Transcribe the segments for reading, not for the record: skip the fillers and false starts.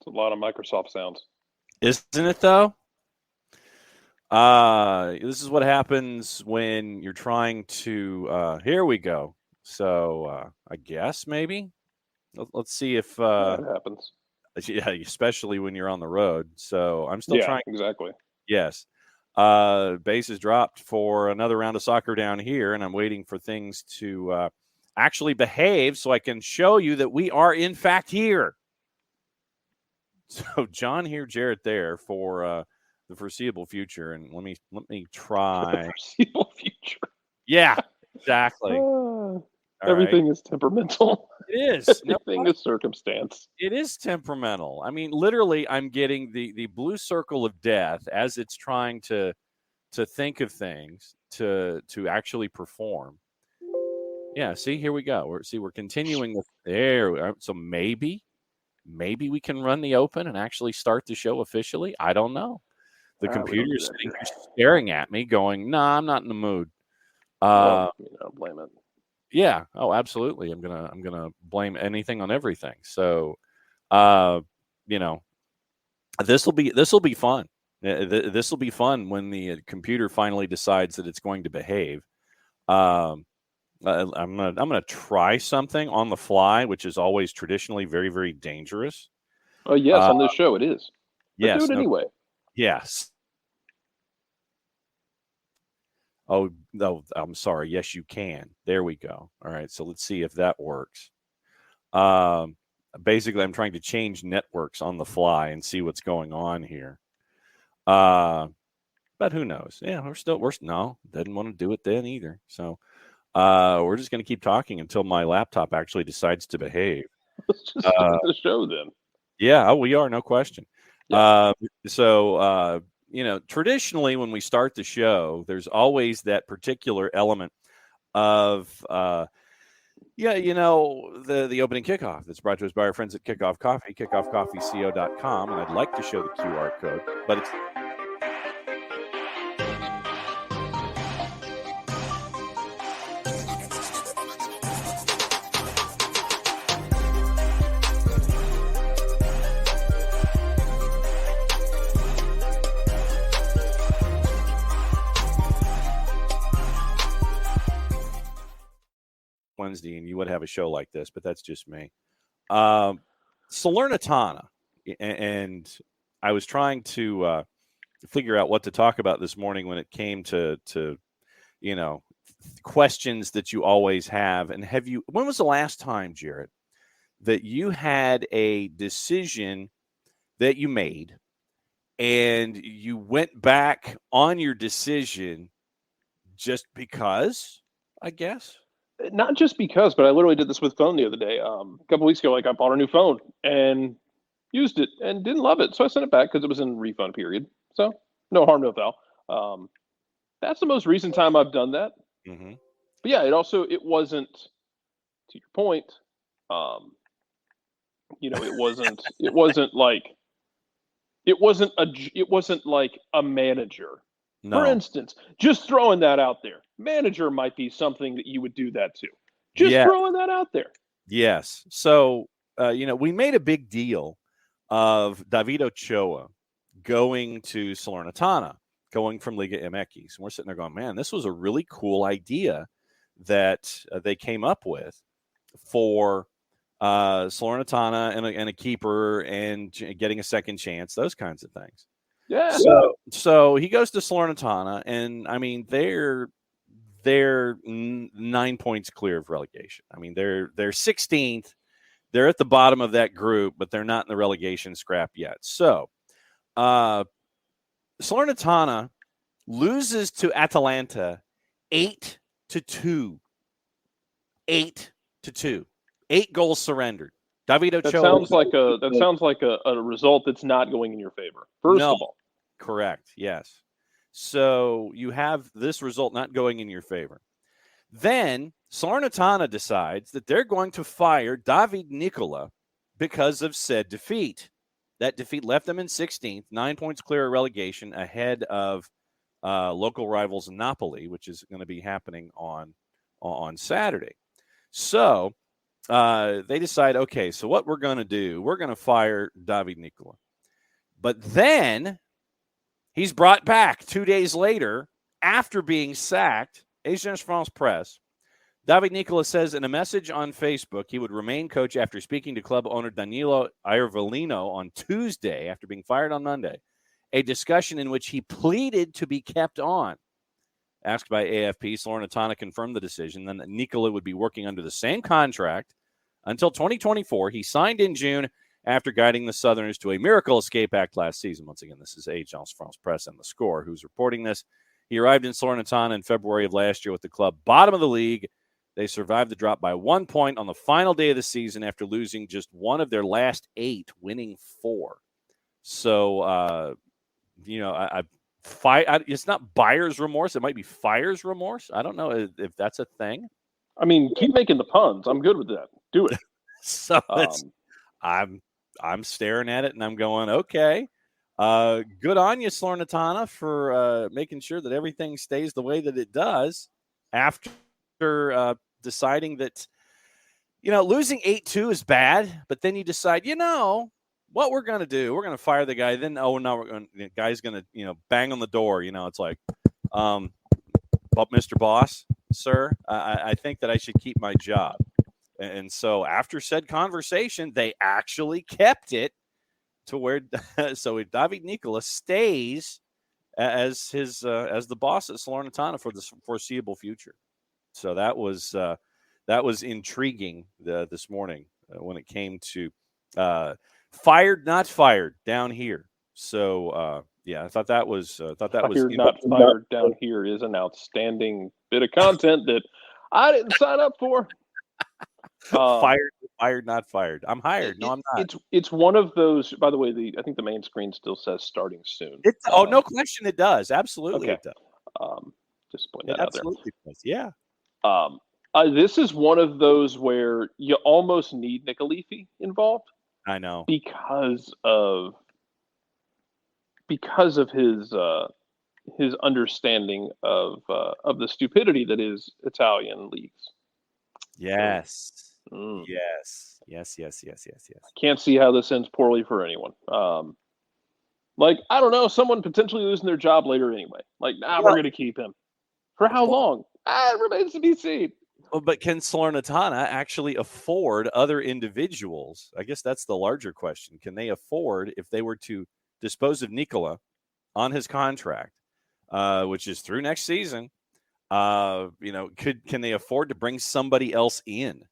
a lot of Microsoft sounds. Isn't it, though? This is what happens when you're trying to here we go. So I guess maybe let's see if That happens. yeah, especially when you're on the road. So I'm still trying. Exactly. Yes. Base is dropped for another round of soccer down here, and I'm waiting for things to actually behave so I can show you that we are in fact here. So John here, Jarrett there for the foreseeable future, and let me try. The foreseeable future. Yeah, exactly. Everything is temperamental. It is. Everything is circumstance. It is temperamental. I mean, literally, I'm getting the blue circle of death as it's trying to think of things to actually perform. Yeah. See, here we go. We're continuing with there. So maybe we can run the open and actually start the show officially. I don't know. The computer is sitting here staring at me, going, "Nah, I'm not in the mood." Blame it. Yeah. Oh, absolutely. I'm gonna blame anything on everything. So, this will be fun. This will be fun when the computer finally decides that it's going to behave. I'm gonna try something on the fly, which is always traditionally very, very dangerous. Oh yes, on this show it is. But yes. do it anyway. Yes. Oh, no, I'm sorry. Yes, you can. There we go. All right. So let's see if that works. Basically, I'm trying to change networks on the fly and see what's going on here. But who knows? Yeah, didn't want to do it then either. So we're just going to keep talking until my laptop actually decides to behave. Let's just start the show then. Yeah, we are. No question. Yeah. Traditionally when we start the show, there's always that particular element of, the opening kickoff that's brought to us by our friends at Kickoff Coffee, kickoffcoffeeco.com. And I'd like to show the QR code, but it's. Wednesday, and you would have a show like this, but that's just me. Salernitana, and I was trying to figure out what to talk about this morning when it came to questions that you always have. And when was the last time, Jarrett, that you had a decision that you made and you went back on your decision just because, I guess? Not just because, but I literally did this with phone the other day. A couple weeks ago, I bought a new phone and used it and didn't love it. So I sent it back because it was in refund period. So no harm, no foul. That's the most recent time I've done that. Mm-hmm. But yeah, it wasn't, to your point, it wasn't like a manager. No. For instance, just throwing that out there, manager might be something that you would do that to. Just throwing that out there. Yes. So, we made a big deal of David Ochoa going to Salernitana, going from Liga MX. And we're sitting there going, man, this was a really cool idea that they came up with for Salernitana and a keeper and getting a second chance, those kinds of things. Yeah. So he goes to Salernitana, and I mean they're 9 points clear of relegation. I mean they're 16th. They're at the bottom of that group, but they're not in the relegation scrap yet. So Salernitana loses to Atalanta 8-2. 8-2. 8 goals surrendered. David Ochoa. That sounds like a result that's not going in your favor. First of all. Correct. Yes. So you have this result not going in your favor. Then Salernitana decides that they're going to fire David Nicola because of said defeat. That defeat left them in 16th, 9 points clear of relegation, ahead of local rivals Napoli, which is going to be happening on Saturday. So they decide, okay, so what we're going to do, we're going to fire David Nicola. But then he's brought back 2 days later after being sacked. Agence France Presse. David Nicola says in a message on Facebook he would remain coach after speaking to club owner Danilo Iervolino on Tuesday after being fired on Monday, a discussion in which he pleaded to be kept on. Asked by AFP, Salernitana confirmed the decision, then that Nicola would be working under the same contract until 2024. He signed in June after guiding the Southerners to a miracle escape act last season. Once again, this is Agence France Presse and The Score who's reporting this. He arrived in Salernitana in February of last year with the club bottom of the league. They survived the drop by 1 point on the final day of the season after losing just one of their last 8, winning 4. So, it's not buyer's remorse. It might be fire's remorse. I don't know if that's a thing. I mean, keep making the puns. I'm good with that. Do it. So I'm staring at it and I'm going, okay. Good on you, Salernitana, for making sure that everything stays the way that it does after deciding that, losing 8-2 is bad, but then you decide, what we're going to do, we're going to fire the guy. Then, the guy's going to, bang on the door. It's like, but Mr. Boss, sir, I think that I should keep my job. And so after said conversation, they actually kept it to where, so David Nicola stays as the boss at Salernitana for the foreseeable future. So that was intriguing this morning when it came to fired, not fired down here. So I thought that was fired, not fired down here is outstanding bit of content that I didn't sign up for. Fired, not fired. I'm hired. No, I'm not. It's one of those. By the way, I think the main screen still says starting soon. No question, it does. Absolutely, okay. It does. Just point that out there. Absolutely does. Yeah. This is one of those where you almost need Nicolifi involved. I know because of his understanding of the stupidity that is Italian leagues. Yes. So, Yes. I can't see how this ends poorly for anyone. I don't know, someone potentially losing their job later anyway. We're going to keep him. For how long? It remains to be seen. Well, but can Salernitana actually afford other individuals? I guess that's the larger question. Can they afford, if they were to dispose of Nicola on his contract, which is through next season, can they afford to bring somebody else in?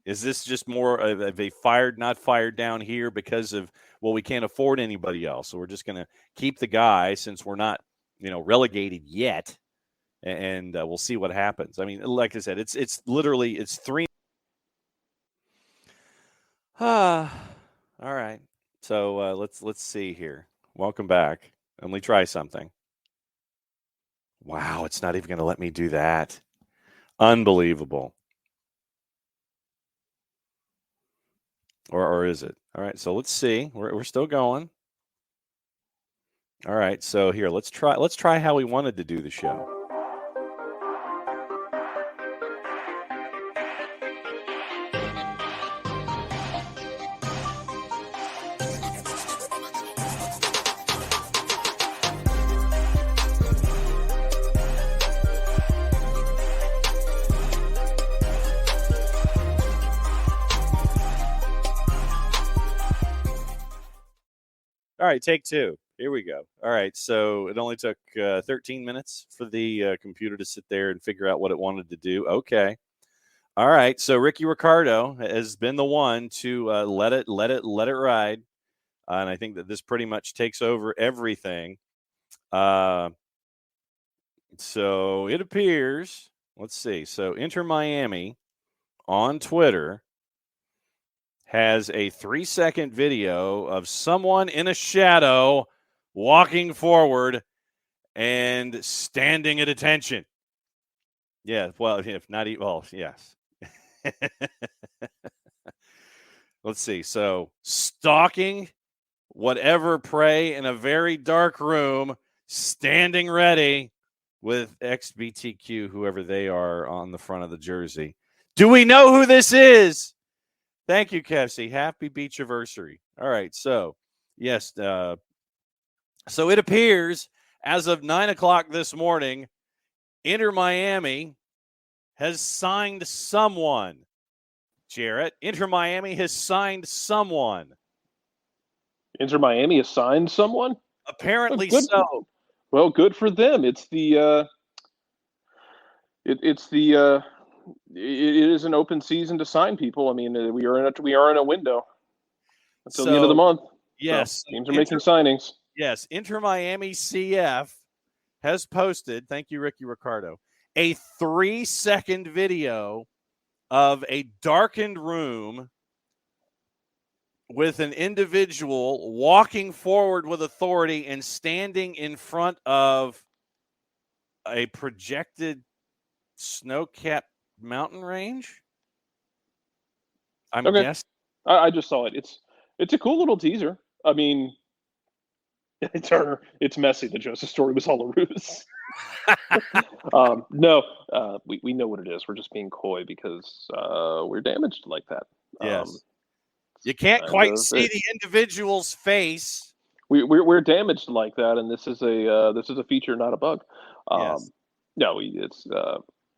Is this just more of a fired, not fired down here because of, we can't afford anybody else, so we're just going to keep the guy since we're not, relegated yet, and we'll see what happens. I mean, like I said, it's literally 3. All right. So let's see here. Welcome back. Let me try something. Wow, it's not even going to let me do that. Unbelievable. Or is it? All right, so let's see. We're still going. All right, so here, let's try how we wanted to do the show. All right, take 2. Here we go. All right, so it only took 13 minutes for the computer to sit there and figure out what it wanted to do. Okay. All right, so Ricky Ricardo has been the one to let it ride, and I think that this pretty much takes over everything. So it appears. Let's see. So Inter Miami on Twitter has a 3-second video of someone in a shadow walking forward and standing at attention. Yeah, well, if not, yes. Let's see. So, stalking whatever prey in a very dark room, standing ready with XBTQ, whoever they are, on the front of the jersey. Do we know who this is? Thank you, Kelsey. Happy beach anniversary. All right. So, yes. So it appears as of 9 o'clock this morning, Inter Miami has signed someone. Jarrett, Inter Miami has signed someone. Inter Miami has signed someone? Apparently good. so. Well, good for them. It's the it is an open season to sign people. I mean, we are in a window until the end of the month. Yes, so teams are making signings. Yes, Inter Miami CF has posted. Thank you, Ricky Ricardo. A 3-second video of a darkened room with an individual walking forward with authority and standing in front of a projected snow-capped mountain range. I'm guessing. I just saw it. It's a cool little teaser. I mean, Turner, it's messy. The Josef story was all a ruse. No, we know what it is. We're just being coy because we're damaged like that. Yes. You can't quite see the individual's face. We're damaged like that, and this is a feature, not a bug. Yes. No, it's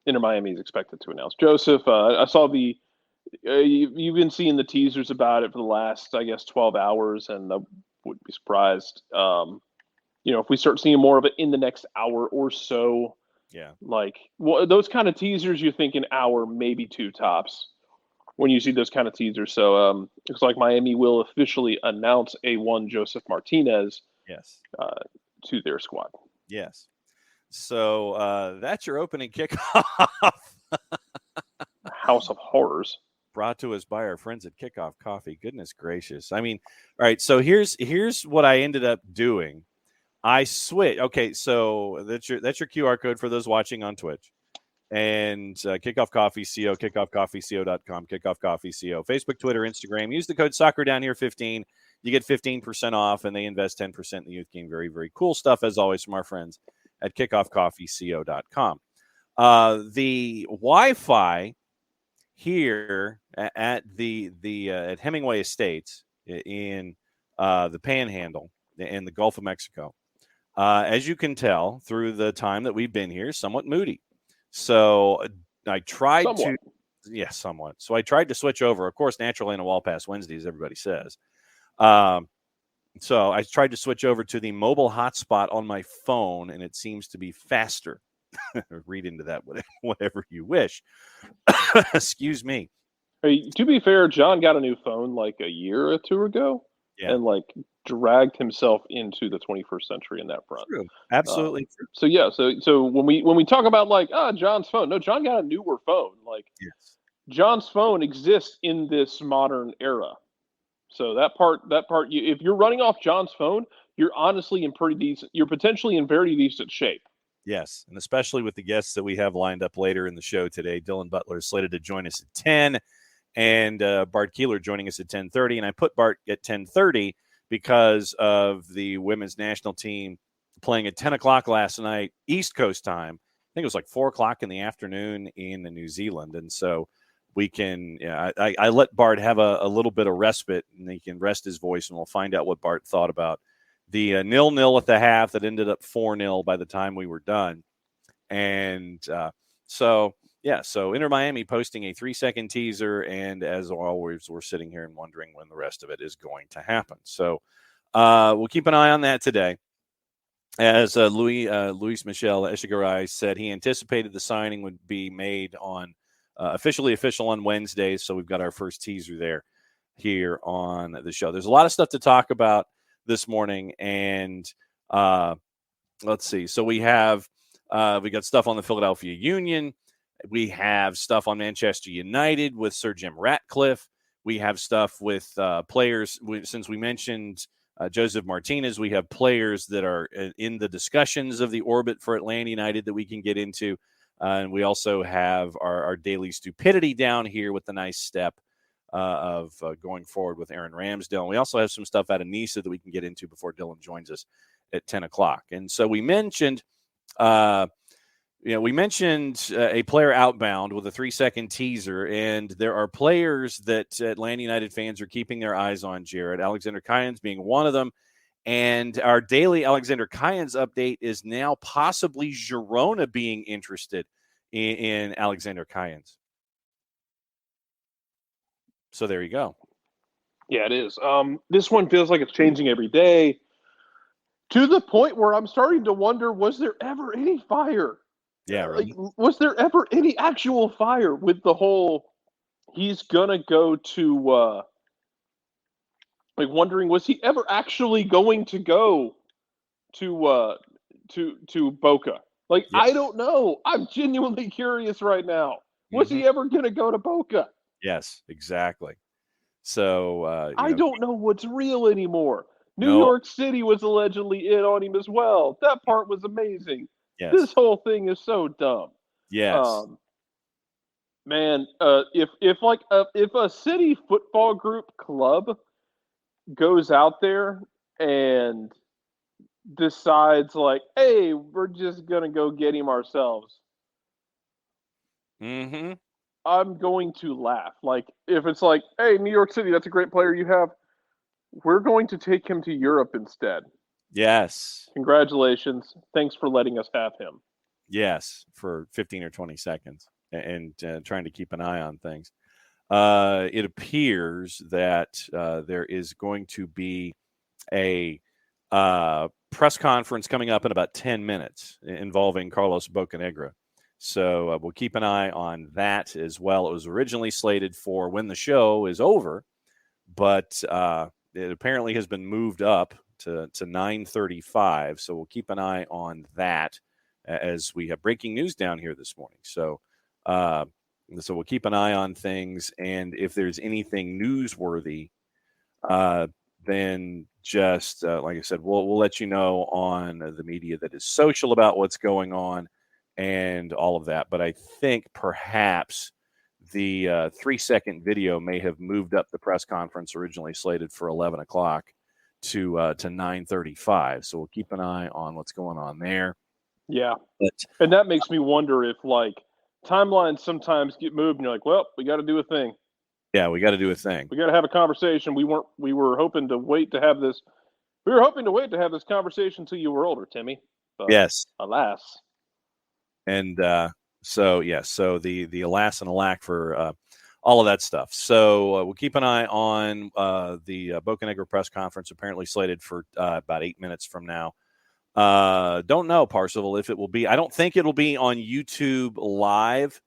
Inter Miami is expected to announce Josef. I saw you've been seeing the teasers about it for the last, I guess, 12 hours, and I would be surprised, if we start seeing more of it in the next hour or so. Yeah. Like those kind of teasers, you think an hour, maybe two tops, when you see those kind of teasers. So looks like Miami will officially announce one Josef Martinez. Yes. To their squad. Yes. So that's your opening kickoff. House of Horrors. Brought to us by our friends at Kickoff Coffee. Goodness gracious. I mean, all right, so here's what I ended up doing. I switched. Okay, so that's your QR code for those watching on Twitch. And Kickoff Coffee CO, kickoffcoffeeco.com, Kickoff Coffee CO, Facebook, Twitter, Instagram. Use the code Soccer Down Here 15. You get 15% off, and they invest 10% in the youth game. Very, very cool stuff, as always, from our friends at kickoffcoffeeco.com. The Wi-Fi here at at Hemingway Estates in the Panhandle in the Gulf of Mexico, as you can tell through the time that we've been here, somewhat moody. So I tried somewhat. So I tried to switch over. Of course, Natural Lane and Wall Pass Wednesdays, everybody says. So I tried to switch over to the mobile hotspot on my phone, and it seems to be faster. Read into that whatever you wish. Excuse me. Hey, to be fair, John got a new phone like a year or two ago, and dragged himself into the 21st century in that front. True. Absolutely true. So yeah, so when we talk about John's phone, no, John got a newer phone. John's phone exists in this modern era. So that part, if you're running off John's phone, you're honestly you're potentially in very decent shape. Yes, and especially with the guests that we have lined up later in the show today. Dylan Butler is slated to join us at 10, and Bart Keeler joining us at 10:30. And I put Bart at 10:30 because of the women's national team playing at 10 o'clock last night, East Coast time. I think it was like 4 o'clock in the afternoon in New Zealand. And so we can, I let Bart have a little bit of respite, and he can rest his voice, and we'll find out what Bart thought about the 0-0 at the half that ended up 4-0 by the time we were done. And so Inter Miami posting a 3-second teaser, and as always, we're sitting here and wondering when the rest of it is going to happen. So we'll keep an eye on that today. As Luis Michel Echegaray said, he anticipated the signing would be made on official on Wednesday, so we've got our first teaser here on the show. There's a lot of stuff to talk about this morning, and let's see. So we got stuff on the Philadelphia Union. We have stuff on Manchester United with Sir Jim Ratcliffe. We have stuff with players. Since we mentioned Josef Martinez, we have players that are in the discussions of the orbit for Atlanta United that we can get into. And we also have our daily stupidity down here with the nice step of going forward with Aaron Ramsdale. And we also have some stuff out of Nisa that we can get into before Dylan joins us at 10 o'clock. And so we mentioned we mentioned a player outbound with a 3-second teaser, and there are players that Atlanta United fans are keeping their eyes on, Jarrett. Alexander Kynes being one of them. And our daily Alexander Kynes update is now possibly Girona being interested in Alexander Kynes. So there you go. Yeah, it is. This one feels like it's changing every day, to the point where I'm starting to wonder, was there ever any fire? Yeah, really. Was there ever any actual fire with the whole he's going to go to wondering, was he ever actually going to go to Boca? Yes. I don't know. I'm genuinely curious right now. Was he ever going to go to Boca? Yes, exactly. So I don't know what's real anymore. New No. York City was allegedly in on him as well. That part was amazing. Yes. This whole thing is so dumb. Yes. Man, if a city football group club goes out there and decides hey, we're just gonna go get him ourselves, I'm going to laugh. If it's hey, New York City, that's a great player you have. We're going to take him to Europe instead. Yes. Congratulations. Thanks for letting us have him. Yes, for 15 or 20 seconds and trying to keep an eye on things. It appears that there is going to be a press conference coming up in about 10 minutes involving Carlos Bocanegra. So we'll keep an eye on that as well. It was originally slated for when the show is over, but it apparently has been moved up to 9:35. So we'll keep an eye on that as we have breaking news down here this morning. So we'll keep an eye on things, and if there's anything newsworthy, then just like I said, we'll let you know on the media that is social about what's going on and all of that. But I think perhaps the 3-second video may have moved up the press conference originally slated for 11 o'clock to 9:35. So we'll keep an eye on what's going on there. Yeah, and that makes me wonder if timelines sometimes get moved, and you're well, we got to do a thing. Yeah, we got to do a thing. We got to have a conversation. We were hoping to wait to have this. We were hoping to wait to have this conversation until you were older, Timmy. But yes. Alas. And so the alas and alack for all of that stuff. So we'll keep an eye on the Bocanegra press conference, apparently slated for about 8 minutes from now. Don't know, Parsival, if it will be. I don't think it'll be on YouTube live,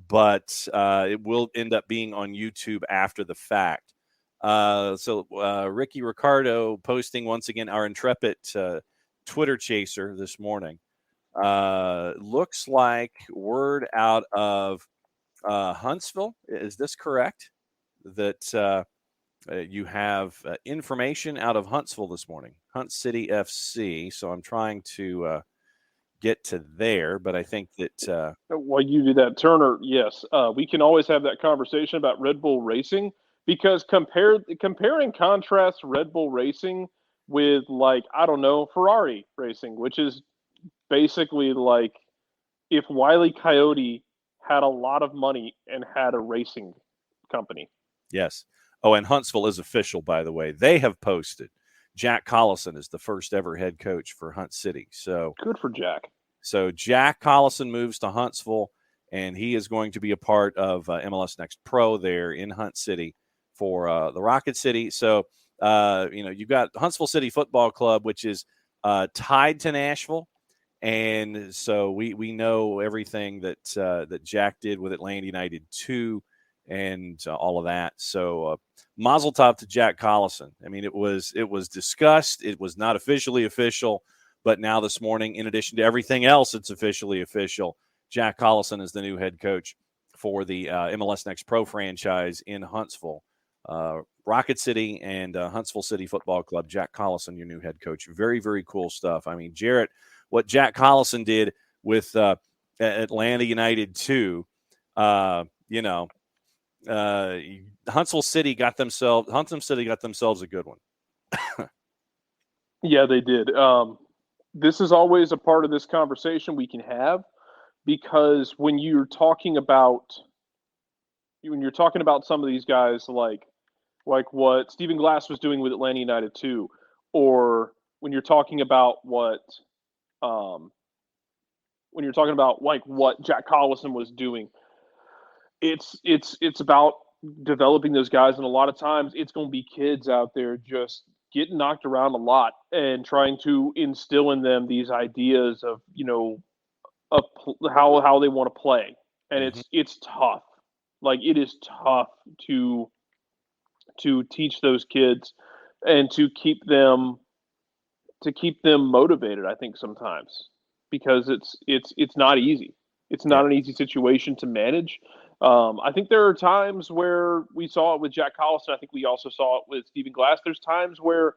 but it will end up being on YouTube after the fact. So Ricky Ricardo posting once again, our intrepid Twitter chaser this morning. Looks like word out of Huntsville. Is this correct? That you have information out of Huntsville this morning, Hunt City FC. So I'm trying to get to there, but I think that while you do that, Turner, yes, we can always have that conversation about Red Bull Racing, because compare and contrast Red Bull Racing with I don't know, Ferrari Racing, which is basically if Wile E. Coyote had a lot of money and had a racing company. Yes. Oh, and Huntsville is official, by the way. They have posted Jack Collison is the first ever head coach for Hunt City. So good for Jack. So Jack Collison moves to Huntsville, and he is going to be a part of MLS Next Pro there in Hunt City for the Rocket City. So, you've got Huntsville City Football Club, which is tied to Nashville. And so we know everything that Jack did with Atlanta United 2 and all of that. So mazel tov to Jack Collison. I mean, it was discussed. It was not officially official, but now this morning, in addition to everything else, it's officially official. Jack Collison is the new head coach for the MLS Next Pro franchise in Huntsville. Rocket City and Huntsville City Football Club. Jack Collison, your new head coach. Very, very cool stuff. I mean, Jarrett, what Jack Collison did with Atlanta United 2, Huntsville City got themselves a good one. Yeah, they did. This is always a part of this conversation we can have, because when you're talking about some of these guys like what Stephen Glass was doing with Atlanta United too, or when you're talking about um, like what Jack Collison was doing, it's about developing those guys, and a lot of times it's going to be kids out there just getting knocked around a lot and trying to instill in them these ideas of of how they want to play, and Mm-hmm. it's tough. Like it is tough to teach those kids and to keep them motivated. I think sometimes because it's not easy. It's Yeah. not an easy situation to manage. I think there are times where we saw it with Jack Collison. I think we also saw it with Stephen Glass. There's times where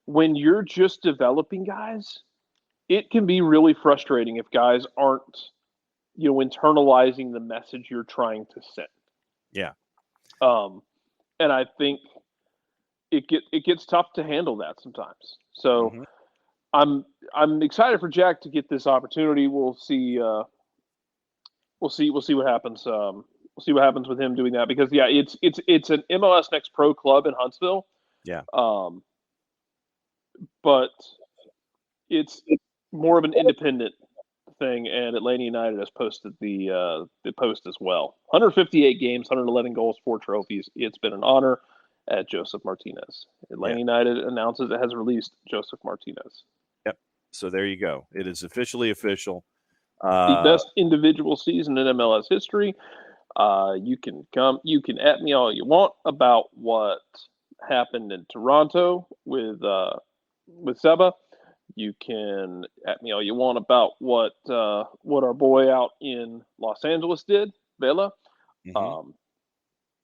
when you're just developing guys, it can be really frustrating if guys aren't internalizing the message you're trying to send. Yeah. And I think it gets tough to handle that sometimes. So Mm-hmm. I'm excited for Jack to get this opportunity. We'll see. We'll see what happens. We'll see what happens with him doing that because it's an MLS Next Pro club in Huntsville. Yeah. But it's more of an independent thing, and Atlanta United has posted the post as well. 158 games, 111 goals, 4 trophies. It's been an honor at Josef Martinez. Atlanta Yeah. United announces it has released Josef Martinez. Yep. So there you go. It is officially official. The best individual season in MLS history. You can at me all you want about what happened in Toronto with Seba. You can at me all you want about what our boy out in Los Angeles did, Vela. Mm-hmm.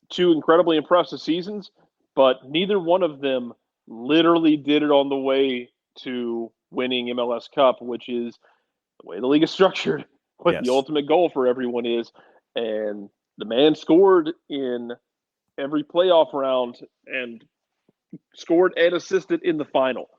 2 incredibly impressive seasons, but neither one of them literally did it on the way to winning MLS Cup, which is the way the league is structured, what the Yes. ultimate goal for everyone is. And the man scored in every playoff round and scored and assisted in the final.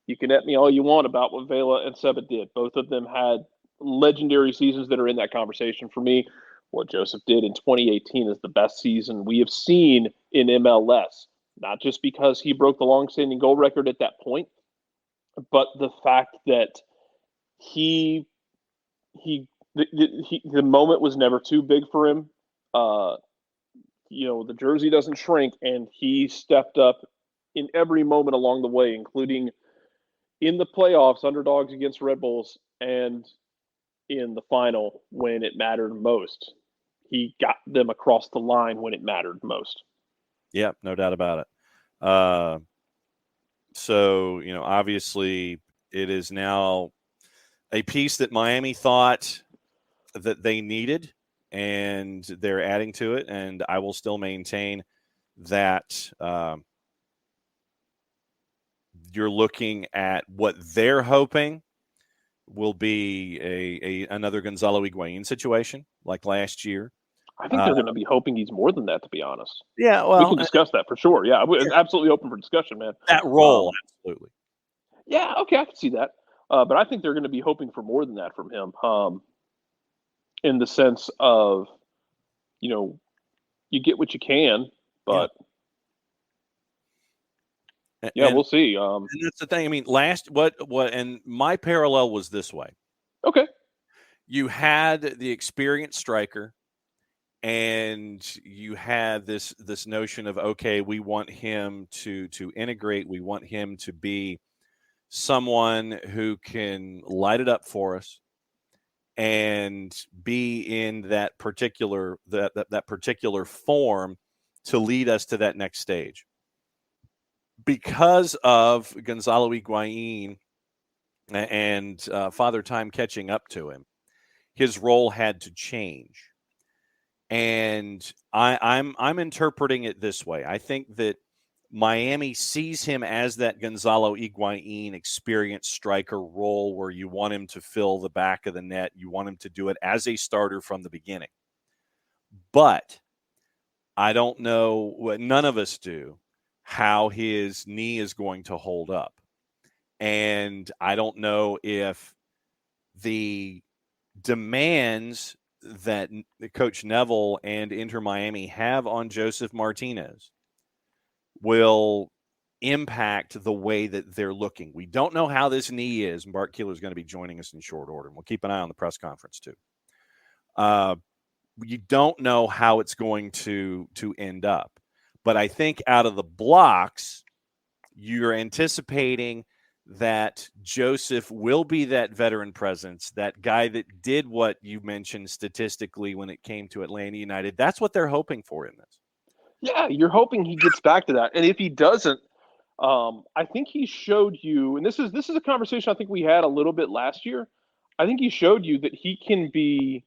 You can at me all you want about what Vela and Seba did. Both of them had legendary seasons that are in that conversation. For me, what Josef did in 2018 is the best season we have seen in MLS. Not just because he broke the long-standing goal record at that point, but the fact that he the moment was never too big for him. The jersey doesn't shrink, and he stepped up in every moment along the way, including in the playoffs, underdogs against Red Bulls, and in the final when it mattered most. He got them across the line when it mattered most. Yeah, no doubt about it. So, obviously it is now a piece that Miami thought that they needed, and they're adding to it. And I will still maintain that you're looking at what they're hoping will be another Gonzalo Higuain situation like last year. I think they're going to be hoping he's more than that, to be honest. Yeah, We well, can discuss that for sure. Yeah, it's absolutely open for discussion, man. that role, absolutely. Yeah, okay, I can see that. But I think they're going to be hoping for more than that from him, in the sense of, you get what you can, but yeah, we'll see. And that's the thing. I mean, and my parallel was this way. Okay. You had the experienced striker, and you had this notion of, okay, we want him to integrate. We want him to be someone who can light it up for us and be in that particular that particular form to lead us to that next stage. Because of Gonzalo Higuain and Father Time catching up to him, his role had to change. And I'm interpreting it this way. I think that Miami sees him as that Gonzalo Higuain experienced striker role where you want him to fill the back of the net. You want him to do it as a starter from the beginning. But I don't know, what none of us do, how his knee is going to hold up. And I don't know if the demands that Coach Neville and Inter Miami have on Josef Martinez will impact the way that they're looking. We don't know how this knee is, and Bart Keeler is going to be joining us in short order, and we'll keep an eye on the press conference too. You don't know how it's going to end up, but I think out of the blocks, you're anticipating that Josef will be that veteran presence, that guy that did what you mentioned statistically when it came to Atlanta United. That's what they're hoping for in this. Yeah, you're hoping he gets back to that. And if he doesn't, I think he showed you, and this is a conversation I think we had a little bit last year. I think he showed you that he can be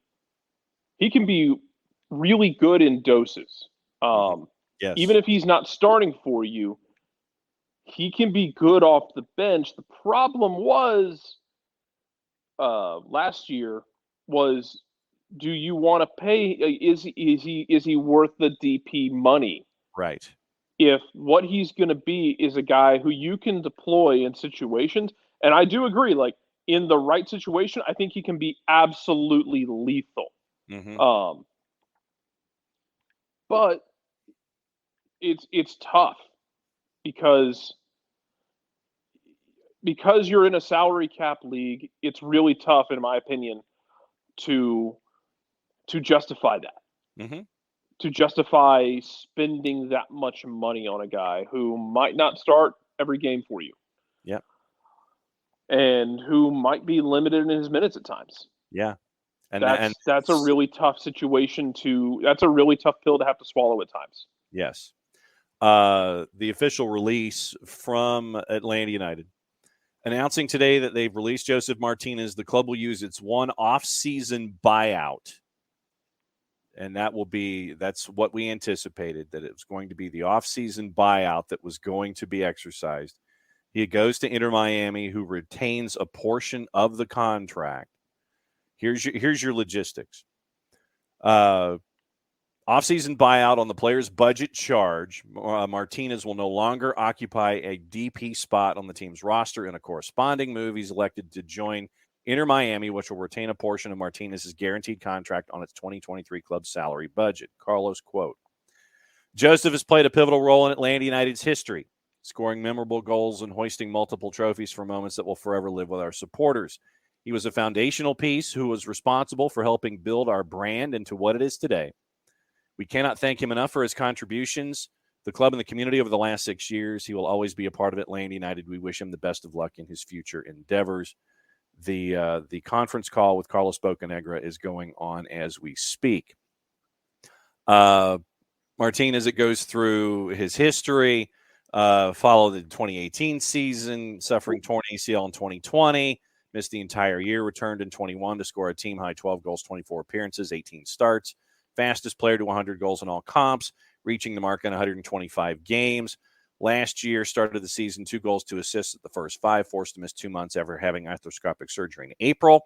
really good in doses. Yes. Even if he's not starting for you, he can be good off the bench. The problem was last year was, do you want to pay? Is he worth the DP money? Right. If what he's going to be is a guy who you can deploy in situations, and I do agree, like in the right situation, I think he can be absolutely lethal. Mm-hmm. But it's tough because you're in a salary cap league. It's really tough, in my opinion, to justify that. Mm-hmm. To justify spending that much money on a guy who might not start every game for you. Yeah. And who might be limited in his minutes at times. Yeah. And that's a really tough situation that's a really tough pill to have to swallow at times. Yes. The official release from Atlanta United announcing today that they've released Josef Martinez. The club will use its one off-season buyout. And that's what we anticipated, that it was going to be the off-season buyout that was going to be exercised. He goes to Inter Miami, who retains a portion of the contract. Here's your logistics. Off-season buyout on the player's budget charge. Martinez will no longer occupy a DP spot on the team's roster. In a corresponding move, he's elected to join Inter Miami, which will retain a portion of Martinez's guaranteed contract on its 2023 club salary budget. Carlos quote, Josef has played a pivotal role in Atlanta United's history, scoring memorable goals and hoisting multiple trophies for moments that will forever live with our supporters. He was a foundational piece who was responsible for helping build our brand into what it is today. We cannot thank him enough for his contributions, the club and the community over the last 6 years. He will always be a part of Atlanta United. We wish him the best of luck in his future endeavors. The conference call with Carlos Bocanegra is going on as we speak. Martinez, it goes through his history, followed the 2018 season, suffering torn ACL in 2020, missed the entire year, returned in 21 to score a team-high 12 goals, 24 appearances, 18 starts. Fastest player to 100 goals in all comps, reaching the mark in 125 games. Last year, started the season 2 goals, 2 assists at the first 5, forced to miss 2 months after having arthroscopic surgery in April.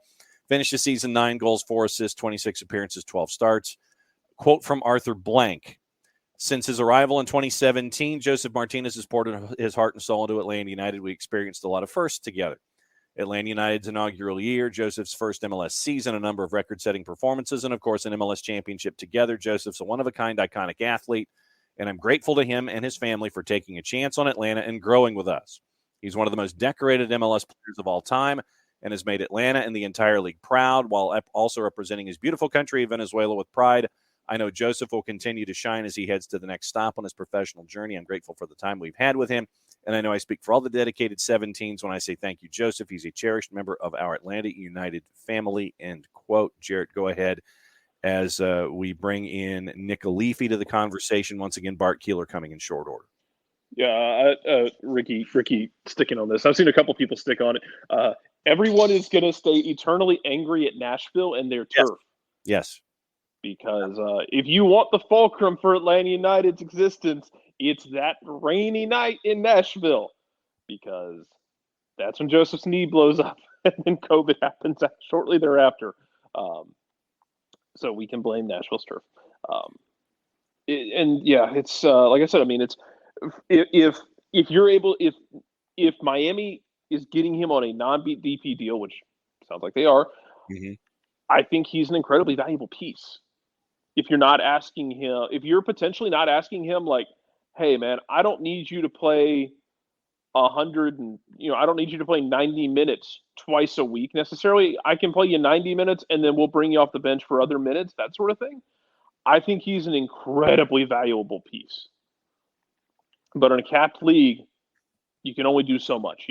Finished the season 9 goals, 4 assists, 26 appearances, 12 starts. Quote from Arthur Blank. Since his arrival in 2017, Josef Martinez has poured his heart and soul into Atlanta United. We experienced a lot of firsts together. Atlanta United's inaugural year, Josef's first MLS season, a number of record-setting performances, and, of course, an MLS championship together. Josef's a one-of-a-kind, iconic athlete, and I'm grateful to him and his family for taking a chance on Atlanta and growing with us. He's one of the most decorated MLS players of all time and has made Atlanta and the entire league proud while also representing his beautiful country, Venezuela, with pride. I know Josef will continue to shine as he heads to the next stop on his professional journey. I'm grateful for the time we've had with him, and I know I speak for all the dedicated 17s when I say thank you, Josef. He's a cherished member of our Atlanta United family, end quote. Jarrett, go ahead as we bring in Nick Alifi to the conversation. Once again, Bart Keeler coming in short order. Yeah, Ricky sticking on this. I've seen a couple people stick on it. Everyone is going to stay eternally angry at Nashville and their turf. Yes. Because if you want the fulcrum for Atlanta United's existence, it's that rainy night in Nashville. Because that's when Josef's knee blows up and then COVID happens shortly thereafter. So we can blame Nashville's turf. It's like I said. I mean, it's if you're able, if Miami is getting him on a non-DP deal, which sounds like they are, mm-hmm. I think he's an incredibly valuable piece. If you're potentially not asking him, like, hey man, I don't need you to play 100 and I don't need you to play 90 minutes twice a week necessarily. I can play you 90 minutes and then we'll bring you off the bench for other minutes, that sort of thing. I think he's an incredibly valuable piece. But in a capped league, you can only do so much,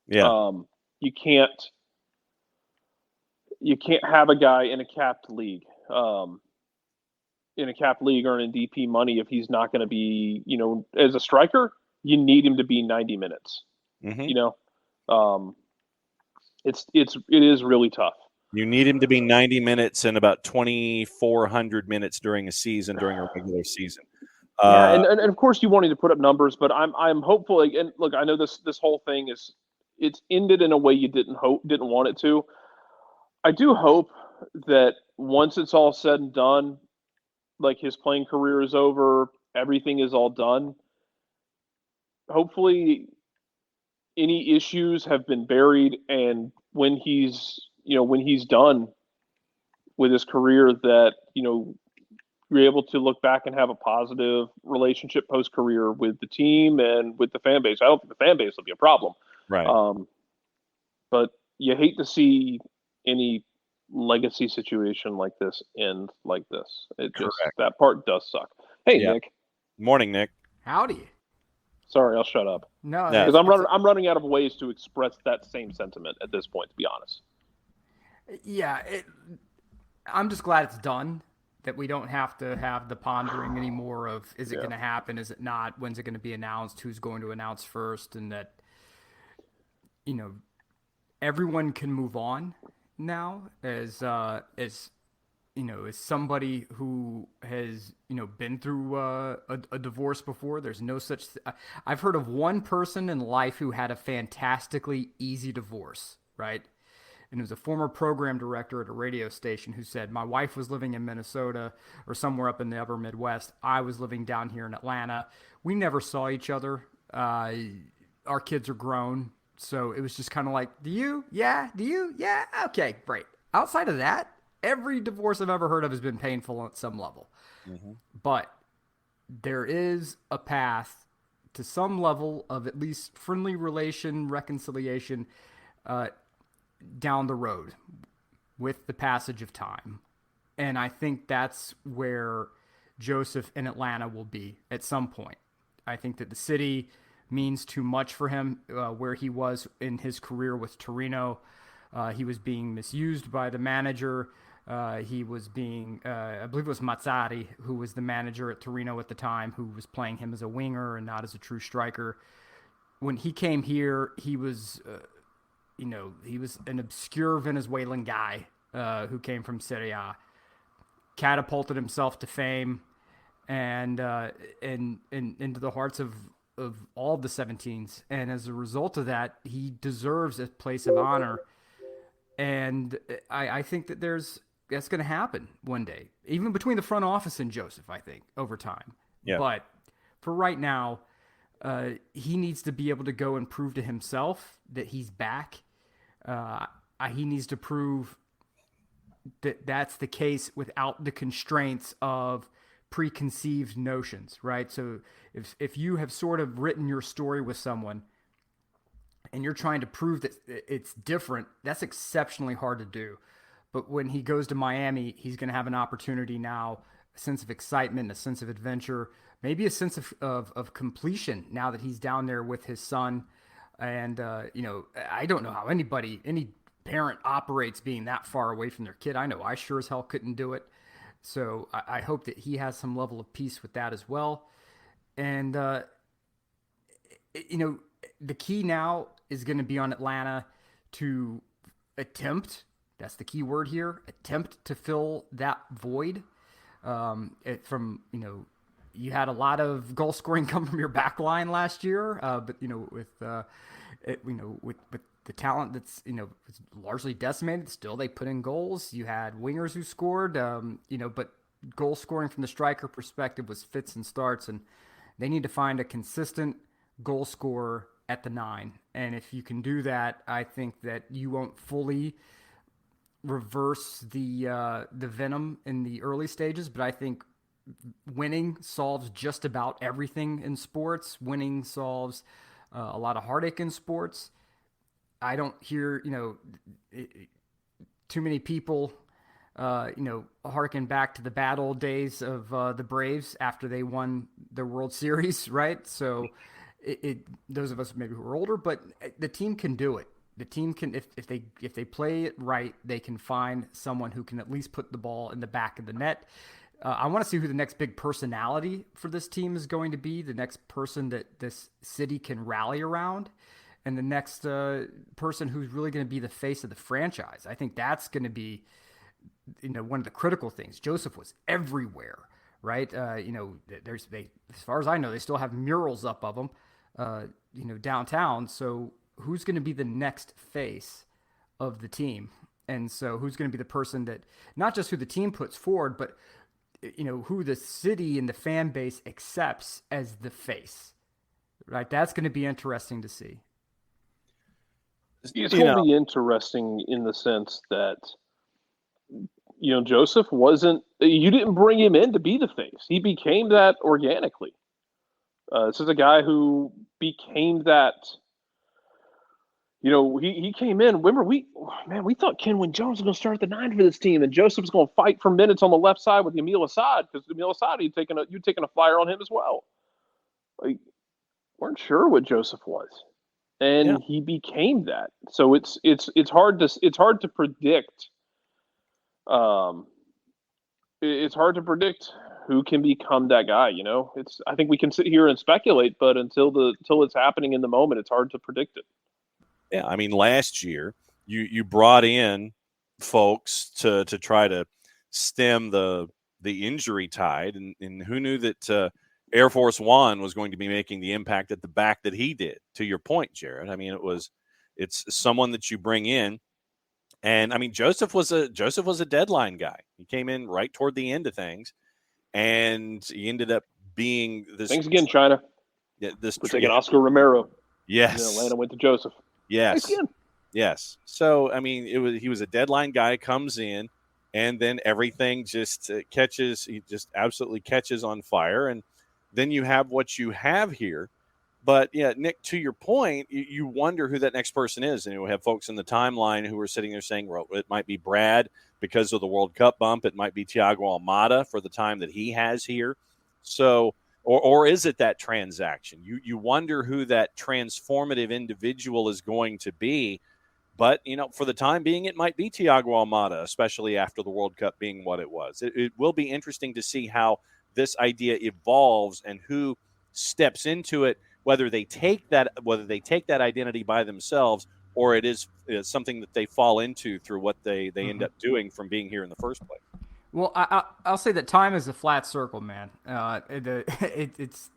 Yeah. You can't have a guy in a capped league earning DP money if he's not going to be, as a striker, you need him to be 90 minutes. Mm-hmm. It is really tough. You need him to be 90 minutes and about 2,400 minutes during a season, during a regular season. And of course you wanted to put up numbers, but I'm hopeful. And look, I know this whole thing it's ended in a way you didn't want it to. I do hope that once it's all said and done, like his playing career is over, everything is all done. Hopefully, any issues have been buried, and when he's done with his career, that you're able to look back and have a positive relationship post career with the team and with the fan base. I don't think the fan base will be a problem, right? But you hate to see any legacy situation like this end like this. That part does suck. Hey, yeah. Nick. Morning, Nick. Howdy. Sorry, I'll shut up. No, because I'm running out of ways to express that same sentiment at this point, to be honest. Yeah, I'm just glad it's done. That we don't have to have the pondering anymore of is it going to happen, is it not, when's it going to be announced, who's going to announce first, and that everyone can move on now as somebody who has been through a divorce before. There's no such I've heard of one person in life who had a fantastically easy divorce, right? And it was a former program director at a radio station who said, my wife was living in Minnesota or somewhere up in the upper Midwest. I was living down here in Atlanta. We never saw each other. Our kids are grown. So it was just kind of like, do you? Yeah. Do you? Yeah. Okay, great. Outside of that, every divorce I've ever heard of has been painful at some level. Mm-hmm. But there is a path to some level of at least friendly reconciliation, down the road with the passage of time. And I think that's where Josef in Atlanta will be at some point. I think that the city means too much for him, where he was in his career with Torino. He was being misused by the manager. He was being, I believe it was Mazzari, who was the manager at Torino at the time, who was playing him as a winger and not as a true striker. When he came here, he was... he was an obscure Venezuelan guy who came from Serie A, catapulted himself to fame and into the hearts of all the 17s. And as a result of that, he deserves a place of honor. And I think that that's going to happen one day, even between the front office and Josef, I think, over time. Yeah. But for right now, he needs to be able to go and prove to himself that he's back. He needs to prove that that's the case without the constraints of preconceived notions, right? So if you have sort of written your story with someone and you're trying to prove that it's different, that's exceptionally hard to do. But when he goes to Miami, he's going to have an opportunity now, a sense of excitement, a sense of adventure, maybe a sense of completion now that he's down there with his son. And, I don't know how any parent operates being that far away from their kid. I know I sure as hell couldn't do it. So I hope that he has some level of peace with that as well. And, the key now is going to be on Atlanta to attempt, that's the key word here, attempt to fill that void you had a lot of goal scoring come from your back line last year, but with the talent that's it's largely decimated, still they put in goals. You had wingers who scored, but goal scoring from the striker perspective was fits and starts, and they need to find a consistent goal scorer at the 9. And if you can do that, I think that you won't fully reverse the venom in the early stages, but I think winning solves just about everything in sports. Winning solves a lot of heartache in sports. I don't hear, too many people, harken back to the bad old days of the Braves after they won the World Series, right? So, those of us maybe who are older, but the team can do it. The team can, if they play it right, they can find someone who can at least put the ball in the back of the net. I want to see who the next big personality for this team is going to be, the next person that this city can rally around, and the next person who's really going to be the face of the franchise. I think that's going to be, one of the critical things. Josef was everywhere, right? As far as I know, they still have murals up of him, downtown. So who's going to be the next face of the team? And so who's going to be the person that, not just who the team puts forward, but who the city and the fan base accepts as the face, right? That's going to be interesting to see. It's going to be interesting in the sense that, Josef you didn't bring him in to be the face. He became that organically. This is a guy who became that. He came in. Remember, we thought Kenwyne Jones was going to start at the 9 for this team, and Josef was going to fight for minutes on the left side with Yamil Assad, because Yamil Assad, you'd taken a flyer on him as well. Weren't sure what Josef was, and he became that. So it's hard to predict. It's hard to predict who can become that guy. I think we can sit here and speculate, but until it's happening in the moment, it's hard to predict it. Yeah, I mean, last year you brought in folks to try to stem the injury tide, and who knew that Air Force One was going to be making the impact at the back that he did. To your point, Jarrett, I mean, it's someone that you bring in, and I mean, Josef was a deadline guy. He came in right toward the end of things, and he ended up being this. Thanks again, China. Yeah, we're taking Oscar Romero. Yes, Atlanta went to Josef. Yes. Yes. So, I mean, he was a deadline guy, comes in, and then everything just catches. He just absolutely catches on fire. And then you have what you have here. But, yeah, Nick, to your point, you wonder who that next person is. And you have folks in the timeline who are sitting there saying, well, it might be Brad because of the World Cup bump. It might be Thiago Almada for the time that he has here. So, Or is it that transaction? You wonder who that transformative individual is going to be. But, for the time being, it might be Thiago Almada, especially after the World Cup being what it was. It will be interesting to see how this idea evolves and who steps into it, whether they take that identity by themselves or it is something that they fall into through what they end up doing from being here in the first place. Well, I'll say that time is a flat circle, man. It's.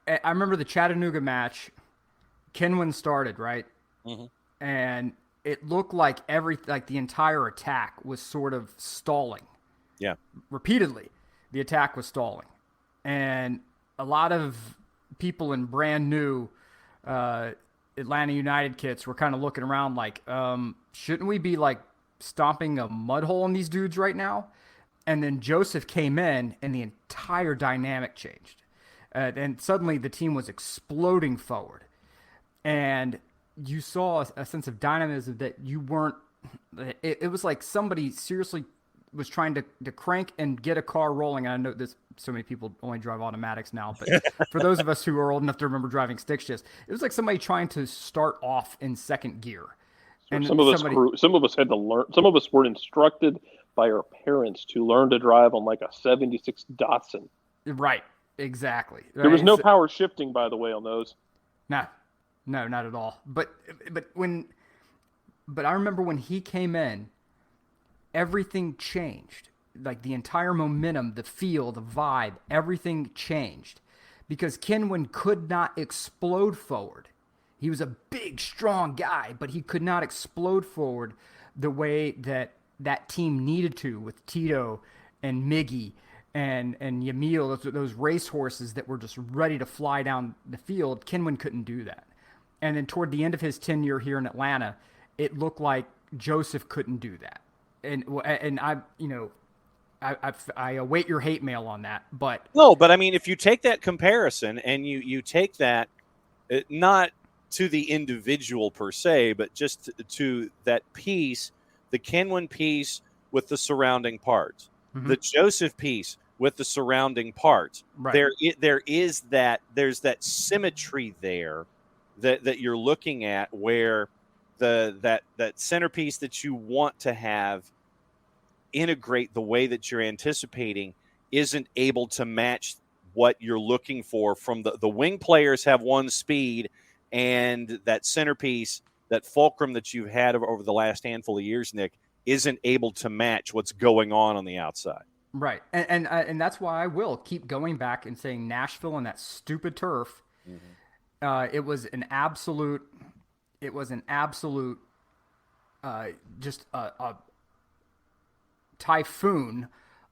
I remember the Chattanooga match. Kenwyne started, right, and it looked like the entire attack was sort of stalling. Yeah, repeatedly, the attack was stalling, and a lot of people in brand new Atlanta United kits were kind of looking around like, shouldn't we be like stomping a mud hole in these dudes right now? And then Josef came in and the entire dynamic changed. And suddenly the team was exploding forward. And you saw a sense of dynamism that you weren't. It was like somebody seriously was trying to crank and get a car rolling. And I know this, so many people only drive automatics now, but for those of us who are old enough to remember driving stick shifts, it was like somebody trying to start off in second gear. And some of us had to learn. Some of us were instructed by our parents to learn to drive on like a '76 Datsun. Right, exactly. There was no power shifting, by the way, on those. No, not at all. But I remember when he came in, everything changed. Like the entire momentum, the feel, the vibe, everything changed because Kenwyne could not explode forward. He was a big, strong guy, but he could not explode forward the way that team needed to with Tito and Miggy and Yamil, those racehorses that were just ready to fly down the field. Kenwyne couldn't do that. And then toward the end of his tenure here in Atlanta, it looked like Josef couldn't do that. And I, I await your hate mail on that. But No, but I mean, if you take that comparison and you take that, not to the individual per se, but just to that piece, the Kenwin piece with the surrounding parts, the Josef piece with the surrounding parts. Right. There's that symmetry there that you're looking at, where that centerpiece that you want to have integrate the way that you're anticipating isn't able to match what you're looking for from the wing players have one speed, and that centerpiece, that fulcrum that you've had over the last handful of years, Nick, isn't able to match what's going on the outside. Right. And that's why I will keep going back and saying Nashville and that stupid turf. It was an absolute just a typhoon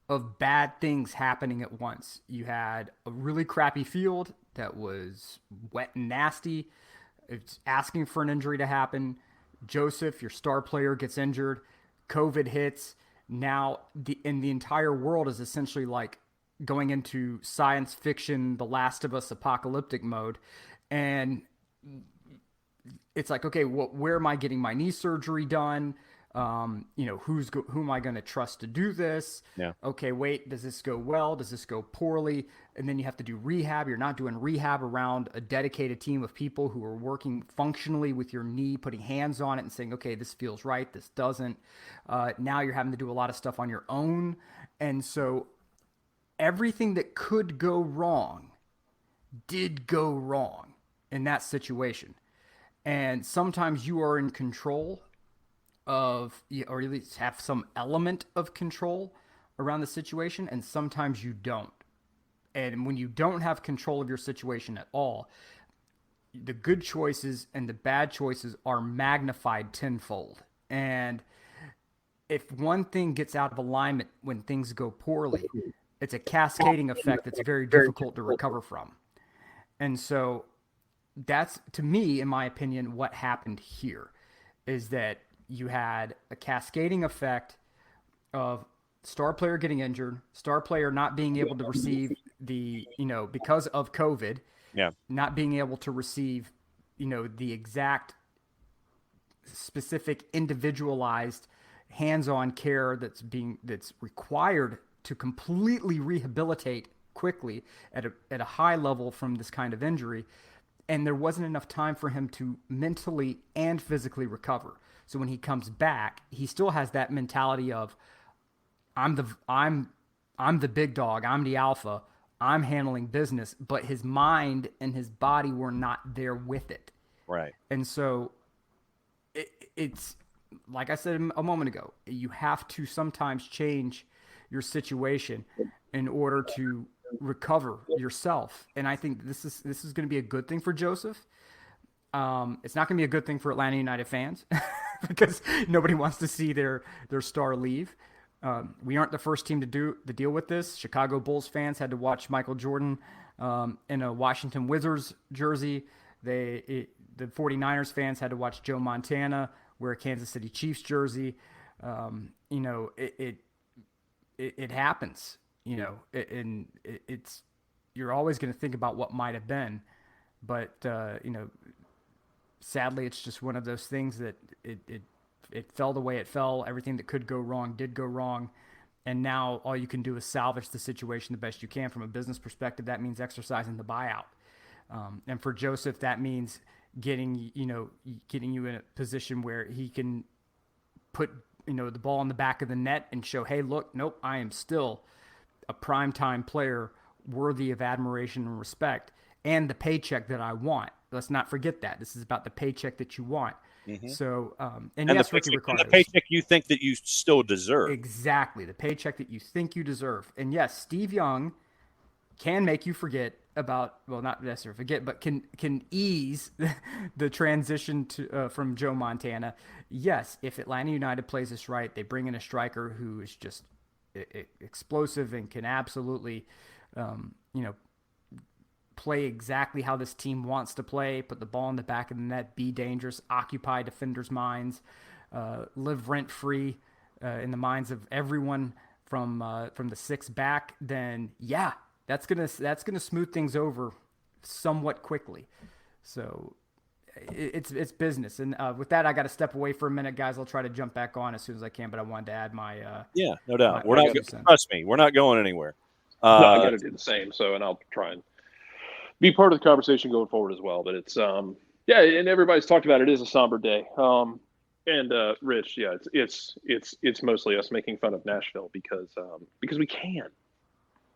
of bad things happening at once. You had a really crappy field that was wet and nasty. It's asking for an injury to happen. Josef, your star player, gets injured. COVID hits. Now the entire world is essentially like going into science fiction, The Last of Us apocalyptic mode. And it's like, okay, where am I getting my knee surgery done? Who am I going to trust to do this? Yeah. Okay, wait, does this go well? Does this go poorly? And then you have to do rehab. You're not doing rehab around a dedicated team of people who are working functionally with your knee, putting hands on it and saying, okay, this feels right, this doesn't. Now you're having to do a lot of stuff on your own. And so everything that could go wrong did go wrong in that situation. And sometimes you are in control of, or at least have some element of control around the situation, and sometimes you don't. And when you don't have control of your situation at all, the good choices and the bad choices are magnified tenfold. And if one thing gets out of alignment when things go poorly, it's a cascading effect that's very difficult to recover from. And so that's, to me, in my opinion, what happened here is that you had a cascading effect of star player getting injured, star player not being able to receive because of COVID, not being able to receive, the exact specific individualized hands-on care that's required to completely rehabilitate quickly at a high level from this kind of injury. And there wasn't enough time for him to mentally and physically recover. So when he comes back, he still has that mentality of, I'm the big dog, I'm the alpha, I'm handling business, but his mind and his body were not there with it. Right. And so it's like I said a moment ago, you have to sometimes change your situation in order to recover yourself. And I think this is going to be a good thing for Josef. It's not going to be a good thing for Atlanta United fans because nobody wants to see their star leave. We aren't the first team to deal with this. Chicago Bulls fans had to watch Michael Jordan in a Washington Wizards jersey. The 49ers fans had to watch Joe Montana wear a Kansas City Chiefs jersey. It happens. It's you're always going to think about what might have been, but sadly, it's just one of those things that it fell the way it fell. Everything that could go wrong did go wrong, and now all you can do is salvage the situation the best you can from a business perspective. That means exercising the buyout, and for Josef, that means getting you in a position where he can put the ball in the back of the net and show, hey, look, nope, I am still a primetime player worthy of admiration and respect, and the paycheck that I want. Let's not forget that. This is about the paycheck that you want. Mm-hmm. So, and yes, Ricky Ricardo. The paycheck you think that you still deserve. Exactly. The paycheck that you think you deserve. And yes, Steve Young can make you forget about, well, not necessarily forget, but can ease the transition to from Joe Montana. Yes, if Atlanta United plays this right, they bring in a striker who is just explosive and can absolutely, play exactly how this team wants to play, put the ball in the back of the net, be dangerous, occupy defenders' minds. live rent free in the minds of everyone from the six back, then yeah, that's gonna smooth things over somewhat quickly. So it's business. And with that, I got to step away for a minute, guys. I'll try to jump back on as soon as I can, but I wanted to add my Yeah, no doubt. my 2 cents. Trust me, we're not going anywhere. No, I got to do the same. So, and I'll try and be part of the conversation going forward as well. But it's yeah, and everybody's talked about it. It is a somber day. And Rich, yeah, it's mostly us making fun of Nashville because we can,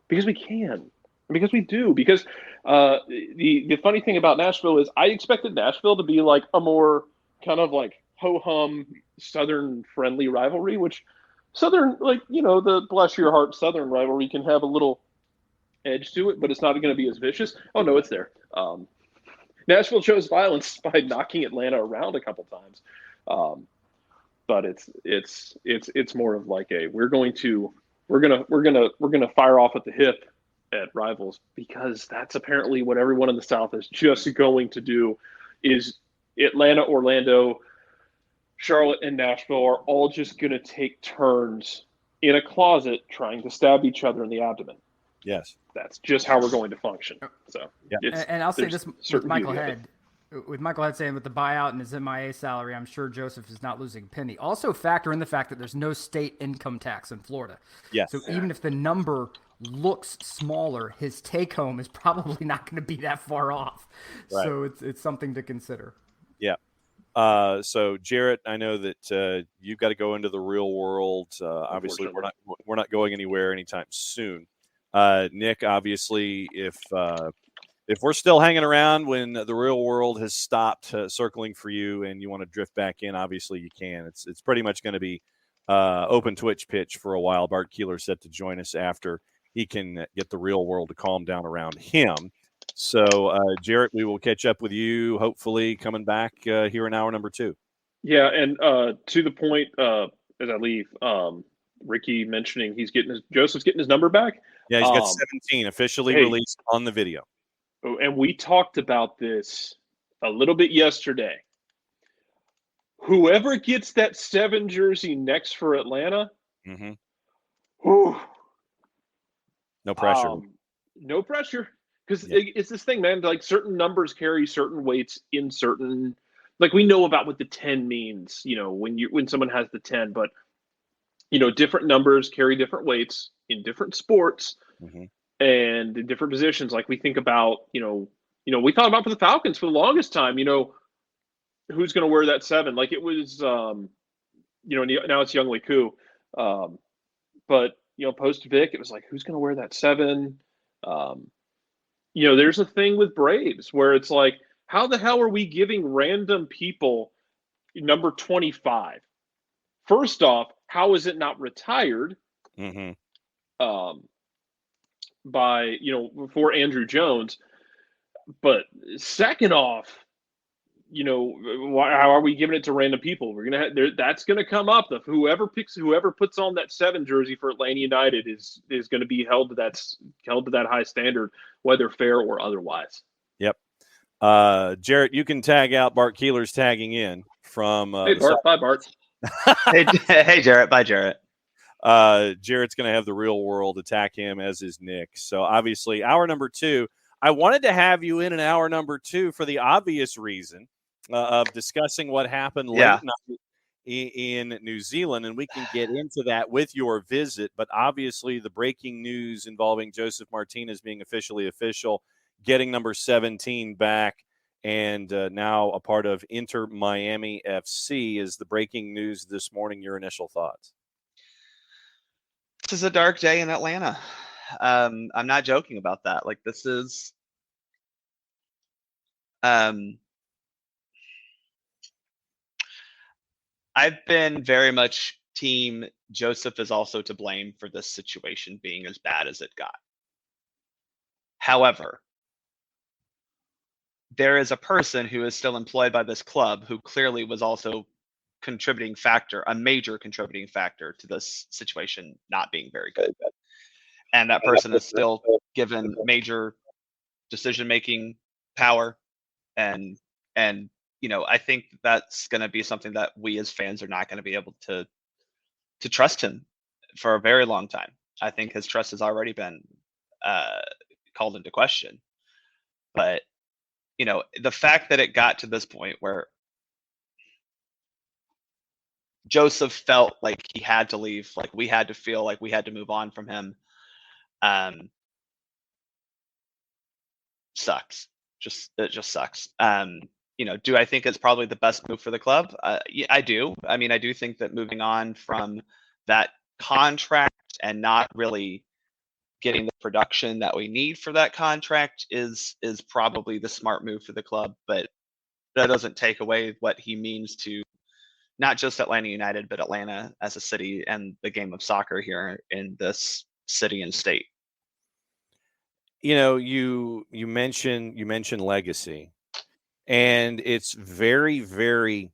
because we can, because we do. Because the funny thing about Nashville is I expected Nashville to be like a more kind of like ho hum Southern friendly rivalry, which Southern, like, the bless your heart Southern rivalry can have a little edge to it, but it's not going to be as vicious. Oh no, it's there. Nashville chose violence by knocking Atlanta around a couple times. But it's more of like we're gonna fire off at the hip at rivals, because that's apparently what everyone in the South is just going to do. Is Atlanta, Orlando, Charlotte, and Nashville are all just going to take turns in a closet trying to stab each other in the abdomen. Yes, that's just how we're going to function. So yeah, and I'll say this with Michael Head. With Michael Head saying with the buyout and his MIA salary, I'm sure Josef is not losing a penny. Also factor in the fact that there's no state income tax in Florida. Yes. So even if the number looks smaller, his take home is probably not going to be that far off. Right. So it's something to consider. Yeah. So Jarrett, I know that you've got to go into the real world. Obviously, we're not going anywhere anytime soon. Nick, obviously, if we're still hanging around when the real world has stopped circling for you and you want to drift back in, obviously you can. It's pretty much going to be open Twitch pitch for a while. Bart Keeler set to join us after he can get the real world to calm down around him. So, Jarrett, we will catch up with you, hopefully, coming back here in hour number 2. Yeah, and to the point, as I leave, Ricky mentioning Josef's getting his number back. Yeah, he's got 17 officially released on the video. And we talked about this a little bit yesterday. Whoever gets that 7 jersey next for Atlanta, no pressure. No pressure. Because it's this thing, man. Like, certain numbers carry certain weights in certain. Like, we know about what the 10 means, when someone has the 10, but different numbers carry different weights in different sports and in different positions. Like, we think about, we thought about for the Falcons for the longest time, who's going to wear that 7? Like, it was, now it's Younghoe Koo, but post Vic, it was like, who's going to wear that 7? There's a thing with Braves where it's like, how the hell are we giving random people number 25? First off, how is it not retired by, before Andrew Jones? But second off, how are we giving it to random people? We're gonna that's gonna come up. Whoever puts on that 7 jersey for Atlanta United is going to be held to that high standard, whether fair or otherwise. Yep. Jarrett, you can tag out. Bart Keeler's tagging in from. Hey Bart, bye Bart. hey Jarrett, bye Jarrett. Jarrett's going to have the real world attack him, as is Nick. So obviously, hour number 2. I wanted to have you in hour number 2 for the obvious reason of discussing what happened late night in New Zealand, and we can get into that with your visit. But obviously, the breaking news involving Josef Martinez being official, getting number 17 back, and now a part of Inter Miami FC is the breaking news this morning. Your initial thoughts? This is a dark day in Atlanta. I'm not joking about that. Like, this is I've been very much team Josef is also to blame for this situation being as bad as it got. However, there is a person who is still employed by this club who clearly was also a major contributing factor to this situation not being very good. And that person is still given major decision-making power and I think that's going to be something that we as fans are not going to be able to trust him for a very long time. I think his trust has already been called into question. But, the fact that it got to this point where Josef felt like he had to leave, like we had to feel like we had to move on from him, sucks. It just sucks. Do I think it's probably the best move for the club? Yeah, I do. I mean, I do think that moving on from that contract and not really getting the production that we need for that contract is probably the smart move for the club. But that doesn't take away what he means to not just Atlanta United, but Atlanta as a city and the game of soccer here in this city and state. You mentioned legacy, and it's very, very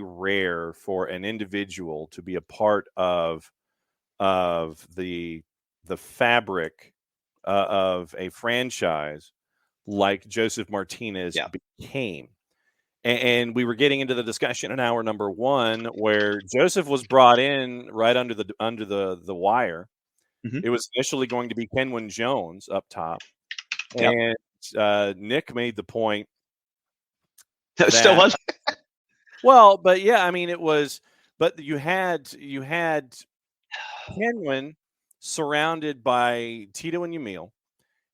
rare for an individual to be a part of the fabric of a franchise like Josef Martinez became. And we were getting into the discussion in hour number one where Josef was brought in right under the wire. Mhm. It was initially going to be Kenwyne Jones up top, and Nick made the point. It still was. Well, but yeah, I mean, it was. But you had Kenwyne surrounded by Tito and Yamil,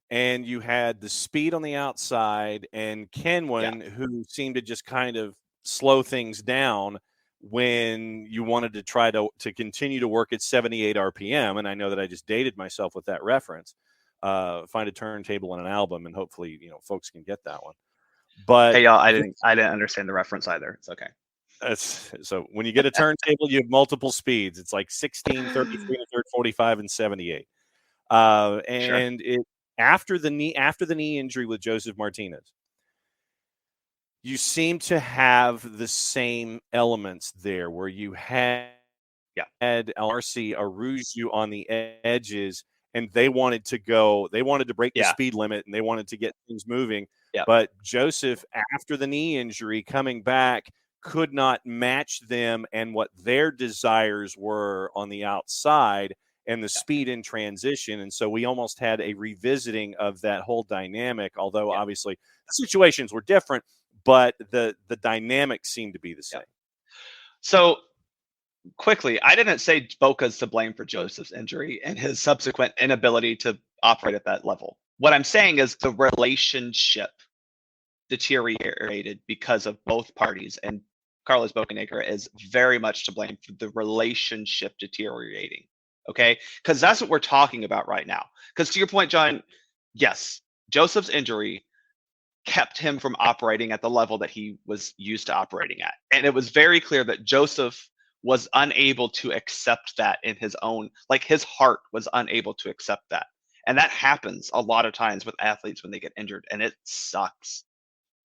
and you had the speed on the outside, and Kenwyne, who seemed to just kind of slow things down when you wanted to try to continue to work at 78 RPM. And I know that I just dated myself with that reference. Find a turntable and an album, and hopefully, folks can get that one. But hey, y'all, I didn't understand the reference either. It's okay. So when you get a turntable, you have multiple speeds. It's like 16, 33, and a third, 45, and 78. And it after the knee injury with Josef Martinez, you seem to have the same elements there, where you had LRC Aruju on the edges, and they wanted to break the speed limit, and they wanted to get things moving. But Josef, after the knee injury, coming back, could not match them and what their desires were on the outside and the speed in transition. And so we almost had a revisiting of that whole dynamic, although obviously the situations were different, but the dynamic seemed to be the same. So quickly, I didn't say Boca's to blame for Josef's injury and his subsequent inability to operate at that level. What I'm saying is the relationship deteriorated because of both parties, and Carlos Bocanegra is very much to blame for the relationship deteriorating. Okay, because that's what we're talking about right now. Because to your point, John, yes, Josef's injury kept him from operating at the level that he was used to operating at, and it was very clear that Josef was unable to accept that in his own, like his heart was unable to accept that. And that happens a lot of times with athletes when they get injured, and it sucks.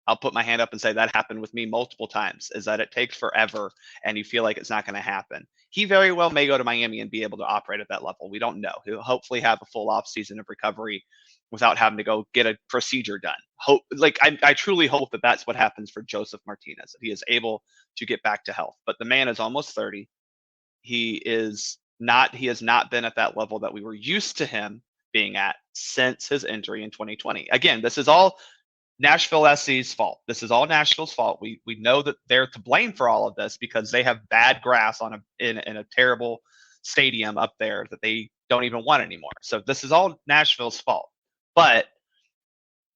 I'll put my hand up and say that happened with me multiple times, is that it takes forever and you feel like it's not going to happen. He very well may go to Miami and be able to operate at that level. We don't know. He'll hopefully have a full off season of recovery without having to go get a procedure done. I truly hope that that's what happens for Josef Martinez, that he is able to get back to health. But the man is almost 30. He has not been at that level that we were used to him being at since his injury in 2020. Again, this is all Nashville SC's fault. This is all Nashville's fault. We know that they're to blame for all of this because they have bad grass in a terrible stadium up there that they don't even want anymore. So this is all Nashville's fault. But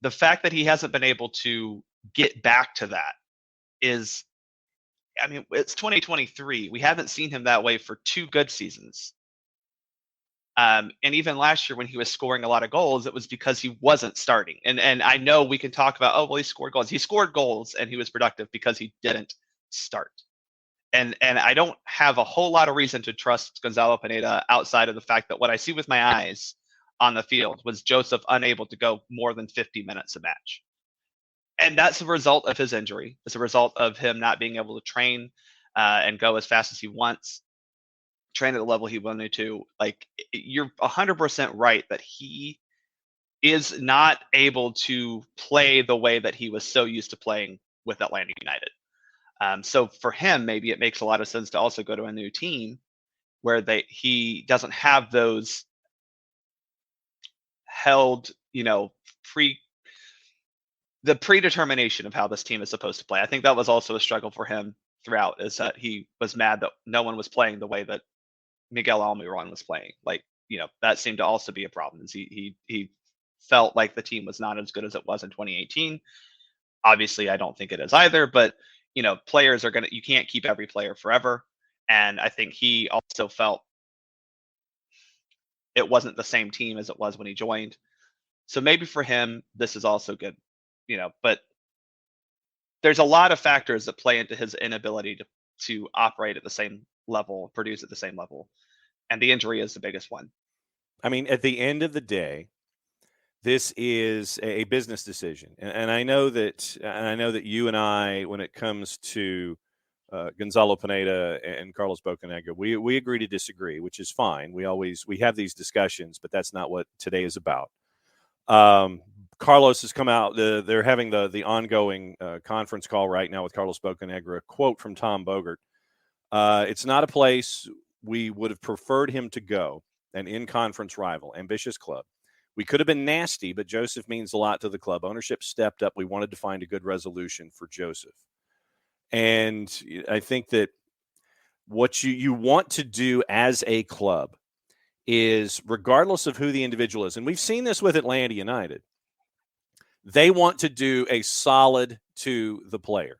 the fact that he hasn't been able to get back to that is, I mean, it's 2023. We haven't seen him that way for 2 good seasons. And even last year when he was scoring a lot of goals, it was because he wasn't starting. And I know we can talk about, he scored goals. He scored goals and he was productive because he didn't start. And I don't have a whole lot of reason to trust Gonzalo Pineda outside of the fact that what I see with my eyes on the field was Josef unable to go more than 50 minutes a match. And that's a result of his injury. It's a result of him not being able to train and go as fast as he wants, train at the level he wanted to. Like, you're 100% right that he is not able to play the way that he was so used to playing with Atlanta United. So for him, maybe it makes a lot of sense to also go to a new team where he doesn't have those held, the predetermination of how this team is supposed to play. I think that was also a struggle for him throughout, is that he was mad that no one was playing the way that Miguel Almiron was playing. Like, that seemed to also be a problem. Is he felt like the team was not as good as it was in 2018. Obviously, I don't think it is either, but players are you can't keep every player forever. And I think he also felt it wasn't the same team as it was when he joined. So maybe for him, this is also good, but there's a lot of factors that play into his inability to operate at the same level, produce at the same level. And the injury is the biggest one. I mean, at the end of the day, this is a business decision. And I know that you and I, when it comes to Gonzalo Pineda and Carlos Bocanegra, we agree to disagree, which is fine. We have these discussions, but that's not what today is about. Carlos has come out. They're having the ongoing conference call right now with Carlos Bocanegra. A quote from Tom Bogert: "It's not a place we would have preferred him to go. An in-conference rival, ambitious club. We could have been nasty, but Josef means a lot to the club. Ownership stepped up. We wanted to find a good resolution for Josef." And I think that what you want to do as a club is, regardless of who the individual is, and we've seen this with Atlanta United, they want to do a solid to the player,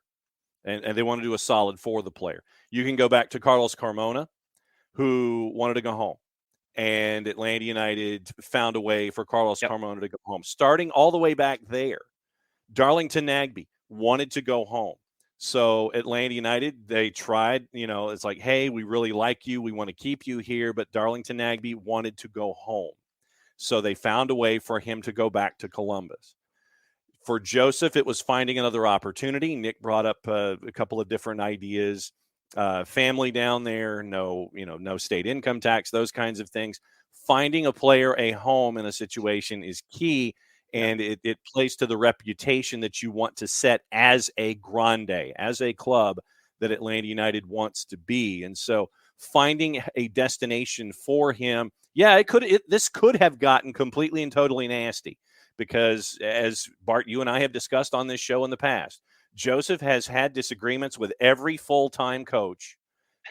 and they want to do a solid for the player. You can go back to Carlos Carmona, who wanted to go home, and Atlanta United found a way for Carlos Carmona to go home. Starting all the way back there, Darlington Nagbe wanted to go home. So Atlanta United, they tried, it's like, hey, we really like you. We want to keep you here. But Darlington Nagbe wanted to go home. So they found a way for him to go back to Columbus. For Josef, it was finding another opportunity. Nick brought up a couple of different ideas. Family down there, no state income tax, those kinds of things. Finding a player a home in a situation is key. And it plays to the reputation that you want to set as a grande, as a club that Atlanta United wants to be. And so finding a destination for him, this could have gotten completely and totally nasty, because as Bart, you and I have discussed on this show in the past, Josef has had disagreements with every full-time coach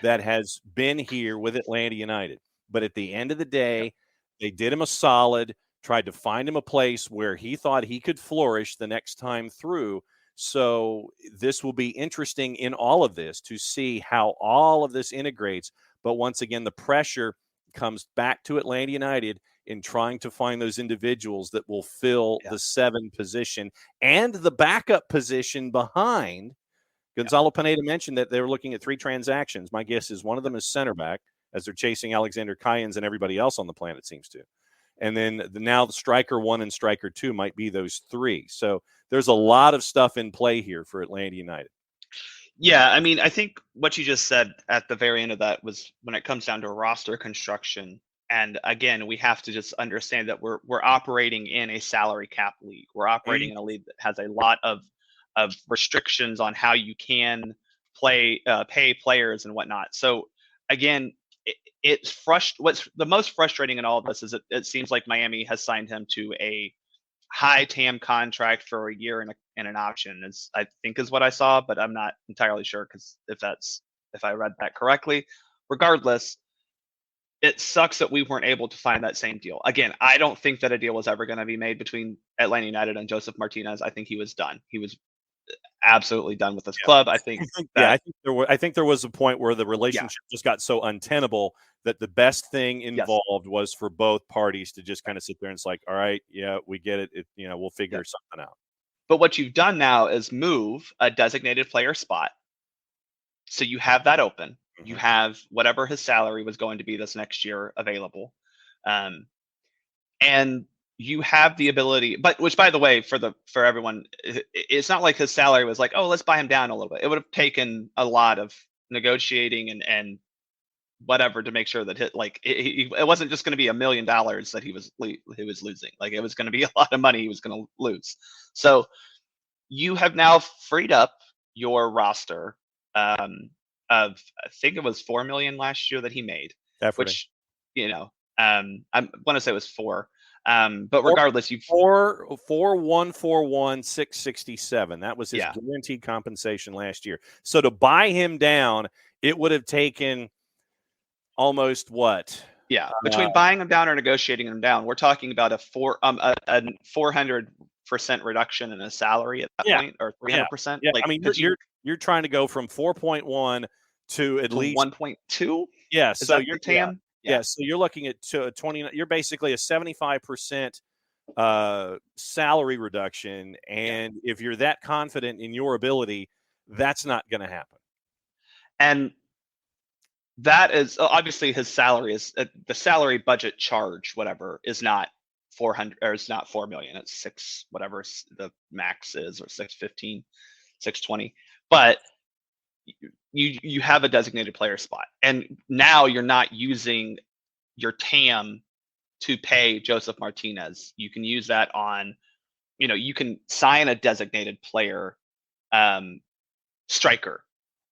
that has been here with Atlanta United. But at the end of the day, they did him a solid, tried to find him a place where he thought he could flourish the next time through. So this will be interesting in all of this to see how all of this integrates. But once again, the pressure comes back to Atlanta United in trying to find those individuals that will fill the 7 position and the backup position behind. Gonzalo Pineda mentioned that they were looking at 3 transactions. My guess is one of them is center back, as they're chasing Alexander Cayens and everybody else on the planet seems to. And then now the striker 1 and striker 2 might be those 3. So there's a lot of stuff in play here for Atlanta United. Yeah, I mean, I think what you just said at the very end of that was when it comes down to roster construction. And again, we have to just understand that we're operating in a salary cap league. We're operating in a league that has a lot of restrictions on how you can pay players and whatnot. So again, what's the most frustrating in all of this is it seems like Miami has signed him to a high TAM contract for a year and an option, I think is what I saw, but I'm not entirely sure, because if I read that correctly. Regardless, it sucks that we weren't able to find that same deal. Again, I don't think that a deal was ever going to be made between Atlanta United and Josef Martinez. I think he was done. He was absolutely done with this club. I think there was a point where the relationship just got so untenable that the best thing involved was for both parties to just kind of sit there and it's like, all right, we get it. We'll figure something out. But what you've done now is move a designated player spot. So you have that open. Mm-hmm. You have whatever his salary was going to be this next year available. And you have the ability, which by the way, for everyone, it's not like his salary was like, oh, let's buy him down a little bit. It would have taken a lot of negotiating and whatever to make sure that it wasn't just going to be $1 million that he was losing. It was going to be a lot of money he was going to lose. So you have now freed up your roster of, I think it was 4 million last year that he made, Efforting. which, I want to say it was 4. But regardless, you've 4,141,667. That was his guaranteed compensation last year. So to buy him down, it would have taken almost what? Yeah, between buying him down or negotiating him down, we're talking about a 400% reduction in his salary at that point, or 300%. Yeah, I mean, you're trying to go from 4.1 to at least 1.2. Yeah, so you're TAM. Yeah, so you're looking at 20. You're basically a 75% salary reduction, and if you're that confident in your ability, that's not going to happen. And that is obviously his salary is the salary budget charge, whatever, is not 400 or it's not 4 million. It's 6, whatever the max is, or 615, 620. But you have a designated player spot, and now you're not using your TAM to pay Josef Martinez. You can use that on, you can sign a designated player striker,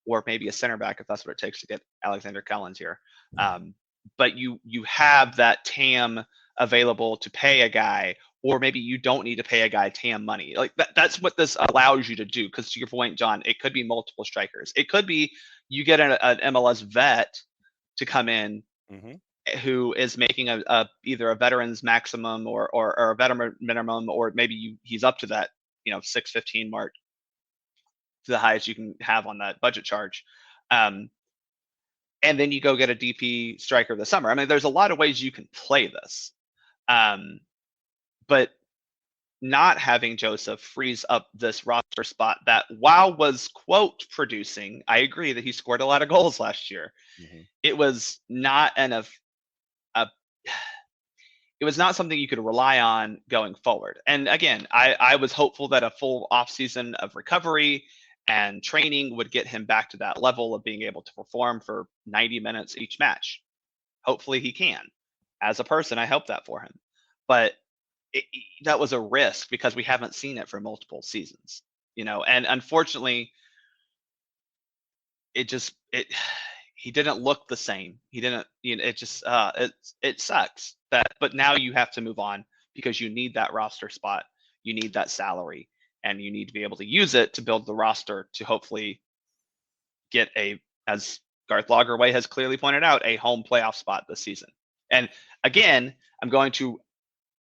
or maybe a center back if that's what it takes to get Alexander Callens here. But you have that TAM available to pay a guy, or maybe you don't need to pay a guy TAM money. Like that's what this allows you to do. Because to your point, John, it could be multiple strikers. It could be you get an MLS vet to come in who is making either a veteran's maximum or a veteran minimum, or maybe he's up to that 615 mark, to the highest you can have on that budget charge. And then you go get a DP striker this summer. I mean, there's a lot of ways you can play this. But not having Josef frees up this roster spot that, while was quote producing, I agree that he scored a lot of goals last year. It was not it was not something you could rely on going forward. And again, I was hopeful that a full offseason of recovery and training would get him back to that level of being able to perform for 90 minutes each match. Hopefully he can. As a person, I hope that for him. But that was a risk because we haven't seen it for multiple seasons, and unfortunately he didn't look the same. He didn't, it sucks but now you have to move on because you need that roster spot. You need that salary, and you need to be able to use it to build the roster to hopefully get as Garth Lagerwey has clearly pointed out, a home playoff spot this season. And again, I'm going to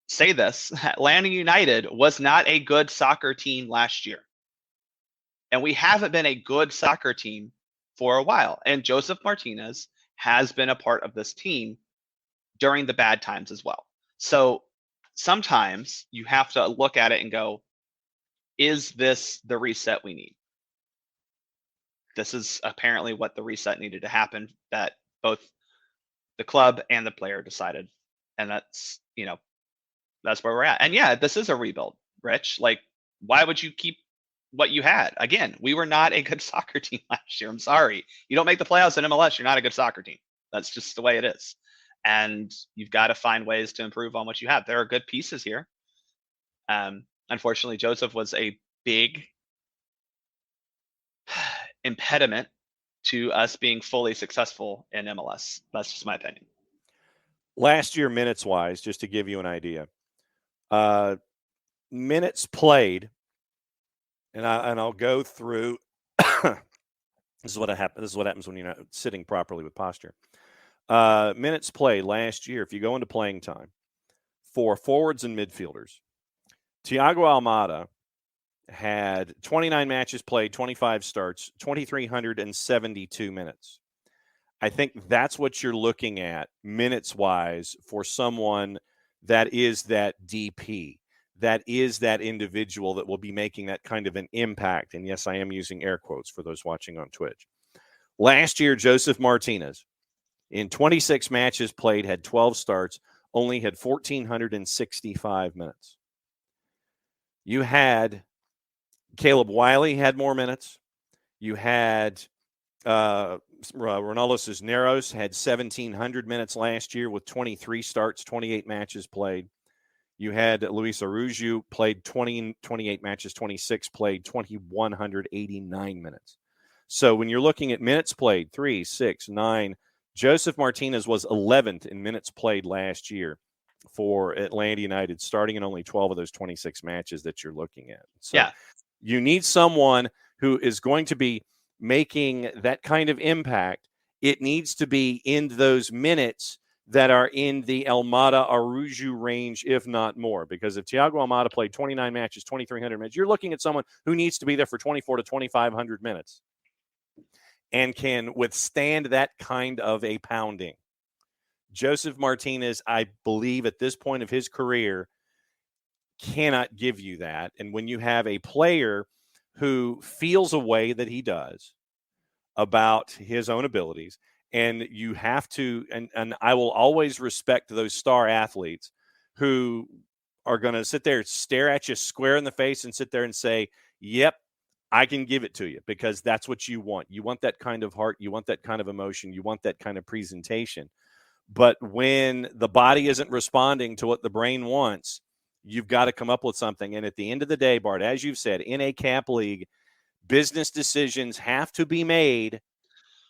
say this, Atlanta United was not a good soccer team last year. And we haven't been a good soccer team for a while. And Josef Martinez has been a part of this team during the bad times as well. So sometimes you have to look at it and go, is this the reset we need? This is apparently what the reset needed to happen, that both the club and the player decided. And that's, that's where we're at. And yeah, this is a rebuild, Rich. Like, why would you keep what you had? Again, we were not a good soccer team last year. I'm sorry. You don't make the playoffs in MLS, you're not a good soccer team. That's just the way it is. And you've got to find ways to improve on what you have. There are good pieces here. Unfortunately, Josef was a big impediment to us being fully successful in MLS. That's just my opinion. Last year, minutes-wise, just to give you an idea, minutes played, and I'll go through. This is what happens when you're not sitting properly with posture. Minutes played last year, if you go into playing time, for forwards and midfielders, Thiago Almada had 29 matches played, 25 starts, 2,372 minutes. I think that's what you're looking at minutes-wise for someone that is that DP, that is that individual that will be making that kind of an impact. And yes, I am using air quotes for those watching on Twitch. Last year, Josef Martinez, in 26 matches played, had 12 starts, only had 1,465 minutes. You had Caleb Wiley had more minutes. You had Ronaldo Cisneros had 1,700 minutes last year with 23 starts, 28 matches played. You had Luis Araujo, played 28 matches, 26, played 2,189 minutes. So when you're looking at minutes played, 3, 6, 9, Josef Martinez was 11th in minutes played last year for Atlanta United, starting in only 12 of those 26 matches that you're looking at. So you need someone who is going to be making that kind of impact. It needs to be in those minutes that are in the Almada Araujo range, if not more. Because if Thiago Almada played 29 matches, 2,300 minutes, you're looking at someone who needs to be there for 24 to 2,500 minutes and can withstand that kind of a pounding. Josef Martinez, I believe at this point of his career, cannot give you that. And when you have a player who feels a way that he does about his own abilities, and you have to, and I will always respect those star athletes who are going to sit there, stare at you square in the face and sit there and say, yep, I can give it to you, because that's what you want. You want that kind of heart. You want that kind of emotion. You want that kind of presentation. But when the body isn't responding to what the brain wants, you've got to come up with something. And at the end of the day, Bart, as you've said, in a camp league, business decisions have to be made.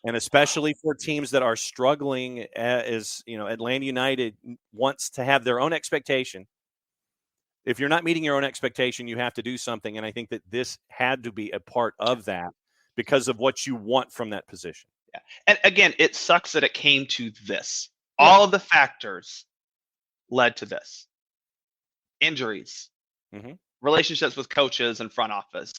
And especially for teams that are struggling, as you know, Atlanta United wants to have their own expectation. If you're not meeting your own expectation, you have to do something. And I think that this had to be a part of that because of what you want from that position. Yeah. And again, it sucks that it came to this. Yeah. All of the factors led to this. Injuries, relationships with coaches and front office,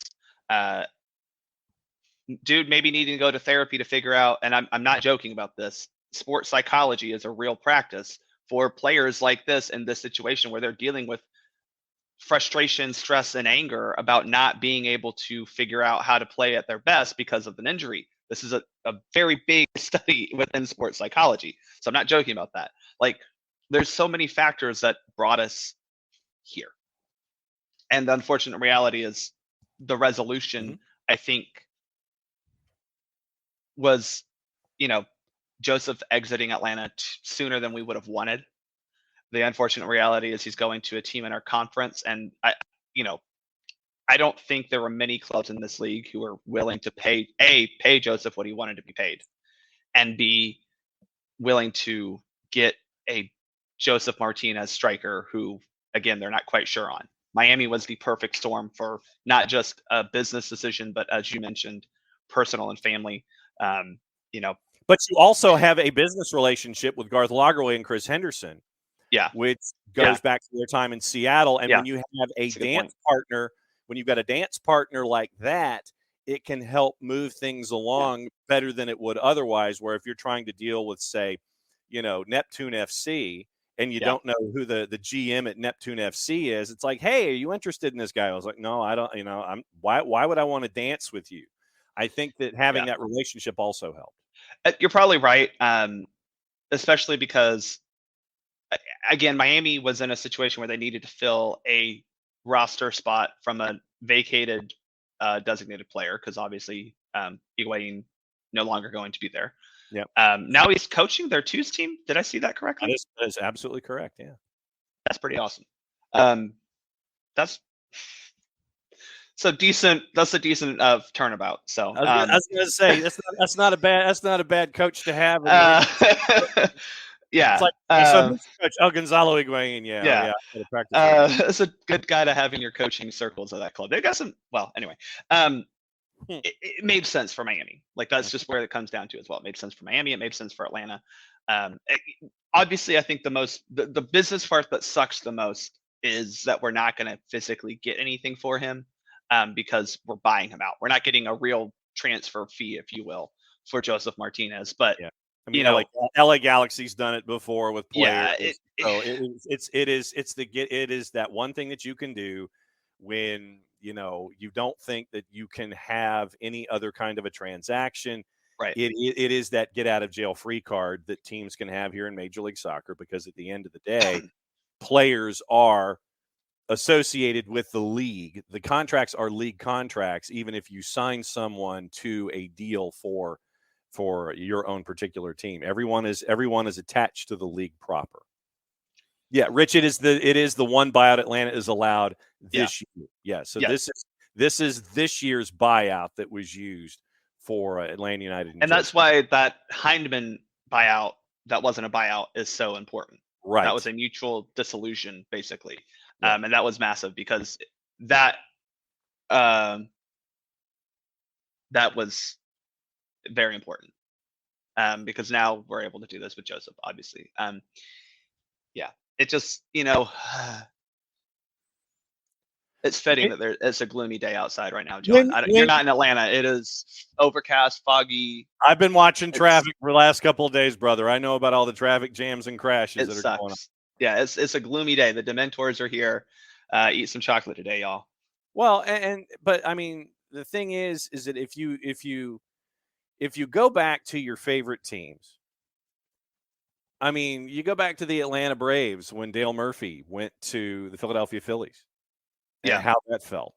dude maybe needing to go to therapy to figure out, and I'm not joking about this, sports psychology is a real practice for players like this in this situation where they're dealing with frustration, stress, and anger about not being able to figure out how to play at their best because of an injury. This is a very big study within sports psychology. So I'm not joking about that. Like, there's so many factors that brought us here. And the unfortunate reality is the resolution, I think, was, Josef exiting Atlanta sooner than we would have wanted. The unfortunate reality is he's going to a team in our conference, and I don't think there were many clubs in this league who are willing to pay Josef what he wanted to be paid, and B, willing to get a Josef Martinez striker who, again, they're not quite sure on. Miami was the perfect storm for not just a business decision, but as you mentioned, personal and family. But you also have a business relationship with Garth Lagerwey and Chris Henderson. Yeah. Which goes back to their time in Seattle. And when you have a dance partner, when you've got a dance partner like that, it can help move things along better than it would otherwise, where if you're trying to deal with, say, Neptune FC, and you don't know who the GM at Neptune FC is, it's like, hey, are you interested in this guy? I was like, no, I don't, why would I want to dance with you? I think that having that relationship also helped. You're probably right. Especially because, again, Miami was in a situation where they needed to fill a roster spot from a vacated designated player, because obviously Higuain no longer going to be there. Yep. Now he's coaching their twos team. Did I see that correctly? That is absolutely correct. Yeah. That's pretty awesome. That's decent. That's a decent turnabout. So I was going to say that's not a bad coach to have. Yeah. It's like Coach Gonzalo Higuain. Yeah. That's a good guy to have in your coaching circles of that club. They got some. Well, anyway, it made sense for Miami. Like, that's just where it comes down to as well. It made sense for Miami. It made sense for Atlanta. Obviously, I think the business part that sucks the most is that we're not going to physically get anything for him because we're buying him out. We're not getting a real transfer fee, if you will, for Josef Martinez. But I mean, like LA Galaxy's done it before with players. It is that one thing that you can do when you don't think that you can have any other kind of a transaction. Right. It is that get out of jail free card that teams can have here in Major League Soccer, because at the end of the day, players are associated with the league. The contracts are league contracts, even if you sign someone to a deal for your own particular team. Everyone is attached to the league proper. Yeah, Rich, it is the one buyout Atlanta is allowed this year. Yeah, so Yes. this is this year's buyout that was used for Atlanta United And that's why that Hindman buyout, that wasn't a buyout, is so important. right. That was a mutual dissolution, basically. Right. And that was massive because that that was very important. Because now we're able to do this with Josef, obviously. Yeah, it just, it's fitting that it's a gloomy day outside right now, John. You're not in Atlanta. It is overcast, foggy. I've been watching traffic for the last couple of days, brother. I know about all the traffic jams and crashes that are going on. Yeah, it's a gloomy day. The Dementors are here. Eat some chocolate today, y'all. Well, but I mean, the thing is that if you go back to your favorite teams, I mean, you go back to the Atlanta Braves when Dale Murphy went to the Philadelphia Phillies, and how that felt.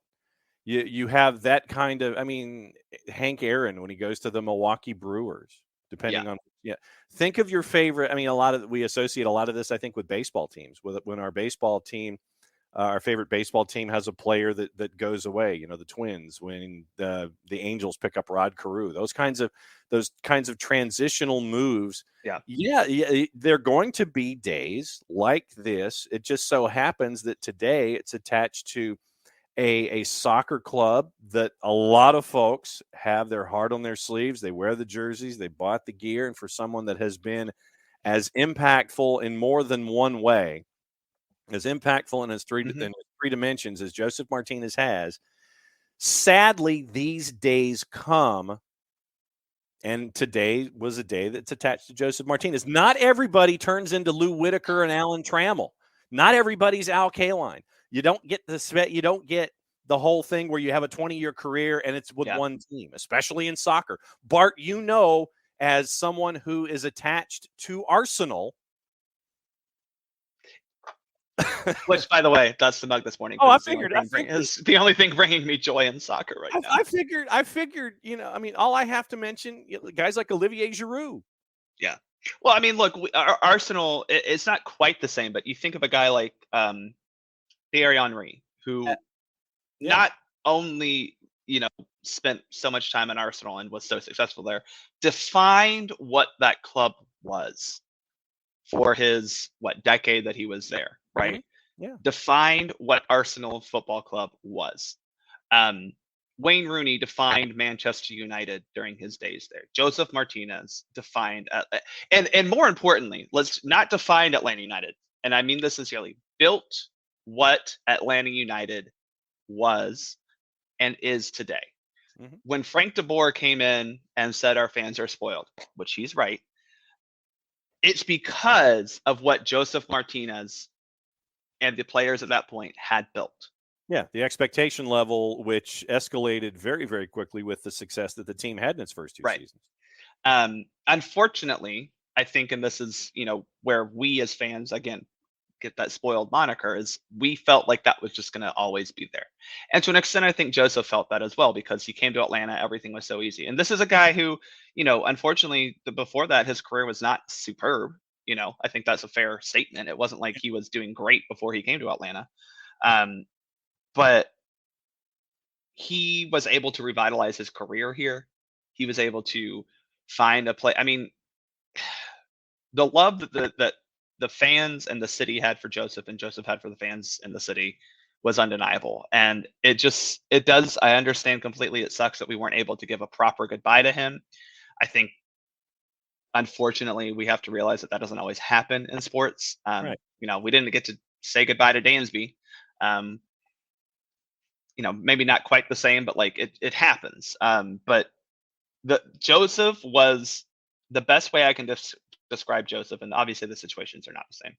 You have that kind of, I mean, Hank Aaron when he goes to the Milwaukee Brewers, depending on, think of your favorite. I mean, we associate a lot of this, I think, with baseball teams. When our baseball team, our favorite baseball team has a player that goes away, the Twins, when the Angels pick up Rod Carew, those kinds of transitional moves. Yeah, they're going to be days like this. It just so happens that today it's attached to a soccer club that a lot of folks have their heart on their sleeves. They wear the jerseys, they bought the gear, and for someone that has been as impactful in more than one way, as impactful in his three dimensions as Josef Martinez has, sadly, these days come, and today was a day that's attached to Josef Martinez. Not everybody turns into Lou Whitaker and Alan Trammell. Not everybody's Al Kaline. You don't get the whole thing where you have a 20-year career and it's with one team, especially in soccer. Bart, as someone who is attached to Arsenal. Which, by the way, that's the mug this morning. Oh, I figured. It's the only thing bringing me joy in soccer right now. I figured, I mean, all I have to mention, guys like Olivier Giroud. Yeah. Well, I mean, look, our Arsenal, it's not quite the same, but you think of a guy like Thierry Henry, who not only, spent so much time in Arsenal and was so successful there, defined what that club was for his, decade that he was there, right? Mm-hmm. Yeah. Defined what Arsenal Football Club was. Wayne Rooney defined Manchester United during his days there. Josef Martinez defined, and more importantly, let's not define Atlanta United. And I mean this sincerely, built what Atlanta United was and is today. Mm-hmm. When Frank de Boer came in and said our fans are spoiled, which he's right, it's because of what Josef Martinez and the players at that point had built. Yeah, the expectation level, which escalated very, very quickly with the success that the team had in its first two seasons. Unfortunately, I think, and this is, where we as fans, again, get that spoiled moniker, is we felt like that was just going to always be there. And to an extent, I think Josef felt that as well, because he came to Atlanta, everything was so easy. And this is a guy who, unfortunately, before that, his career was not superb. I think that's a fair statement. It wasn't like he was doing great before he came to Atlanta. But he was able to revitalize his career here. He was able to find a play. I mean, the love that the fans and the city had for Josef and Josef had for the fans in the city was undeniable. And it does, I understand completely. It sucks that we weren't able to give a proper goodbye to him. I think, unfortunately, we have to realize that doesn't always happen in sports. Right. We didn't get to say goodbye to Dansby. Maybe not quite the same, but it happens. But Josef was the best way I can describe Josef, and obviously the situations are not the same,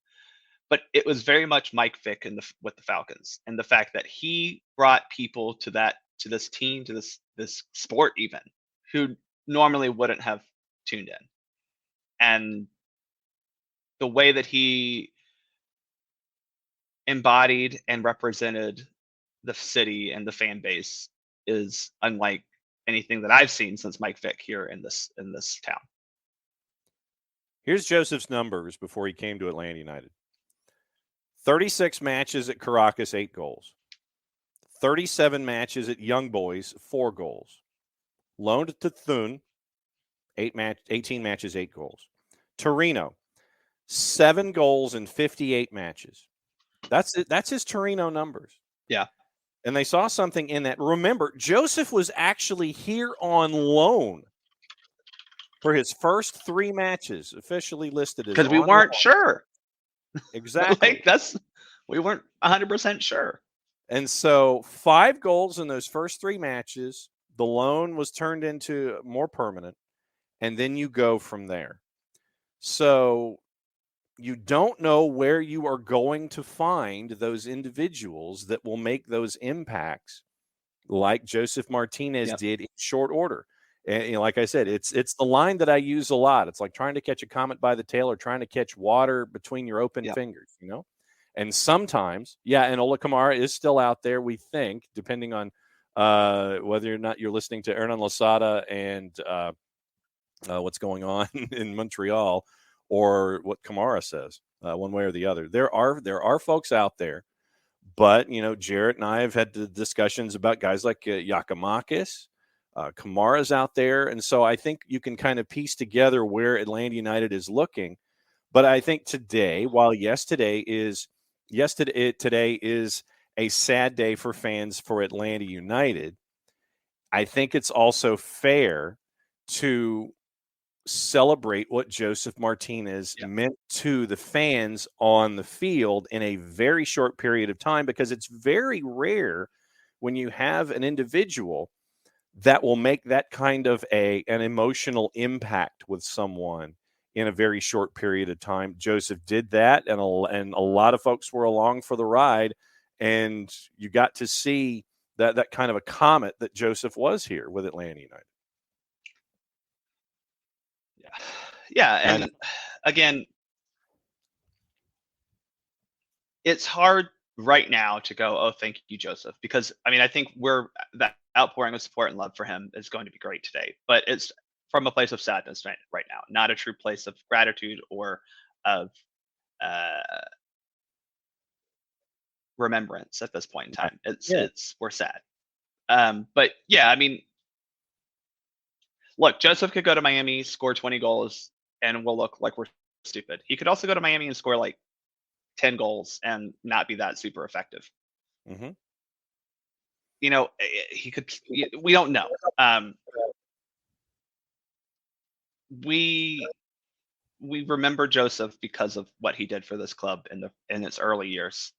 but it was very much Mike Vick with the Falcons, and the fact that he brought people to this team, to this sport, even who normally wouldn't have tuned in, and the way that he embodied and represented the city and the fan base is unlike anything that I've seen since Mike Vick here in this town. Here's Josef's numbers before he came to Atlanta United. 36 matches at Caracas, 8 goals. 37 matches at Young Boys, 4 goals. Loaned to Thun, 18 matches, 8 goals. Torino, 7 goals in 58 matches. That's his Torino numbers. Yeah. And they saw something in that. Remember, Josef was actually here on loan for his first 3 matches, officially listed as Because we on weren't loan. sure. Exactly. We weren't 100% sure. And so 5 goals in those first 3 matches. The loan was turned into more permanent, and then you go from there. So you don't know where you are going to find those individuals that will make those impacts like Josef Martinez did in short order. And like I said, it's the line that I use a lot. It's like trying to catch a comet by the tail or trying to catch water between your open fingers, And sometimes, and Ola Kamara is still out there, we think, depending on whether or not you're listening to Hernan Losada and what's going on in Montreal or what Kamara says, one way or the other. There are folks out there, but, Jarrett and I have had the discussions about guys like Giacomakis. Kamara's out there, and so I think you can kind of piece together where Atlanta United is looking. But I think today, while today is a sad day for fans for Atlanta United, I think it's also fair to celebrate what Josef Martinez meant to the fans on the field in a very short period of time, because it's very rare when you have an individual that will make that kind of an emotional impact with someone in a very short period of time. Josef did that, and a lot of folks were along for the ride, and you got to see that kind of a comet that Josef was here with Atlanta United. Yeah, and again, it's hard right now to go, oh, thank you, Josef, because I think that outpouring of support and love for him is going to be great today, but it's from a place of sadness right now, not a true place of gratitude or of remembrance at this point in time. We're sad. But look, Josef could go to Miami, score 20 goals, and we'll look like we're stupid. He could also go to Miami and score like 10 goals and not be that super effective. Mm-hmm. He could. We don't know. We remember Josef because of what he did for this club in its early years,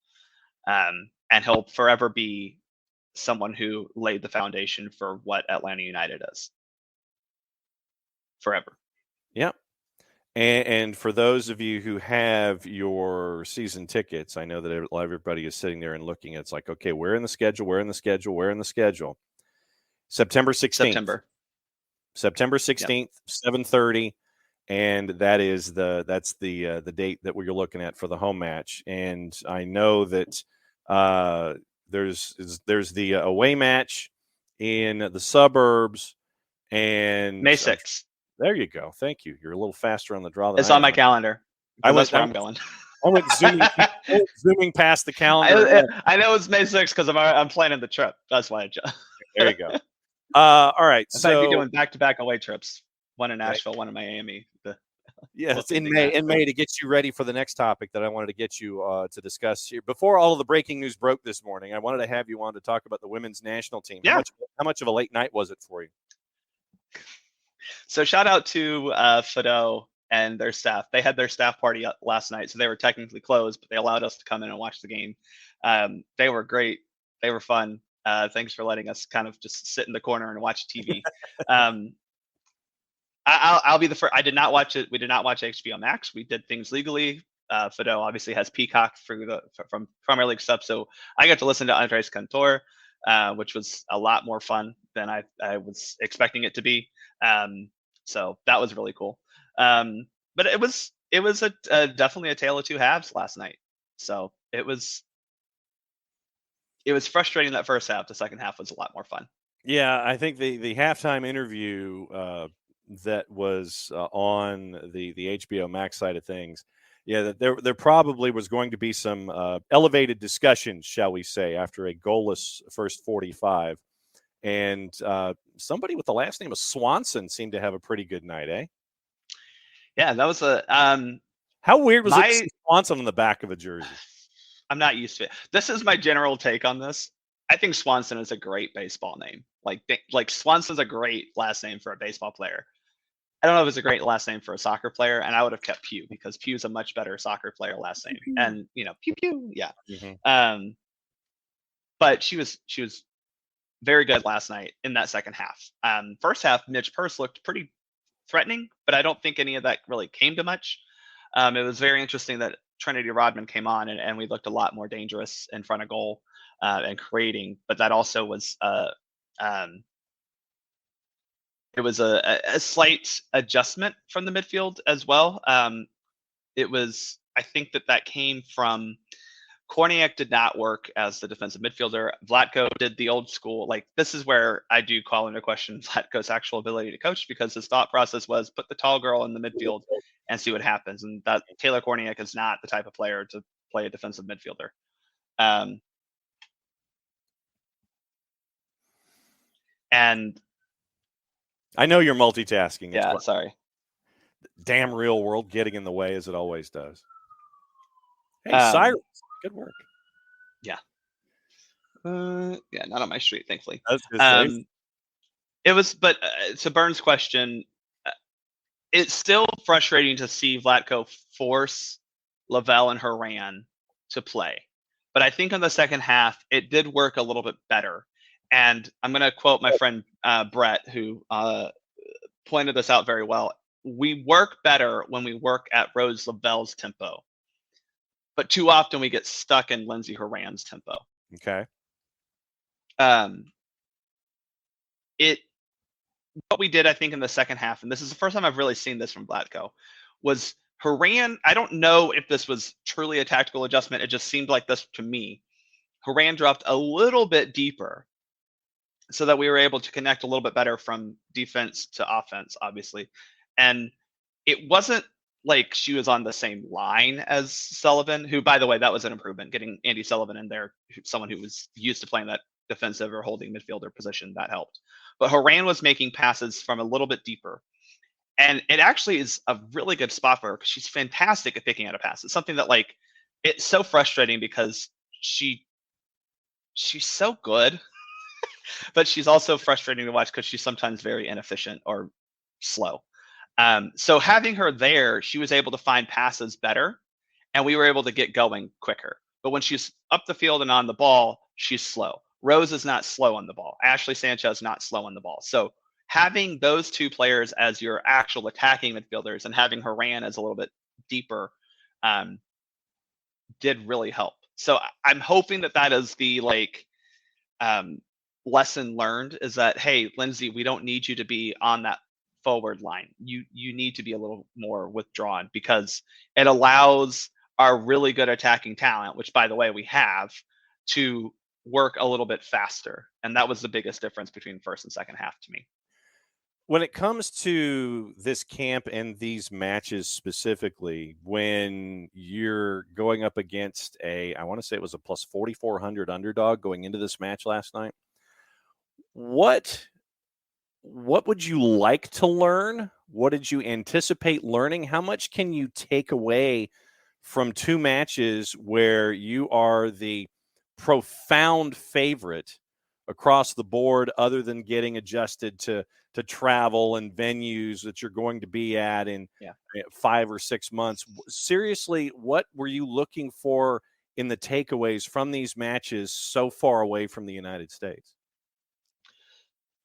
and he'll forever be someone who laid the foundation for what Atlanta United is. Forever. Yep. And for those of you who have your season tickets, I know that everybody is sitting there and looking. It's like, okay, where in the schedule? September 16th. September 16th, 7:30, and that's the date that we're looking at for the home match. And I know that there's the away match in the suburbs, and May 6th. There you go. Thank you. You're a little faster on the draw than it's on my calendar. That's where I'm going. I went zooming past the calendar. I know it's May 6th because I'm planning the trip. That's why. There you go. All right. In fact, we're doing back-to-back away trips. One in Nashville, one in Miami. It's in May to get you ready for the next topic that I wanted to get you to discuss here. Before all of the breaking news broke this morning, I wanted to have you on to talk about the women's national team. Yeah. How much of a late night was it for you? So shout out to Fido and their staff. They had their staff party last night, so they were technically closed, but they allowed us to come in and watch the game. They were great. They were fun. Thanks for letting us kind of just sit in the corner and watch TV. I'll be the first. I did not watch it. We did not watch HBO Max. We did things legally. Fido obviously has Peacock from Premier League stuff, so I got to listen to Andres Cantor, which was a lot more fun than I was expecting it to be. So that was really cool. But it was definitely a tale of two halves last night. So it was frustrating that first half. The second half was a lot more fun. Yeah, I think the halftime interview that was on the HBO Max side of things, Yeah, that there probably was going to be some elevated discussions, shall we say, after a goalless first 45. And somebody with the last name of Swanson seemed to have a pretty good night, eh? Yeah, that was a How weird was it to see Swanson on the back of a jersey? I'm not used to it. This is my general take on this. I think Swanson is a great baseball name. Like Swanson's a great last name for a baseball player. I don't know if it's a great last name for a soccer player, and I would have kept Pugh because Pugh's a much better soccer player last name. And Pew, yeah. Mm-hmm. But she was very good last night in that second half. First half, Mitch Purse looked pretty threatening, but I don't think any of that really came to much. It was very interesting that Trinity Rodman came on and we looked a lot more dangerous in front of goal and creating, but that also was it was a slight adjustment from the midfield as well. It was, I think that came from Korniak did not work as the defensive midfielder. Vlatko did the old school. Like, this is where I do call into question Vlatko's actual ability to coach, because his thought process was put the tall girl in the midfield and see what happens. And that Taylor Korniak is not the type of player to play a defensive midfielder. And I know you're multitasking. Yeah, sorry. Damn real world getting in the way as it always does. Hey, Cyrus, good work. Yeah. Yeah, not on my street, thankfully. It was, but to Burns' question, it's still frustrating to see Vlatko force Lavelle and Horan to play. But I think in the second half, it did work a little bit better. And I'm going to quote my friend Brett, who pointed this out very well. We work better when we work at Rose Lavelle's tempo. But too often we get stuck in Lindsey Horan's tempo. Okay. What we did, I think, in the second half, and this is the first time I've really seen this from Vlatko, was Horan. I don't know if this was truly a tactical adjustment. It just seemed like this to me. Horan dropped a little bit deeper so that we were able to connect a little bit better from defense to offense, obviously. And it wasn't like she was on the same line as Sullivan, who, by the way, that was an improvement. Getting Andy Sullivan in there, someone who was used to playing that defensive or holding midfielder position, that helped. But Horan was making passes from a little bit deeper. And it actually is a really good spot for her because she's fantastic at picking out a pass. It's something that, like, it's so frustrating because she's so good, but she's also frustrating to watch because she's sometimes very inefficient or slow. So having her there, she was able to find passes better, and we were able to get going quicker. But when she's up the field and on the ball, she's slow. Rose is not slow on the ball. Ashley Sanchez not slow on the ball. So having those two players as your actual attacking midfielders and having Horan as a little bit deeper did really help. So I'm hoping that is the lesson learned, is that, hey, Lindsey, we don't need you to be on that forward line. You need to be a little more withdrawn, because it allows our really good attacking talent, which, by the way, we have, to work a little bit faster. And that was the biggest difference between first and second half to me. When it comes to this camp and these matches specifically, when you're going up against I want to say it was a plus 4,400 underdog going into this match last night, what would you like to learn? What did you anticipate learning? How much can you take away from two matches where you are the profound favorite across the board, other than getting adjusted to travel and venues that you're going to be at in 5 or 6 months? Seriously, what were you looking for in the takeaways from these matches so far away from the United States?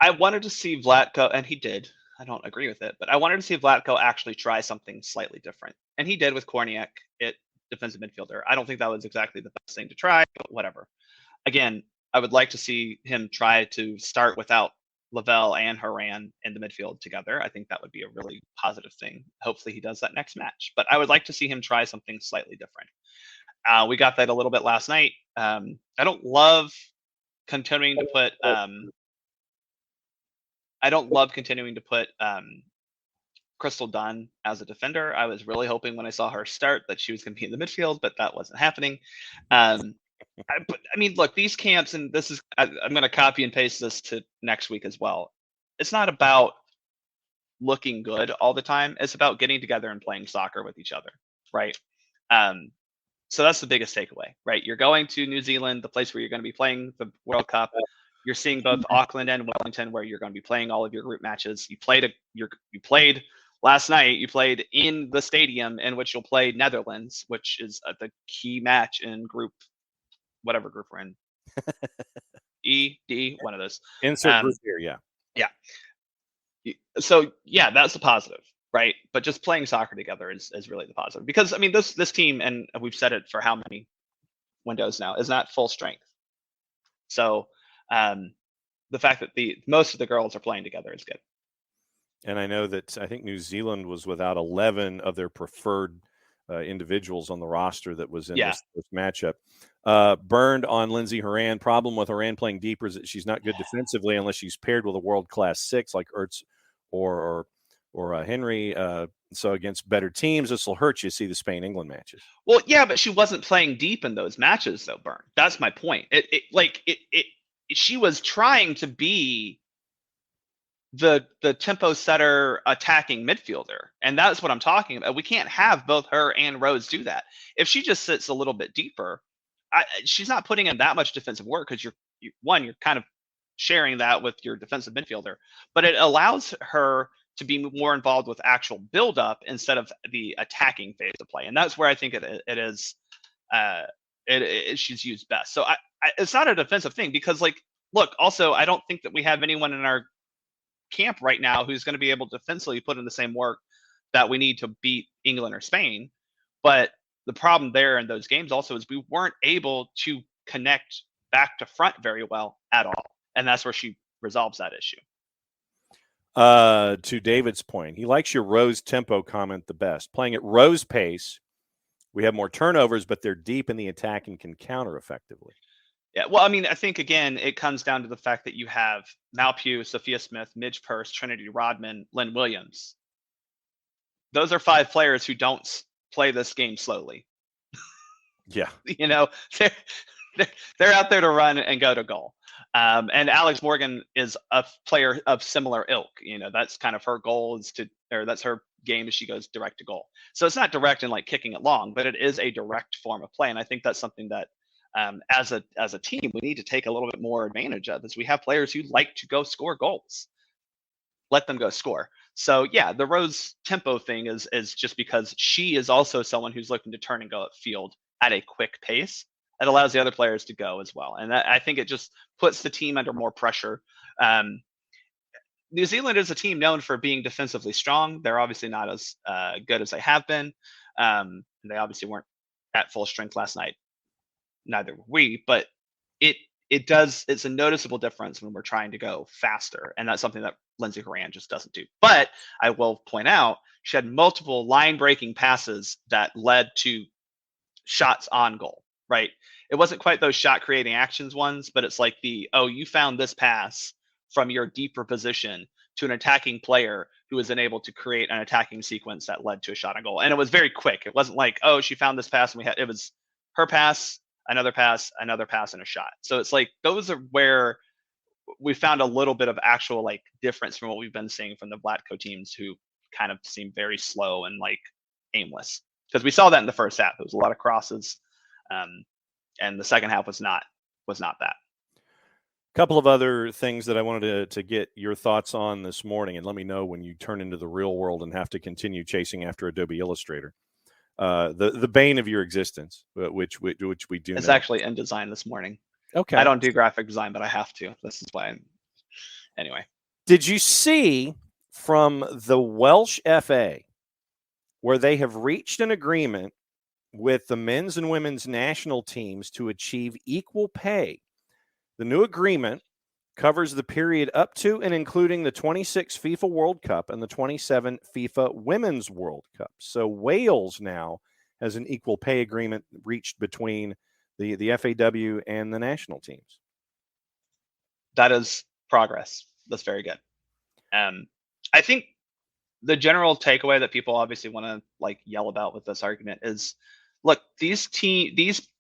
I wanted to see Vlatko, and he did. I don't agree with it, but I wanted to see Vlatko actually try something slightly different. And he did with Korniak at defensive midfielder. I don't think that was exactly the best thing to try, but whatever. Again, I would like to see him try to start without Lavelle and Horan in the midfield together. I think that would be a really positive thing. Hopefully he does that next match. But I would like to see him try something slightly different. We got that a little bit last night. I don't love continuing to put Crystal Dunn as a defender. I was really hoping when I saw her start that she was going to be in the midfield, but that wasn't happening. But I mean, look, these camps, and this is, I'm going to copy and paste this to next week as well. It's not about looking good all the time. It's about getting together and playing soccer with each other, right? So that's the biggest takeaway, right? You're going to New Zealand, the place where you're going to be playing the World Cup. You're seeing both Auckland and Wellington, where you're going to be playing all of your group matches. You played last night. You played in the stadium in which you'll play Netherlands, which is the key match in whatever group we're in. E, D, one of those. Insert group here, yeah. Yeah. So yeah, that's a positive, right? But just playing soccer together is really the positive, because I mean this team, and we've said it for how many windows now, is not full strength. So the fact that most of the girls are playing together is good. And I know that I think New Zealand was without 11 of their preferred individuals on the roster that was in this matchup. Burned on Lindsey Horan. Problem with Horan playing deeper is that she's not good defensively unless she's paired with a world-class six like Ertz or Henry. So against better teams, this will hurt you. See the Spain-England matches. Well, yeah, but she wasn't playing deep in those matches, though. Burn. That's my point. She was trying to be the tempo setter, attacking midfielder, and that's what I'm talking about. We can't have both her and Rose do that. If she just sits a little bit deeper, she's not putting in that much defensive work, because you're kind of sharing that with your defensive midfielder, but it allows her to be more involved with actual build-up instead of the attacking phase of play, and that's where I think it is. She's used best. So it's not a defensive thing, because look, also I don't think that we have anyone in our camp right now who's going to be able to defensively put in the same work that we need to beat England or Spain. But the problem there in those games also is we weren't able to connect back to front very well at all, and that's where she resolves that issue. To David's point, he likes your Rose tempo comment the best. Playing at Rose pace, we have more turnovers, but they're deep in the attack and can counter effectively. Yeah, well, I mean, I think, again, it comes down to the fact that you have Mal Pugh, Sophia Smith, Midge Purse, Trinity Rodman, Lynn Williams. Those are 5 players who don't play this game slowly. Yeah. They're out there to run and go to goal. And Alex Morgan is a player of similar ilk. That's kind of her goal, that's her game, as she goes direct to goal. So it's not direct and kicking it long, but it is a direct form of play. And I think that's something that, as a team, we need to take a little bit more advantage of, is we have players who like to go score goals. Let them go score. So yeah, the Rose tempo thing is just because she is also someone who's looking to turn and go upfield at a quick pace. It allows the other players to go as well, and I think it just puts the team under more pressure. New Zealand is a team known for being defensively strong. They're obviously not as good as they have been. They obviously weren't at full strength last night. Neither were we, but it's a noticeable difference when we're trying to go faster, and that's something that Lindsey Horan just doesn't do. But I will point out, she had multiple line-breaking passes that led to shots on goal, right? It wasn't quite those shot-creating actions ones, but it's you found this pass from your deeper position to an attacking player who was unable to create an attacking sequence that led to a shot on goal. And it was very quick. It wasn't she found this pass and it was her pass, another pass, and a shot. So it's those are where we found a little bit of actual difference from what we've been seeing from the Vlatko teams, who kind of seem very slow and aimless. Because we saw that in the first half. There was a lot of crosses, and the second half was not that. Couple of other things that I wanted to get your thoughts on this morning, and let me know when you turn into the real world and have to continue chasing after Adobe Illustrator. The bane of your existence, which we do. It's actually InDesign this morning. Okay. I don't do graphic design, but I have to. This is why. Anyway. Did you see from the Welsh FA where they have reached an agreement with the men's and women's national teams to achieve equal pay? The new agreement covers the period up to and including the 26 FIFA World Cup and the 27 FIFA Women's World Cup. So Wales now has an equal pay agreement reached between the FAW and the national teams. That is progress. That's very good. I think the general takeaway that people obviously want to like yell about with this argument is, look, these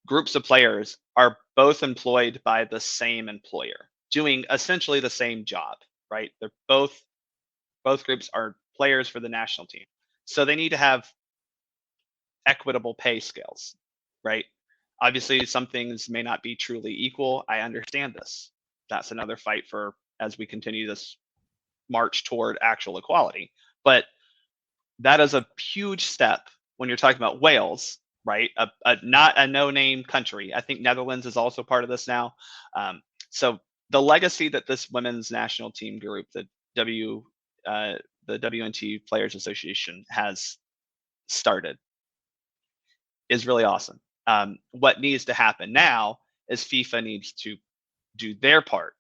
groups of players are both employed by the same employer, doing essentially the same job, right? They're both groups are players for the national team, so they need to have equitable pay scales, right? Obviously, some things may not be truly equal. I understand this. That's another fight for as we continue this march toward actual equality. But that is a huge step when you're talking about Wales, right? Not a no-name country. I think Netherlands is also part of this now. So the legacy that this women's national team group, the WNT Players Association, has started is really awesome. What needs to happen now is FIFA needs to do their part,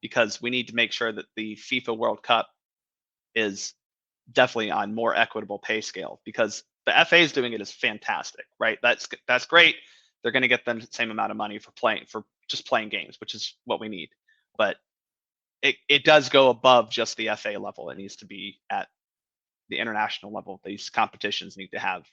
because we need to make sure that the FIFA World Cup is definitely on more equitable pay scale, because the FA is doing it is fantastic, right? That's great. They're going to get them the same amount of money for just playing games, which is what we need. But it does go above just the FA level. It needs to be at the international level. These competitions need to have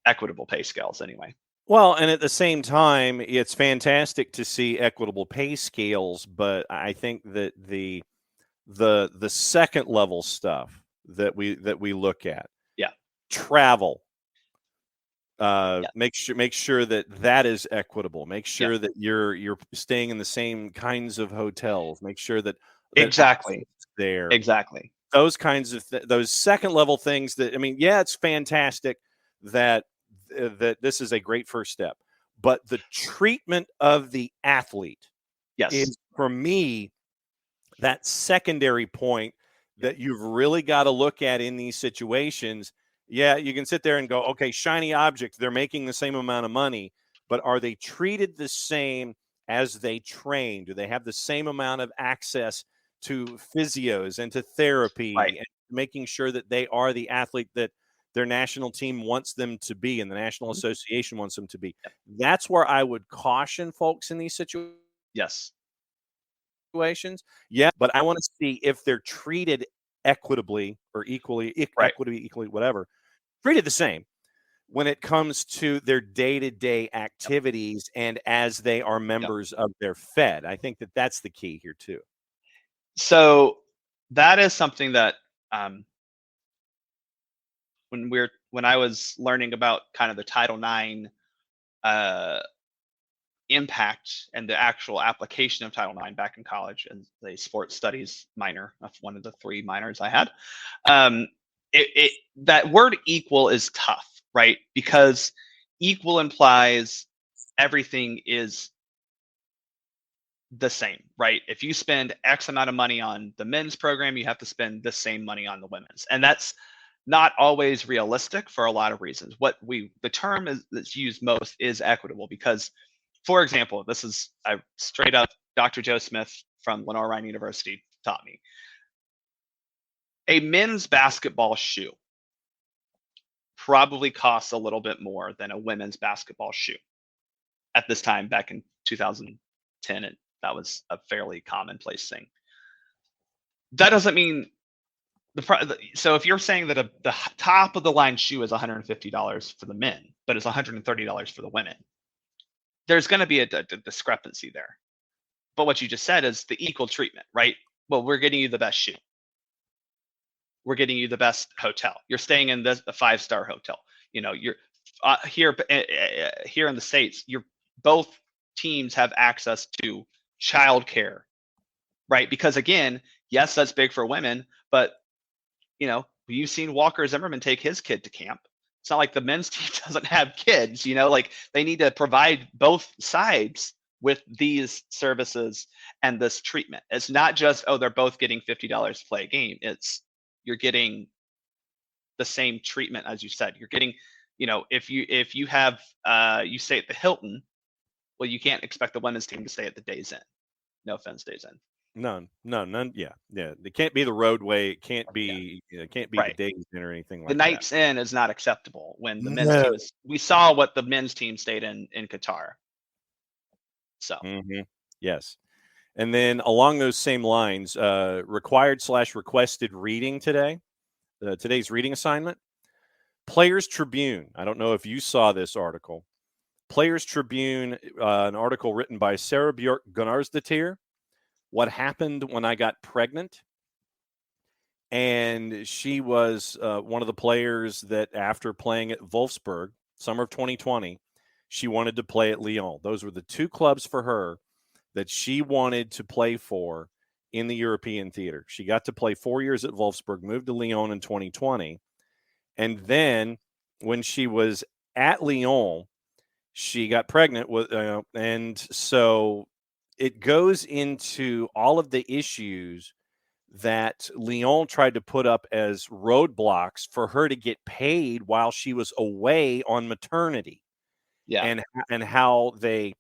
equitable pay scales anyway. Well, and at the same time, it's fantastic to see equitable pay scales, but I think that the second level stuff that we look at, travel, make sure that is equitable. Make sure that you're staying in the same kinds of hotels. Make sure that exactly there, exactly those kinds of those second level things. That, I mean, yeah, it's fantastic that this is a great first step, but the treatment of the athlete is, for me, that secondary point that you've really got to look at in these situations. Yeah, you can sit there and go, okay, shiny object, they're making the same amount of money, but are they treated the same as they train? Do they have the same amount of access to physios and to therapy, and making sure that they are the athlete that their national team wants them to be and the National Association wants them to be? That's where I would caution folks in these situations. Yeah, but I want to see if they're treated equitably or equally, whatever, treated the same when it comes to their day-to-day activities and as they are members of their Fed. I think that that's the key here too. So that is something that when I was learning about kind of the Title IX impact and the actual application of Title IX back in college as a sports studies minor, of one of the 3 minors I had, that word equal is tough, right? Because equal implies everything is the same, right? If you spend X amount of money on the men's program, you have to spend the same money on the women's. And that's not always realistic for a lot of reasons. The term that's used most is equitable, because, for example, this is straight up Dr. Joe Smith from Lenore-Ryan University taught me. A men's basketball shoe probably costs a little bit more than a women's basketball shoe. At this time, back in 2010, that was a fairly commonplace thing. That doesn't mean so if you're saying that the top of the line shoe is $150 for the men, but it's $130 for the women, there's going to be a discrepancy there. But what you just said is the equal treatment, right? Well, we're getting you the best shoe. We're getting you the best hotel. You're staying in the 5-star hotel. You know, you're here in the States. Both teams have access to childcare, right? Because again, yes, that's big for women, but you know, you've seen Walker Zimmerman take his kid to camp. It's not like the men's team doesn't have kids, you know, like they need to provide both sides with these services and this treatment. It's not just, oh, they're both getting $50 to play a game. It's you're getting the same treatment, as you said. You're getting, you know, if you have you stay at the Hilton, well, you can't expect the women's team to stay at the Days Inn. No offense, Days Inn. None. Yeah. It can't be the Roadway. It can't be. It can't be the Days Inn or anything like that. The Night's Inn is not acceptable when the men's team is. We saw what the men's team stayed in Qatar. So yes, And then along those same lines, required/requested reading today. Today's reading assignment. Players Tribune. I don't know if you saw this article. Players Tribune, an article written by Sarah Björk Gunnarsdottir. What happened when I got pregnant? And she was one of the players that after playing at Wolfsburg, summer of 2020, she wanted to play at Lyon. Those were the two clubs for her that she wanted to play for in the European theater. She got to play 4 years at Wolfsburg, moved to Lyon in 2020. And then when she was at Lyon, she got pregnant with, and so it goes into all of the issues that Lyon tried to put up as roadblocks for her to get paid while she was away on maternity. Yeah. And how they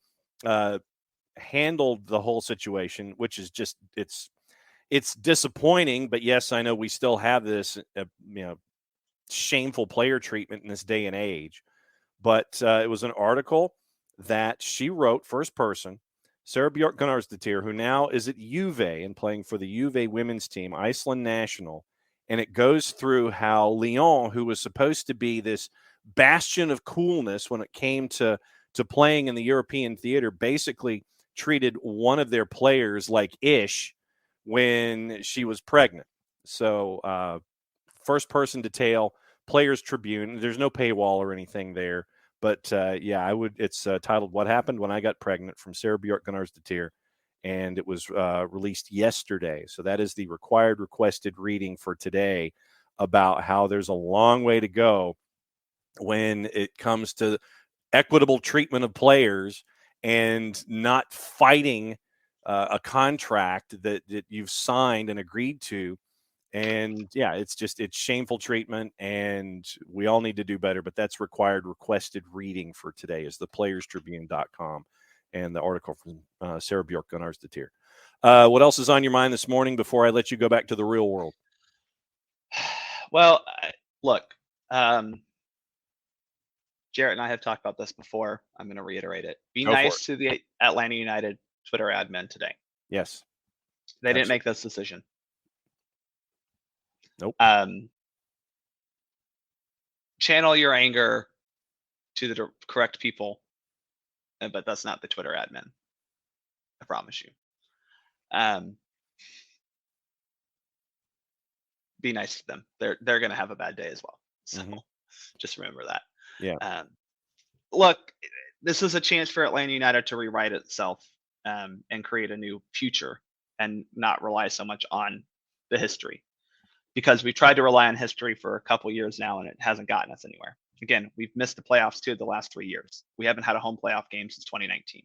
handled the whole situation, which is just it's disappointing. But yes, I know we still have this shameful player treatment in this day and age. But it was an article that she wrote, first person, Sarah Björk Gunnarsdottir, who now is at Juve and playing for the Juve women's team, Iceland national. And it goes through how Lyon, who was supposed to be this bastion of coolness when it came to playing in the European theater, basically treated one of their players like ish when she was pregnant. So first person detail, Players Tribune. There's no paywall or anything there. But yeah, it's titled "What Happened When I Got Pregnant" from Sarah Björk Gunnarsdottir, and it was released yesterday. So that is the requested reading for today about how there's a long way to go when it comes to equitable treatment of players and not fighting a contract that you've signed and agreed to. And yeah, it's shameful treatment, and we all need to do better. But that's requested reading for today is the playerstribune.com and the article from Sarah Björk Gunnarsdottir. What else is on your mind this morning before I let you go back to the real world? Well, look, Jarrett and I have talked about this before. I'm going to reiterate it. Be nice to the Atlanta United Twitter admin today. Yes. They didn't make this decision. Nope. Channel your anger to the correct people, but that's not the Twitter admin. I promise you. Be nice to them. They're going to have a bad day as well. So just remember that. Yeah. Look, this is a chance for Atlanta United to rewrite itself and create a new future and not rely so much on the history. Because we tried to rely on history for a couple years now, and it hasn't gotten us anywhere. Again, we've missed the playoffs 2 of the last 3 years. We haven't had a home playoff game since 2019.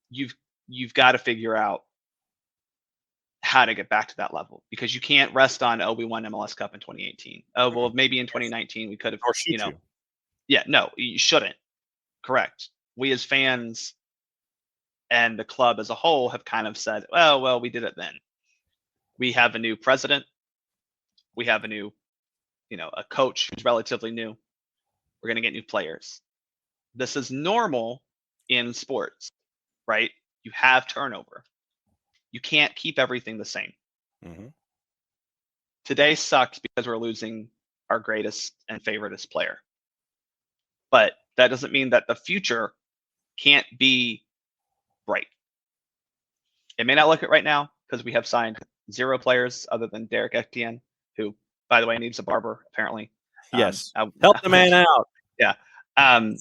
You've got to figure out how to get back to that level, because you can't rest on, we won MLS Cup in 2018. Oh, well, maybe in 2019 we could have, Yeah, no, you shouldn't. Correct. We as fans and the club as a whole have kind of said, well, we did it then. We have a new president. We have a new, a coach who's relatively new. We're going to get new players. This is normal in sports, right? You have turnover. You can't keep everything the same. Mm-hmm. Today sucks because we're losing our greatest and favoriteest player. But that doesn't mean that the future can't be bright. It may not look it right now because we have signed 0 players other than Derek Etienne, who, by the way, needs a barber, apparently. Yes. Help the man out. Yeah. I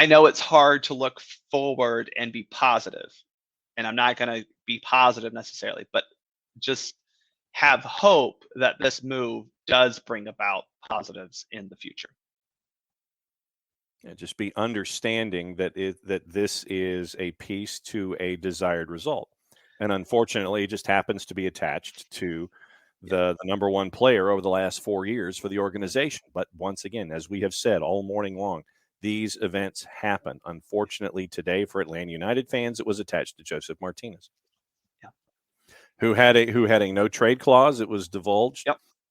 know it's hard to look forward and be positive, and I'm not going to be positive necessarily, but just have hope that this move does bring about positives in the future. Yeah, just be understanding that this is a piece to a desired result. And unfortunately, it just happens to be attached to the number one player over the last 4 years for the organization. But once again, as we have said all morning long, these events happen. Unfortunately, today for Atlanta United fans, it was attached to Josef Martinez, who had a no trade clause. It was divulged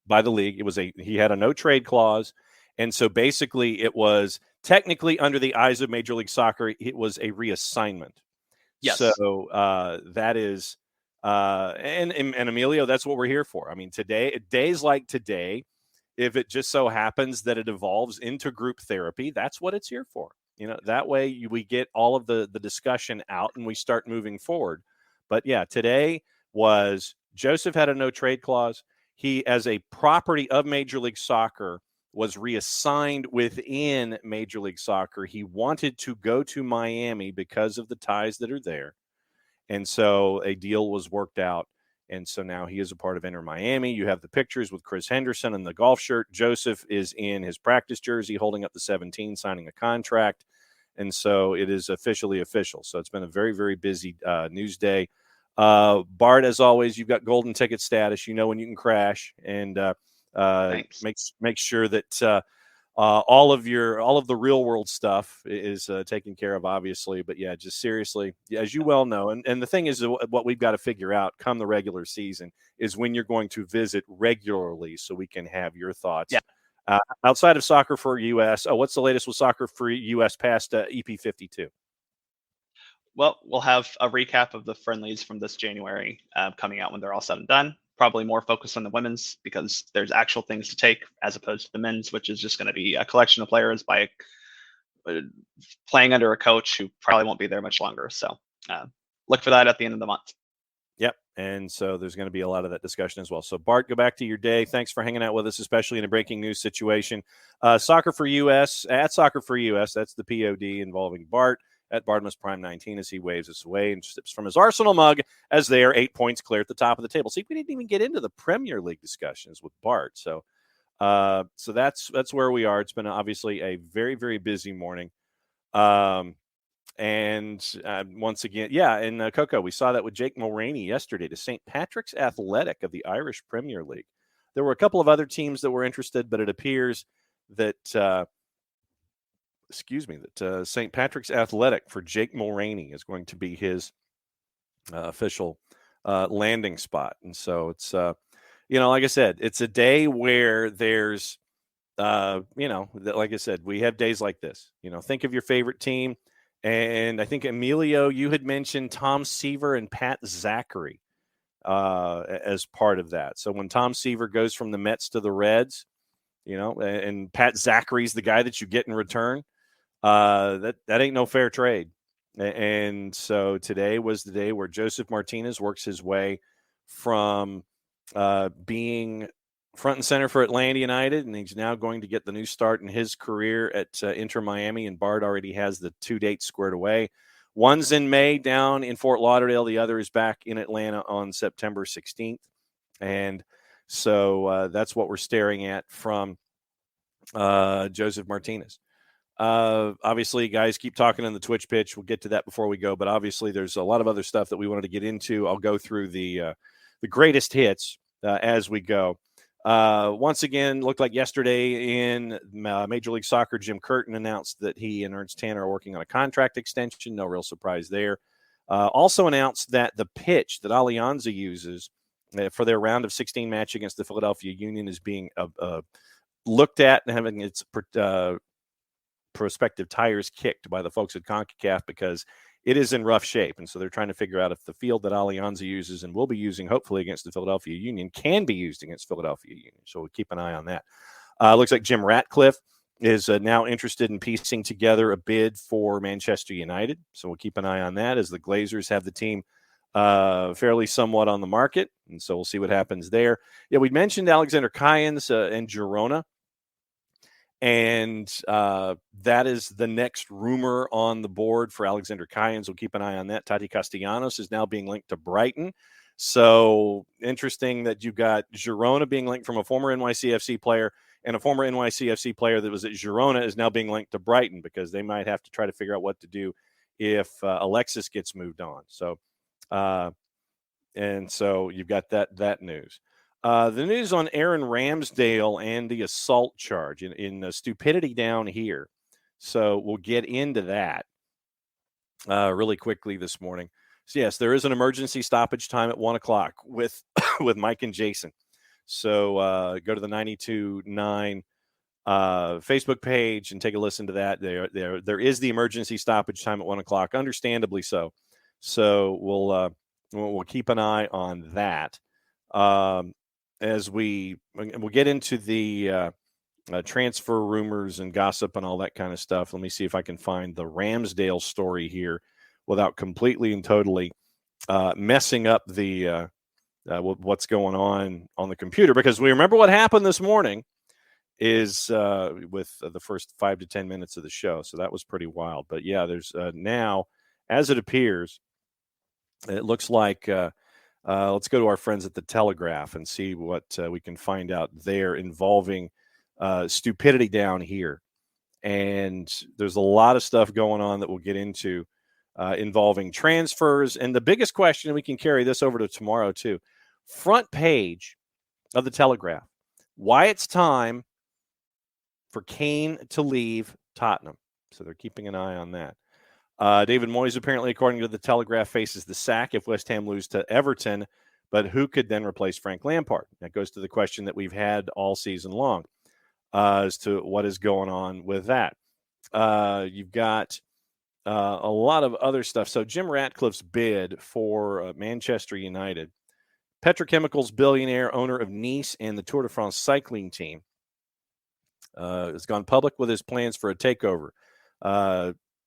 by the league. He had a no trade clause, and so basically it was technically, under the eyes of Major League Soccer, it was a reassignment. Yes. So that is, and Emilio, that's what we're here for. I mean, days like today, if it just so happens that it evolves into group therapy, that's what it's here for. That way we get all of the discussion out and we start moving forward. But yeah, today was Josef had a no trade clause. He, as a property of Major League Soccer, was reassigned within Major League Soccer. He wanted to go to Miami because of the ties that are there. And so a deal was worked out. And so now he is a part of Inter Miami. You have the pictures with Chris Henderson in the golf shirt. Josef is in his practice jersey holding up the 17, signing a contract. And so it is officially official. So it's been a very, very busy news day. Bart, as always, you've got golden ticket status. You know when you can crash. And make sure that all of the real world stuff is taken care of, obviously. But yeah, just seriously, as you well know, and the thing is, what we've got to figure out come the regular season is when you're going to visit regularly, so we can have your thoughts. Yeah. Outside of Soccer for US, what's the latest with Soccer for US past EP52? Well, we'll have a recap of the friendlies from this January coming out when they're all said and done. Probably more focused on the women's because there's actual things to take as opposed to the men's, which is just going to be a collection of players by playing under a coach who probably won't be there much longer. So look for that at the end of the month. Yep. And so there's going to be a lot of that discussion as well. So Bart, go back to your day. Thanks for hanging out with us, especially in a breaking news situation. Soccer for US, at Soccer for US, that's the POD involving Bart at Bartimus Prime 19 as he waves us away and sips from his Arsenal mug as they are 8 points clear at the top of the table. See, we didn't even get into the Premier League discussions with Bart. So that's where we are. It's been obviously a very, very busy morning. And once again, in Coco, we saw that with Jake Mulroney yesterday to St. Patrick's Athletic of the Irish Premier League. There were a couple of other teams that were interested, but it appears that St. Patrick's Athletic for Jake Mulroney is going to be his official landing spot. And so it's, like I said, it's a day where there's, like I said, we have days like this. Think of your favorite team. And I think, Emilio, you had mentioned Tom Seaver and Pat Zachary as part of that. So when Tom Seaver goes from the Mets to the Reds, and Pat Zachary's the guy that you get in return, that ain't no fair trade. And so today was the day where Josef Martinez works his way from being front and center for Atlanta United, and he's now going to get the new start in his career at Inter Miami, and Bart already has the 2 dates squared away. One's in May down in Fort Lauderdale. The other is back in Atlanta on September 16th. And so that's what we're staring at from Josef Martinez. Obviously, guys, keep talking on the Twitch pitch. We'll get to that before we go, but obviously there's a lot of other stuff that we wanted to get into. I'll go through the greatest hits as we go. Once again, looked like yesterday in Major League Soccer, Jim Curtin announced that he and Ernst Tanner are working on a contract extension. No real surprise there. Also announced that the pitch that Alianza uses for their round of 16 match against the Philadelphia Union is being looked at and having its prospective tires kicked by the folks at CONCACAF because it is in rough shape. And so they're trying to figure out if the field that Alianza uses and will be using, hopefully, against the Philadelphia Union can be used against Philadelphia Union. So we'll keep an eye on that. Looks like Jim Ratcliffe is now interested in piecing together a bid for Manchester United. So we'll keep an eye on that as the Glazers have the team fairly somewhat on the market. And so we'll see what happens there. Yeah, we mentioned Alexander Cayens and Girona. And that is the next rumor on the board for Alexander Cayens. We'll keep an eye on that. Tati Castellanos is now being linked to Brighton. So interesting that you've got Girona being linked from a former NYCFC player, and a former NYCFC player that was at Girona is now being linked to Brighton because they might have to try to figure out what to do if Alexis gets moved on. So, and so you've got that news. The news on Aaron Ramsdale and the assault charge in stupidity down here. So we'll get into that really quickly this morning. So yes, there is an emergency stoppage time at 1:00 with with Mike and Jason. So go to the 92.9 Facebook page and take a listen to that. There is the emergency stoppage time at 1:00, understandably so. So we'll keep an eye on that. As we'll get into the transfer rumors and gossip and all that kind of stuff. Let me see if I can find the Ramsdale story here without completely and totally messing up the what's going on the computer, because we remember what happened this morning is with the first 5 to 10 minutes of the show. So that was pretty wild. But yeah, there's now, as it appears, it looks like let's go to our friends at the Telegraph and see what we can find out there involving stupidity down here. And there's a lot of stuff going on that we'll get into involving transfers. And the biggest question, we can carry this over to tomorrow too, front page of the Telegraph, why it's time for Kane to leave Tottenham. So they're keeping an eye on that. David Moyes, apparently, according to the Telegraph, faces the sack if West Ham lose to Everton, but who could then replace Frank Lampard? That goes to the question that we've had all season long as to what is going on with that. You've got a lot of other stuff. So Jim Ratcliffe's bid for Manchester United, petrochemicals billionaire, owner of Nice and the Tour de France cycling team, has gone public with his plans for a takeover.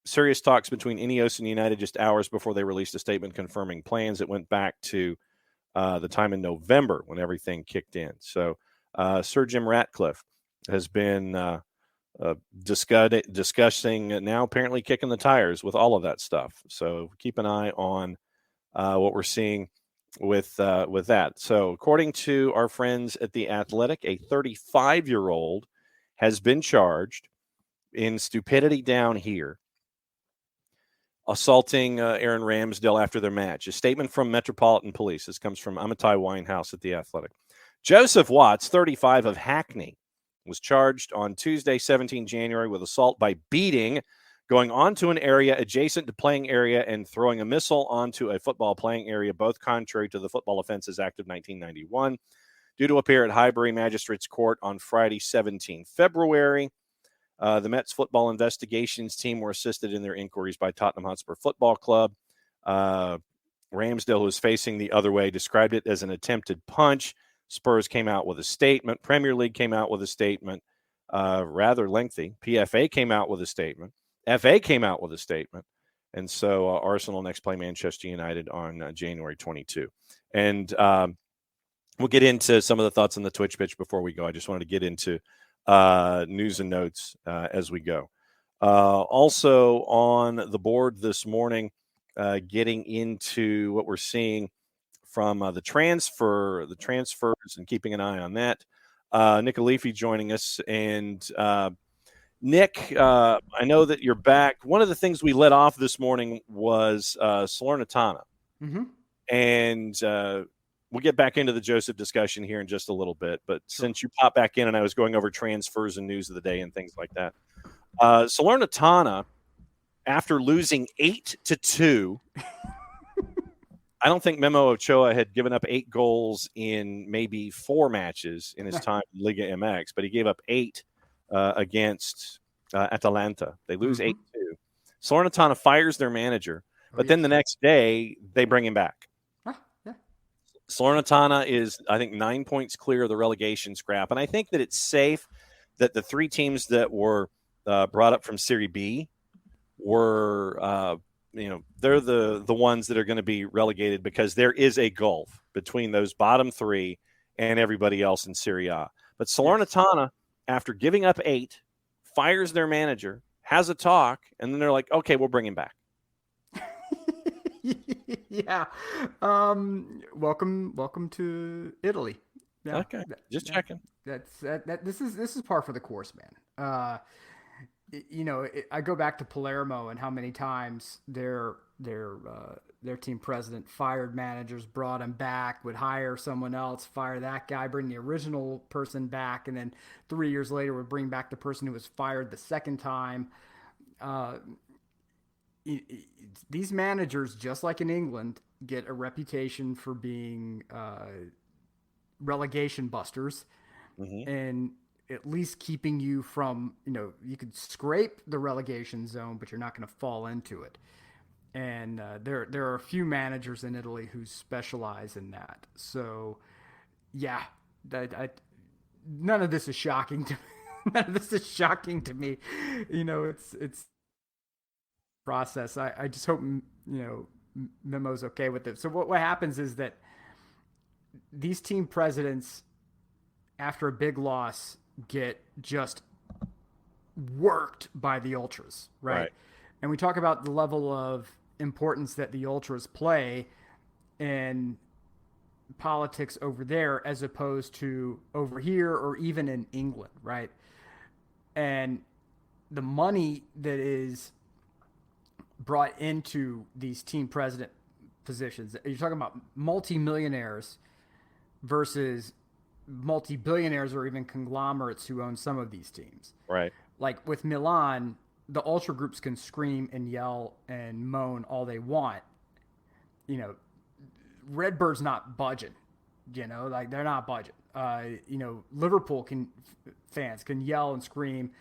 Serious talks between Ineos and United just hours before they released a statement confirming plans. It went back to the time in November when everything kicked in. So Sir Jim Ratcliffe has been discussing now, apparently kicking the tires with all of that stuff. So keep an eye on what we're seeing with that. So according to our friends at The Athletic, a 35-year-old has been charged in stupidity down here, assaulting Aaron Ramsdale after their match. A statement from Metropolitan Police. This comes from Amitai Winehouse at The Athletic. Joseph Watts, 35, of Hackney, was charged on Tuesday, 17 January, with assault by beating, going onto an area adjacent to playing area, and throwing a missile onto a football playing area, both contrary to the Football Offences Act of 1991, due to appear at Highbury Magistrates Court on Friday, 17 February. The Mets football investigations team were assisted in their inquiries by Tottenham Hotspur Football Club. Ramsdale, who was facing the other way, described it as an attempted punch. Spurs came out with a statement. Premier League came out with a statement, rather lengthy. PFA came out with a statement. FA came out with a statement. And so Arsenal next play Manchester United on January 22. And we'll get into some of the thoughts on the Twitch pitch before we go. I just wanted to get into news and notes as we go. Also on the board this morning, getting into what we're seeing from the transfers and keeping an eye on that. Nick Alifi joining us. And Nick, I know that you're back. One of the things we let off this morning was Salernitana. Mm-hmm. And we'll get back into the Josef discussion here in just a little bit. But since you popped back in and I was going over transfers and news of the day and things like that, Salernitana, after losing 8-2, I don't think Memo Ochoa had given up 8 goals in maybe 4 matches in his time in Liga MX, but he gave up 8 against Atalanta. They lose 8-2. Salernitana fires their manager, but then the next day they bring him back. Salernitana is, I think, 9 points clear of the relegation scrap. And I think that it's safe that the 3 teams that were brought up from Serie B were, they're the ones that are going to be relegated, because there is a gulf between those bottom 3 and everybody else in Serie A. But Salernitana, after giving up 8, fires their manager, has a talk, and then they're like, okay, we'll bring him back. Yeah. Welcome to Italy. Yeah. Okay. Just checking. This is par for the course, man. I go back to Palermo and how many times their team president fired managers, brought him back, would hire someone else, fire that guy, bring the original person back, and then 3 years later would bring back the person who was fired the second time. These managers, just like in England, get a reputation for being relegation busters. Mm-hmm. And at least keeping you from, you could scrape the relegation zone, but you're not going to fall into it. And there are a few managers in Italy who specialize in that. So, yeah, none of this is shocking to me. None of this is shocking to me. It's process. I just hope Memo's okay with it. So what happens is that these team presidents, after a big loss, get just worked by the ultras, right? And we talk about the level of importance that the ultras play in politics over there as opposed to over here or even in England, right? And the money that is brought into these team president positions, you're talking about multimillionaires versus multi-billionaires or even conglomerates who own some of these teams. Right. Like with Milan, the ultra groups can scream and yell and moan all they want. Redbird's not budging. Like they're not budging. Liverpool fans can yell and scream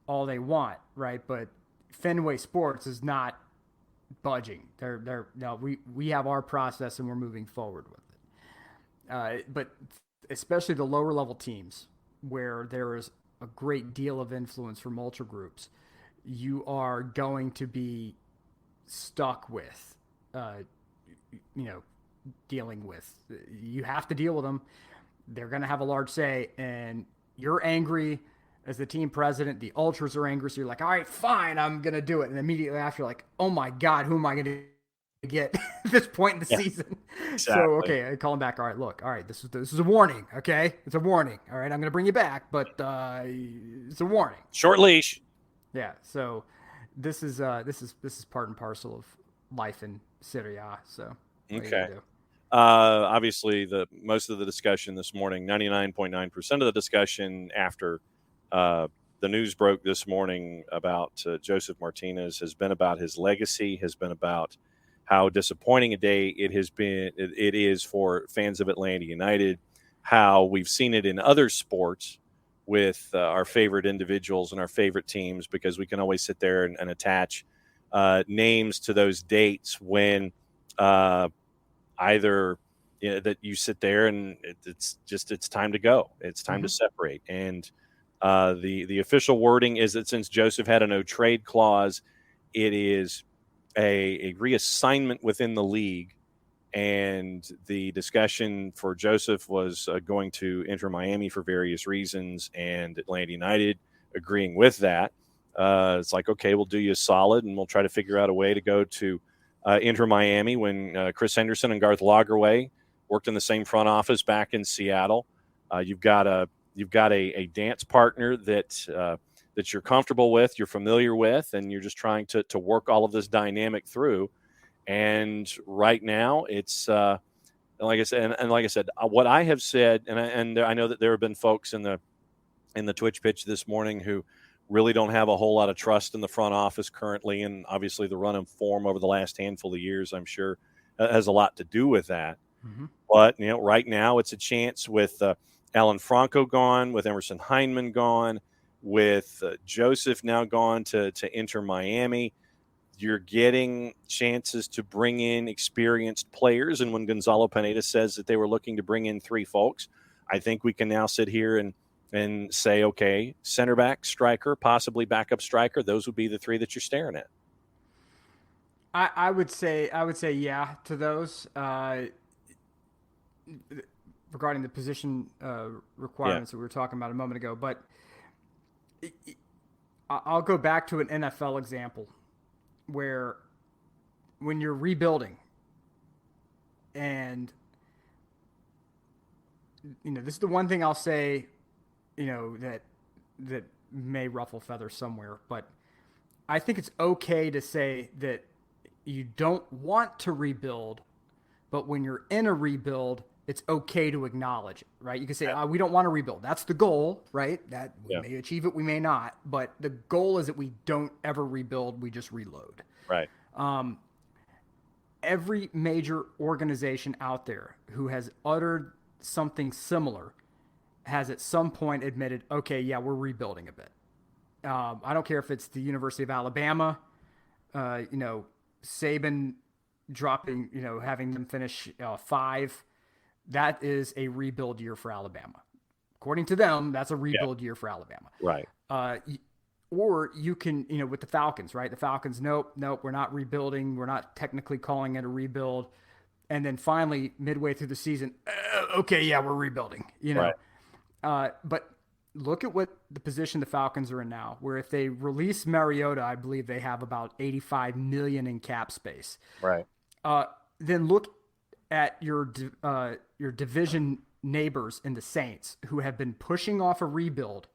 all they want, right? But Fenway Sports is not budging. We have our process and we're moving forward with it. But especially the lower level teams where there is a great deal of influence from ultra groups, you are going to be stuck with, dealing with. You have to deal with them. They're going to have a large say, and you're angry as the team president. The ultras are angry, so you're like, all right, fine, I'm going to do it. And immediately after, you're like, oh my God, who am I going to get at this point in the season? Exactly. So, okay, I call him back. All right, look, all right, this is a warning, okay? It's a warning. All right, I'm going to bring you back, but it's a warning. Short leash. Yeah, so this is part and parcel of life in Serie A. So okay. Obviously, most of the discussion this morning, 99.9% of the discussion after the news broke this morning about Josef Martinez has been about his legacy, has been about how disappointing a day it is for fans of Atlanta United, how we've seen it in other sports with our favorite individuals and our favorite teams, because we can always sit there and attach names to those dates when either that you sit there and it's time to go. It's time to separate. And the official wording is that since Josef had a no trade clause, it is a reassignment within the league. And the discussion for Josef was going to enter Miami for various reasons, and Atlanta United agreeing with that. It's like, okay, we'll do you a solid, and we'll try to figure out a way to go to Inter Miami when Chris Henderson and Garth Lagerwey worked in the same front office back in Seattle. You've got a dance partner that you're comfortable with, you're familiar with, and you're just trying to work all of this dynamic through. And right now, it's like I said, what I have said, and I know that there have been folks in the Twitch pitch this morning who really don't have a whole lot of trust in the front office currently, and obviously the run of form over the last handful of years, I'm sure, has a lot to do with that. Mm-hmm. But right now, it's a chance with Alan Franco gone, with Emerson Heineman gone, with Josef now gone to Inter Miami. You're getting chances to bring in experienced players. And when Gonzalo Pineda says that they were looking to bring in 3 folks, I think we can now sit here and say, okay, center back, striker, possibly backup striker. Those would be the 3 that you're staring at. I would say yeah to those. Regarding the position requirements that we were talking about a moment ago. But I'll go back to an NFL example where when you're rebuilding, and this is the one thing I'll say, that may ruffle feathers somewhere, but I think it's okay to say that you don't want to rebuild, but when you're in a rebuild, it's okay to acknowledge it, right? You can say, we don't want to rebuild. That's the goal, right? That we may achieve it, we may not. But the goal is that we don't ever rebuild, we just reload. Right. Every major organization out there who has uttered something similar has at some point admitted, okay, yeah, we're rebuilding a bit. I don't care if it's the University of Alabama, Saban dropping, having them finish 5. That is a rebuild year for Alabama. According to them, that's a rebuild year for Alabama. Right. Or you can, with the Falcons, right? The Falcons, nope, we're not rebuilding. We're not technically calling it a rebuild. And then finally, midway through the season, okay, yeah, we're rebuilding, Right. But look at what the position the Falcons are in now, where if they release Mariota, I believe they have about $85 million in cap space. Right. Then look at your division neighbors in the Saints, who have been pushing off a rebuild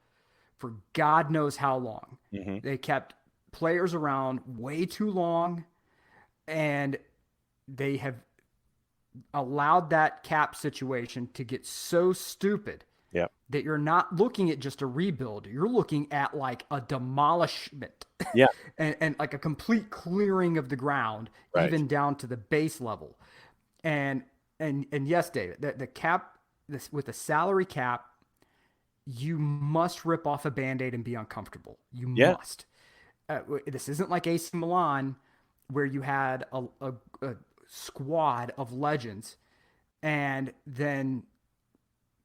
for God knows how long. Mm-hmm. They kept players around way too long, and they have allowed that cap situation to get so stupid that you're not looking at just a rebuild. You're looking at like a demolishment and like a complete clearing of the ground, even down to the base level. And yes, David, the cap, with the salary cap, you must rip off a Band-Aid and be uncomfortable. You must. This isn't like AC Milan, where you had a squad of legends, and then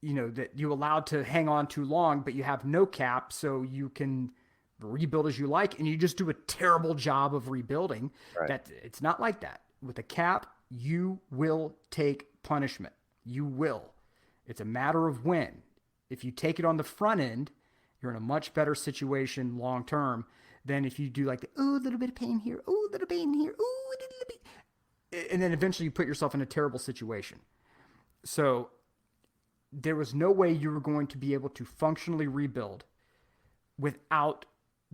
that you allowed to hang on too long, but you have no cap, so you can rebuild as you like, and you just do a terrible job of rebuilding. That it's not like that. With a cap, you will take punishment. You will. It's a matter of when. If you take it on the front end, you're in a much better situation long term than if you do like a little bit of pain here, a little pain here, a little bit, and then eventually you put yourself in a terrible situation. So there was no way you were going to be able to functionally rebuild without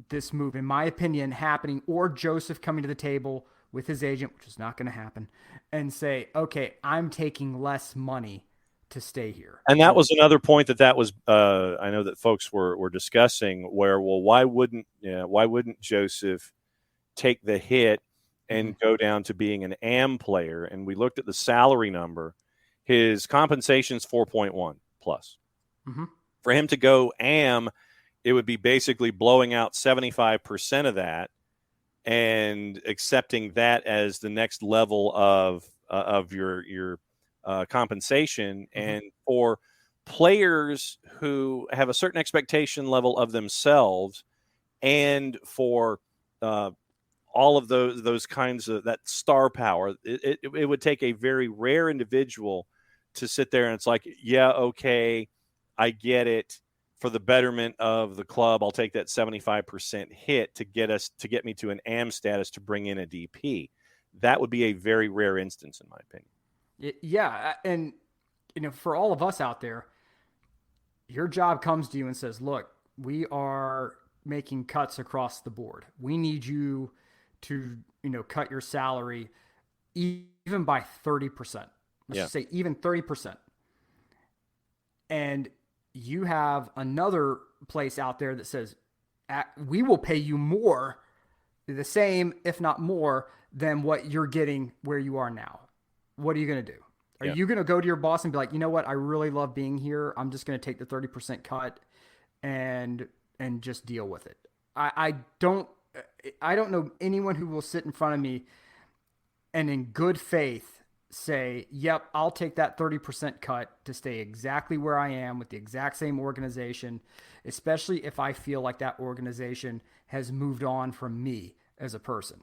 this move, in my opinion, happening, or Josef coming to the table with his agent, which is not going to happen, and say, okay, I'm taking less money to stay here. And that was another point that was I know that folks were discussing, where, well, why wouldn't Josef take the hit and go down to being an AM player? And we looked at the salary number. His compensation is 4.1 plus. Mm-hmm. For him to go AM, it would be basically blowing out 75% of that and accepting that as the next level of your compensation. Mm-hmm. And for players who have a certain expectation level of themselves, and for all of those kinds of that star power, it would take a very rare individual to sit there and it's like, yeah, okay, I get it. For the betterment of the club, I'll take that 75% hit to get me to an AM status to bring in a DP. That would be a very rare instance, in my opinion. Yeah, and for all of us out there, your job comes to you and says, "Look, we are making cuts across the board. We need you to, cut your salary even by 30%. Let's just say even 30%." And you have another place out there that says, we will pay you more, the same, if not more, than what you're getting where you are now. What are you going to do? Are you going to go to your boss and be like, you know what? I really love being here. I'm just going to take the 30% cut and just deal with it. I don't know anyone who will sit in front of me and in good faith say, yep, I'll take that 30% cut to stay exactly where I am with the exact same organization, especially if I feel like that organization has moved on from me as a person.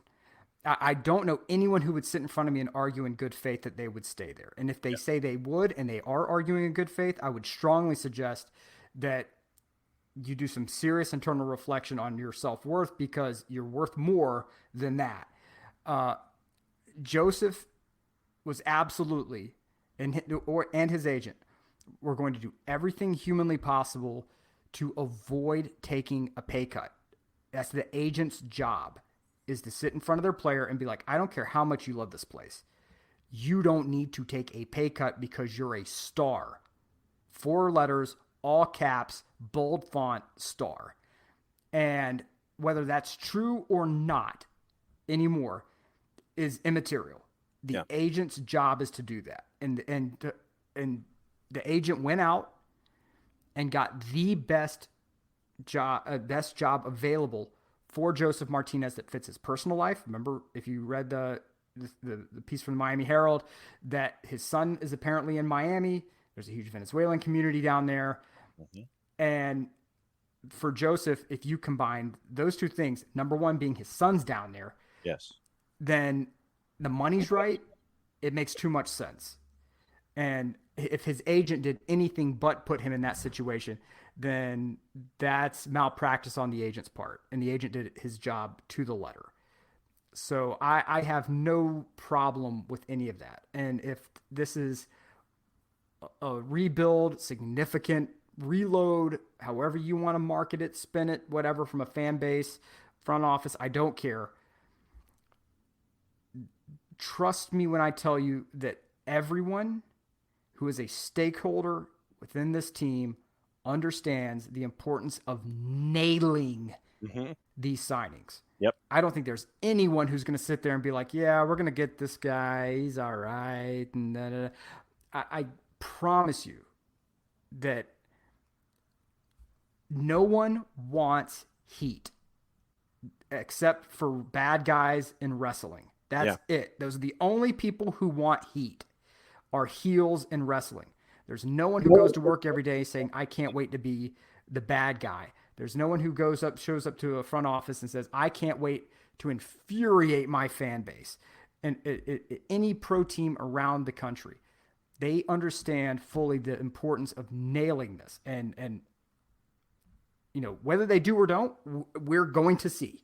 I don't know anyone who would sit in front of me and argue in good faith that they would stay there. And if they say they would, and they are arguing in good faith, I would strongly suggest that you do some serious internal reflection on your self-worth, because you're worth more than that. Josef was absolutely, and his agent, were going to do everything humanly possible to avoid taking a pay cut. That's the agent's job, is to sit in front of their player and be like, I don't care how much you love this place. You don't need to take a pay cut because you're a star. 4 letters, all caps, bold font, star. And whether that's true or not anymore is immaterial. The agent's job is to do that. And the agent went out and got the best job available for Josef Martinez that fits his personal life. Remember, if you read the piece from the Miami Herald, that his son is apparently in Miami. There's a huge Venezuelan community down there. Mhm. And for Josef, if you combine those two things, number one being his son's down there, Yes. then the money's right. It makes too much sense. And if his agent did anything but put him in that situation, then that's malpractice on the agent's part. And the agent did his job to the letter. So I have no problem with any of that. And if this is a rebuild, significant reload, however you want to market it, spin it, whatever, from a fan base, front office, I don't care. Trust me when I tell you that everyone who is a stakeholder within this team understands the importance of nailing these signings. Yep. I don't think there's anyone who's going to sit there and be like, yeah, we're going to get this guy. He's all right. And I promise you that no one wants heat except for bad guys in wrestling. That's it. Those are the only people who want heat, are heels in wrestling. There's no one who goes to work every day saying, I can't wait to be the bad guy. There's no one who shows up to a front office and says, I can't wait to infuriate my fan base. And any pro team around the country, they understand fully the importance of nailing this. And you know, whether they do or don't, we're going to see.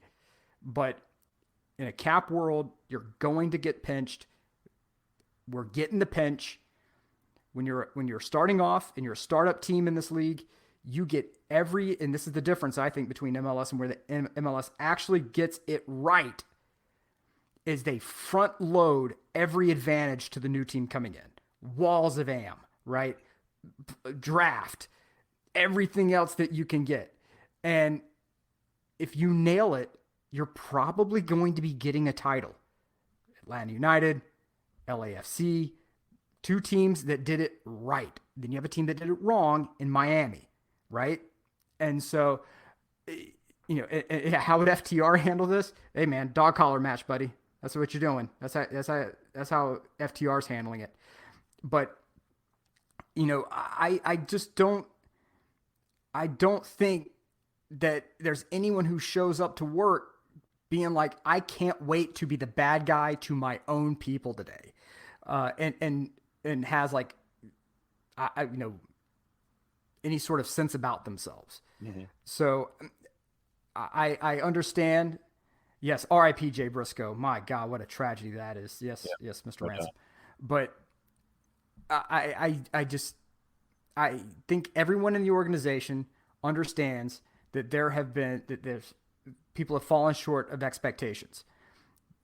But in a cap world, you're going to get pinched. We're getting the pinch. When you're starting off and you're a startup team in this league, you get and this is the difference, I think, between MLS and where the MLS actually gets it right, is they front load every advantage to the new team coming in. Walls of AM, right? Draft, everything else that you can get. And if you nail it, you're probably going to be getting a title. Atlanta United, LAFC, two teams that did it right. Then you have a team that did it wrong in Miami, right? And so, you know, how would FTR handle this? Hey man, dog collar match, buddy. That's what you're doing. That's how FTR's handling it. But, you know, I don't think that there's anyone who shows up to work being like, I can't wait to be the bad guy to my own people today. And has like, you know, any sort of sense about themselves. Mm-hmm. So I understand. Yes. R.I.P. Jay Briscoe. My God, what a tragedy that is. Yes. Yeah. Yes, Mr. Ransom. But I think everyone in the organization understands that there's people have fallen short of expectations.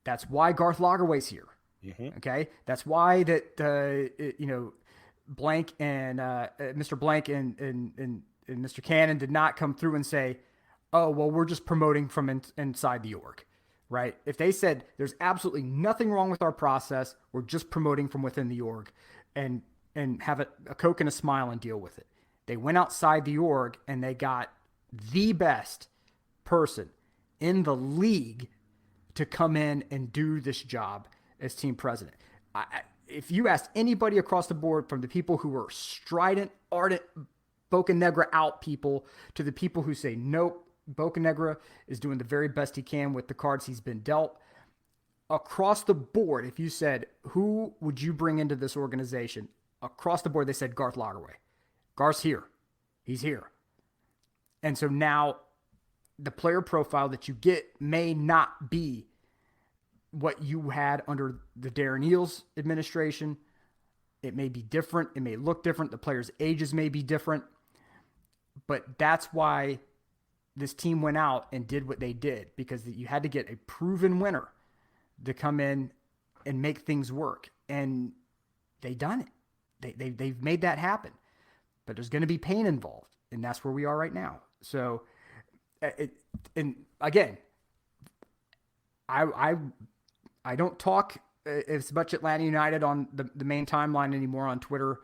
That's why Garth Lagerwey's here. Mm-hmm. Okay. That's why that, you know, Blank and Mr. Blank and Mr. Cannon did not come through and say, oh, well, we're just promoting from inside the org, right? If they said there's absolutely nothing wrong with our process, we're just promoting from within the org and have a Coke and a smile and deal with it. They went outside the org and they got the best person in the league to come in and do this job as team president. If you asked anybody across the board, from the people who were strident, ardent, Boca Negra out people to the people who say, nope, Boca Negra is doing the very best he can with the cards he's been dealt. Across the board, if you said, who would you bring into this organization? Across the board, they said Garth Lagerwey. Garth's here. He's here. And so now the player profile that you get may not be what you had under the Darren Eales administration. It may be different. It may look different. The players' ages may be different. But that's why this team went out and did what they did, because you had to get a proven winner to come in and make things work. And they've done it. They've made that happen. But there's going to be pain involved. And that's where we are right now. So, and again, I don't talk as much Atlanta United on the main timeline anymore on Twitter,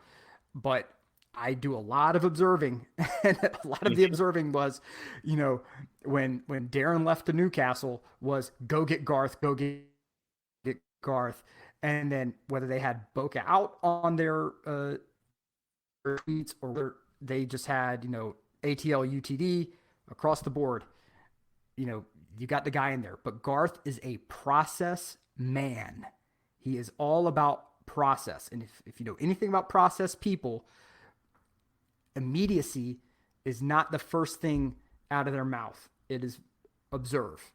but I do a lot of observing, and a lot of the observing was, when Darren left to Newcastle, was go get Garth, get Garth, and then whether they had Boca out on their tweets or whether they just had ATL UTD across the board, you got the guy in there. But Garth is a process man. He is all about process, and if you know anything about process people, immediacy is not the first thing out of their mouth. It is observe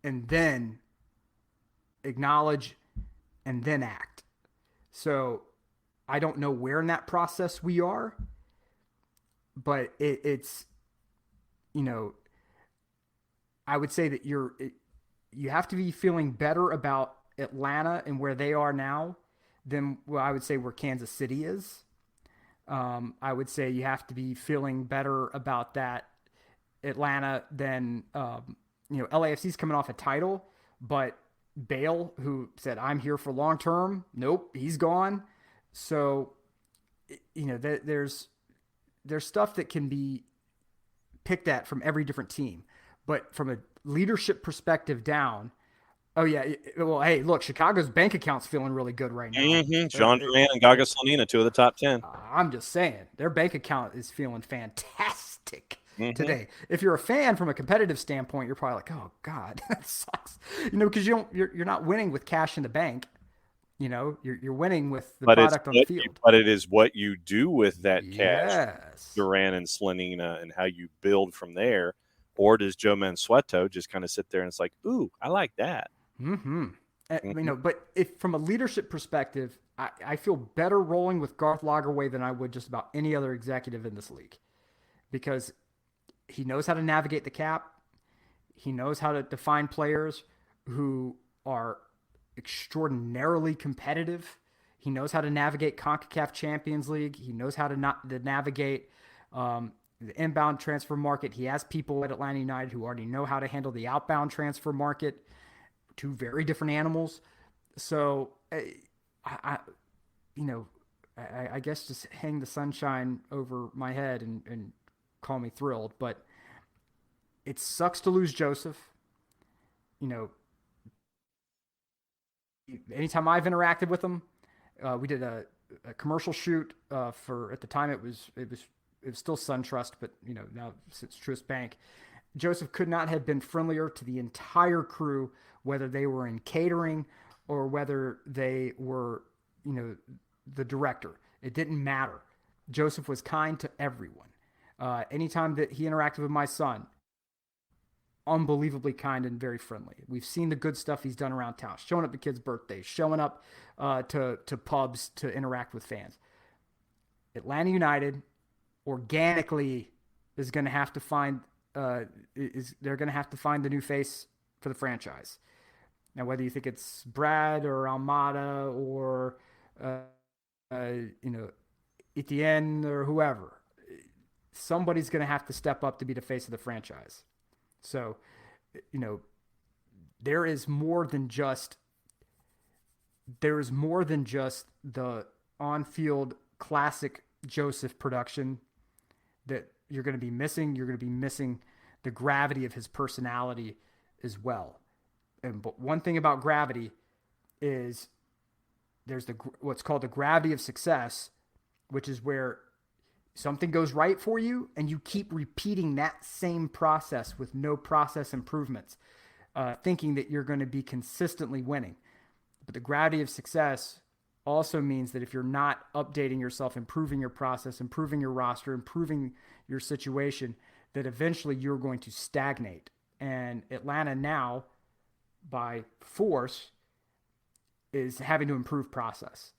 and then acknowledge and then act. So I don't know where in that process we are, but it's I would say that you have to be feeling better about Atlanta and where they are now than I would say where Kansas City is. I would say you have to be feeling better about that Atlanta than LAFC's coming off a title, but Bale, who said I'm here for long term, nope, he's gone. So there's stuff that can be picked at from every different team, but from a leadership perspective down. Oh yeah, well, hey, look, Chicago's bank account's feeling really good right now. Mm-hmm. John Duran and Gaga Slonina, 2 of the top 10. I'm just saying, their bank account is feeling fantastic today. If you're a fan from a competitive standpoint, you're probably like, oh God, that sucks. Because you're not winning with cash in the bank. You're winning with the product on the field. But it is what you do with that cash, yes. Duran and Slonina, and how you build from there. Or does Joe Mansueto just kind of sit there and it's like, ooh, I like that. But if from a leadership perspective, I feel better rolling with Garth Lagerwey than I would just about any other executive in this league, because he knows how to navigate the cap. He knows how to define players who are extraordinarily competitive. He knows how to navigate CONCACAF Champions League. He knows how to navigate the inbound transfer market. He has people at Atlanta United who already know how to handle the outbound transfer market. 2 very different animals. So, I guess just hang the sunshine over my head and call me thrilled. But it sucks to lose Josef. Anytime I've interacted with him, we did a commercial shoot for, at the time it was still SunTrust, but now it's Truist Bank. Josef could not have been friendlier to the entire crew, whether they were in catering or whether they were, the director. It didn't matter. Josef was kind to everyone. Anytime that he interacted with my son, unbelievably kind and very friendly. We've seen the good stuff he's done around town, showing up to kids' birthdays, showing up to pubs to interact with fans. Atlanta United organically is going to have to find they're going to have to find the new face for the franchise. Now, whether you think it's Brad or Almada or Etienne or whoever, somebody's going to have to step up to be the face of the franchise. So, there is more than just the on-field classic Josef production that you're going to be missing. You're going to be missing the gravity of his personality as well. But one thing about gravity is there's what's called the gravity of success, which is where something goes right for you and you keep repeating that same process with no process improvements, thinking that you're going to be consistently winning. But the gravity of success also means that if you're not updating yourself, improving your process, improving your roster, improving your situation, that eventually you're going to stagnate. And Atlanta now, by force, is having to improve process.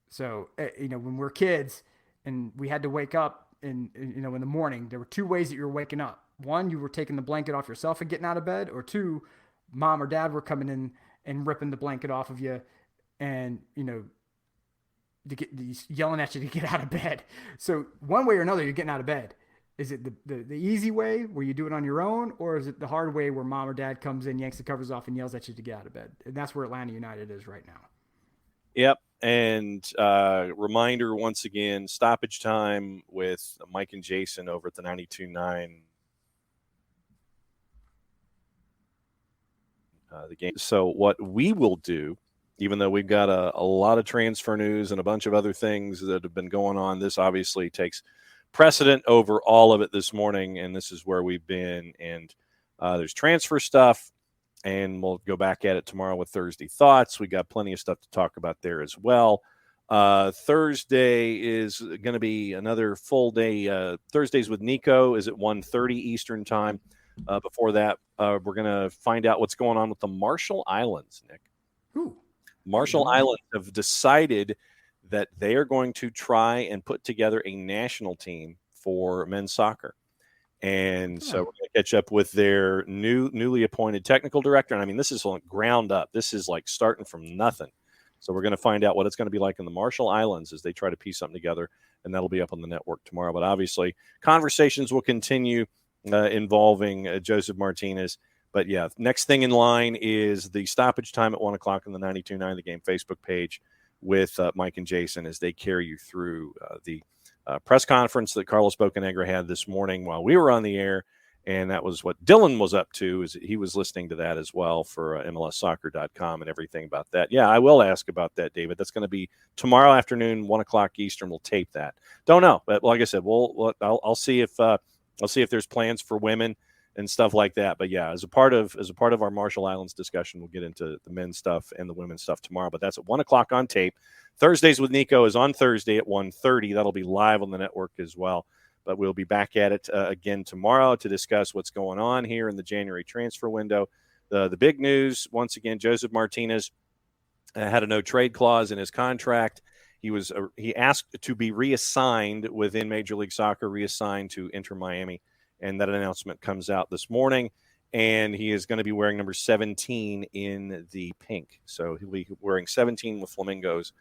So, when we're kids and we had to wake up in the morning, there were 2 ways that you were waking up. 1, you were taking the blanket off yourself and getting out of bed, or 2, mom or dad were coming in and ripping the blanket off of you and, yelling at you to get out of bed. So one way or another, you're getting out of bed. Is it the easy way where you do it on your own, or is it the hard way where mom or dad comes in, yanks the covers off, and yells at you to get out of bed? And that's where Atlanta United is right now. Yep. And reminder once again, stoppage time with Mike and Jason over at the 92.9. The game. So what we will do, even though we've got a lot of transfer news and a bunch of other things that have been going on, this obviously takes precedent over all of it this morning, and this is where we've been. And there's transfer stuff, and we'll go back at it tomorrow with Thursday Thoughts. We got plenty of stuff to talk about there as well. Thursday is going to be another full day. Thursdays with Nico is at 1:30 Eastern time. Before that, we're going to find out what's going on with the Marshall Islands, Nick. Ooh. Marshall Islands have decided that they are going to try and put together a national team for men's soccer. And so we're going to catch up with their newly appointed technical director. And I mean, this is like ground up. This is like starting from nothing. So we're going to find out what it's going to be like in the Marshall Islands as they try to piece something together. And that'll be up on the network tomorrow. But obviously, conversations will continue involving Josef Martinez. But yeah, next thing in line is the stoppage time at 1 o'clock on the 92.9 The Game Facebook page with Mike and Jason as they carry you through the press conference that Carlos Bocanegra had this morning while we were on the air. And that was what Dylan was up to, is he was listening to that as well for MLSsoccer.com and everything about that. Yeah, I will ask about that, David. That's going to be tomorrow afternoon, 1 o'clock Eastern. We'll tape that. Don't know, but like I said, I'll see if there's plans for women and stuff like that. But yeah, as a part of our Marshall Islands discussion, we'll get into the men's stuff and the women's stuff tomorrow. But that's at 1 o'clock on tape. Thursdays with Nico is on Thursday at 1:30. That'll be live on the network as well. But we'll be back at it again tomorrow to discuss what's going on here in the January transfer window. The big news, once again, Josef Martinez had a no-trade clause in his contract. He asked to be reassigned within Major League Soccer, reassigned to Inter Miami, and that announcement comes out this morning. And he is going to be wearing number 17 in the pink. So he'll be wearing 17 with flamingos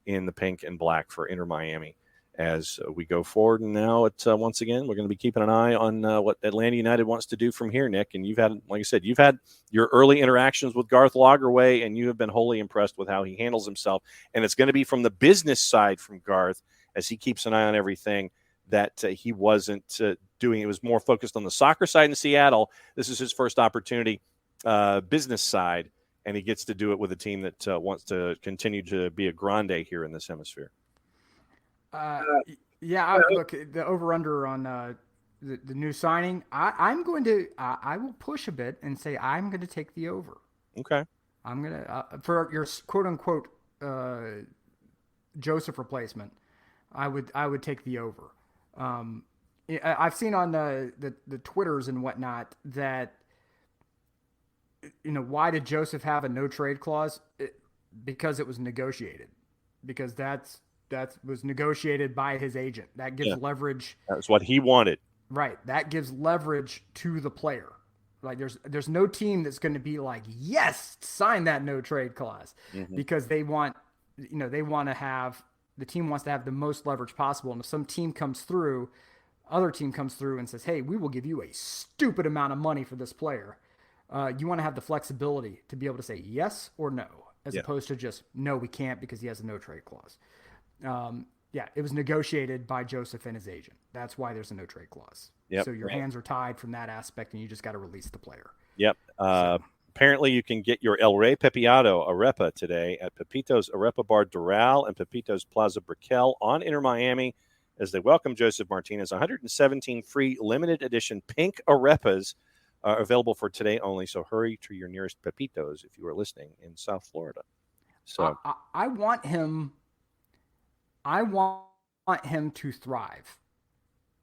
in the pink and black for Inter Miami as we go forward. And now once again, we're going to be keeping an eye on what Atlanta United wants to do from here, Nick. And you've had, like I said, you've had your early interactions with Garth Lagerwey, and you have been wholly impressed with how he handles himself. And it's going to be from the business side from Garth as he keeps an eye on everything that he wasn't doing. It was more focused on the soccer side in Seattle. This is his first opportunity, business side, and he gets to do it with a team that wants to continue to be a grande here in this hemisphere. Look, the over-under on the new signing, I will push a bit and say I'm going to take the over. Okay. I'm going to, for your quote-unquote Josef replacement, I would take the over. I've seen on the Twitters and whatnot that, why did Josef have a no-trade clause? Because it was negotiated. Because that was negotiated by his agent. That gives leverage. That's what he wanted. Right. That gives leverage to the player. Like there's no team that's going to be like, yes, sign that no trade clause, because they want, to have, the team wants to have the most leverage possible. And if some other team comes through and says, hey, we will give you a stupid amount of money for this player. You want to have the flexibility to be able to say yes or no, as opposed to just, no, we can't because he has a no trade clause. It was negotiated by Josef and his agent. That's why there's a no trade clause. Yep. So your hands are tied from that aspect, and you just got to release the player. Yep. Apparently, you can get your El Rey Pepiado Arepa today at Pepito's Arepa Bar Doral and Pepito's Plaza Brickell on Inter Miami as they welcome Josef Martinez. 117 free limited edition pink arepas are available for today only. So hurry to your nearest Pepito's if you are listening in South Florida. So I want him to thrive.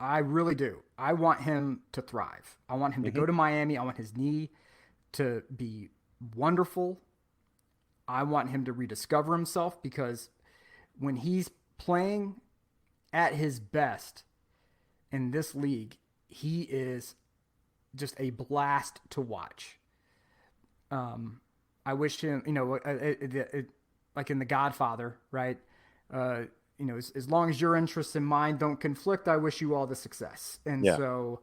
I really do. I want him to thrive. I want him to go to Miami. I want his knee to be wonderful. I want him to rediscover himself, because when he's playing at his best in this league, he is just a blast to watch. I wish him, like in The Godfather, right? As long as your interests and mine don't conflict, I wish you all the success. And so,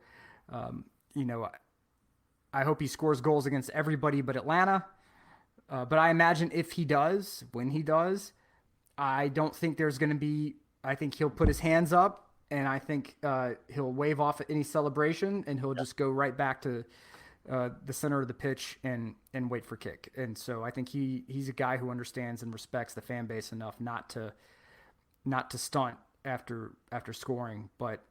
I hope he scores goals against everybody but Atlanta. But I imagine when he does, I don't think there's going to be. I think he'll put his hands up, and I think he'll wave off at any celebration, and he'll just go right back to the center of the pitch and wait for kick. And so I think he's a guy who understands and respects the fan base enough not to stunt after scoring. But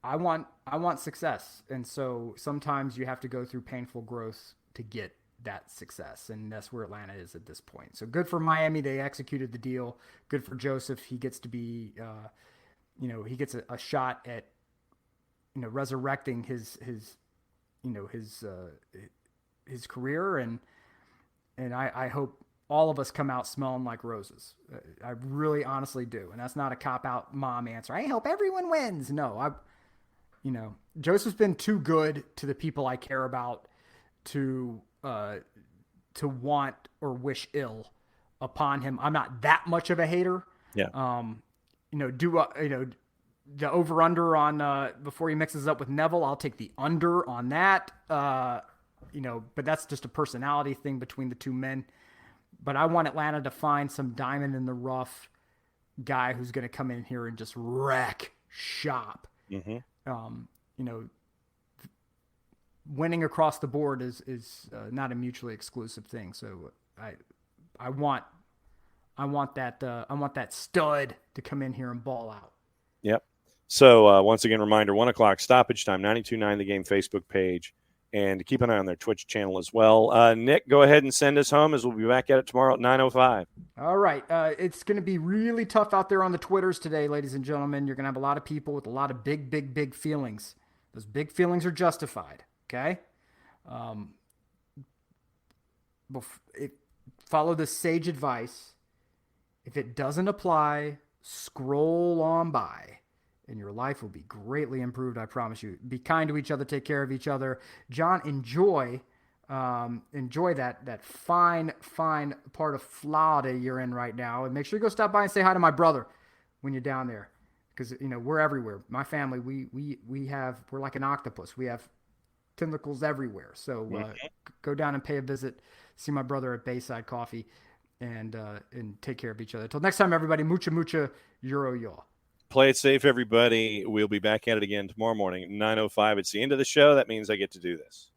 I want success, and so sometimes you have to go through painful growth to get that success, and that's where Atlanta is at this point. So good for Miami, they executed the deal. Good for Josef, he gets to be, he gets a shot at, resurrecting his career, and I hope all of us come out smelling like roses. I really honestly do, and that's not a cop-out mom answer. I hope everyone wins. No, Josef's been too good to the people I care about to want or wish ill upon him. I'm not that much of a hater. Yeah. The over under on before he mixes up with Neville, I'll take the under on that. But that's just a personality thing between the two men. But I want Atlanta to find some diamond in the rough guy who's going to come in here and just wreck shop. Mm-hmm. Winning across the board is not a mutually exclusive thing. So I want that stud to come in here and ball out. Yep. So once again, reminder: 1:00 stoppage time, 92.9 The Game Facebook page, and keep an eye on their Twitch channel as well. Nick, go ahead and send us home, as we'll be back at it tomorrow at 9:05. All right. It's going to be really tough out there on the Twitters today, ladies and gentlemen. You're going to have a lot of people with a lot of big feelings. Those big feelings are justified. Okay. Follow the sage advice. If it doesn't apply, scroll on by, and your life will be greatly improved. I promise you. Be kind to each other. Take care of each other. John, enjoy that fine part of Florida you're in right now, and make sure you go stop by and say hi to my brother when you're down there, because we're everywhere. My family, we're like an octopus. We have tentacles everywhere. So go down and pay a visit. See my brother at Bayside Coffee, and take care of each other. Till next time, everybody. Mucha Euro y'all. Play it safe, everybody. We'll be back at it again tomorrow morning at 9:05. It's the end of the show. That means I get to do this.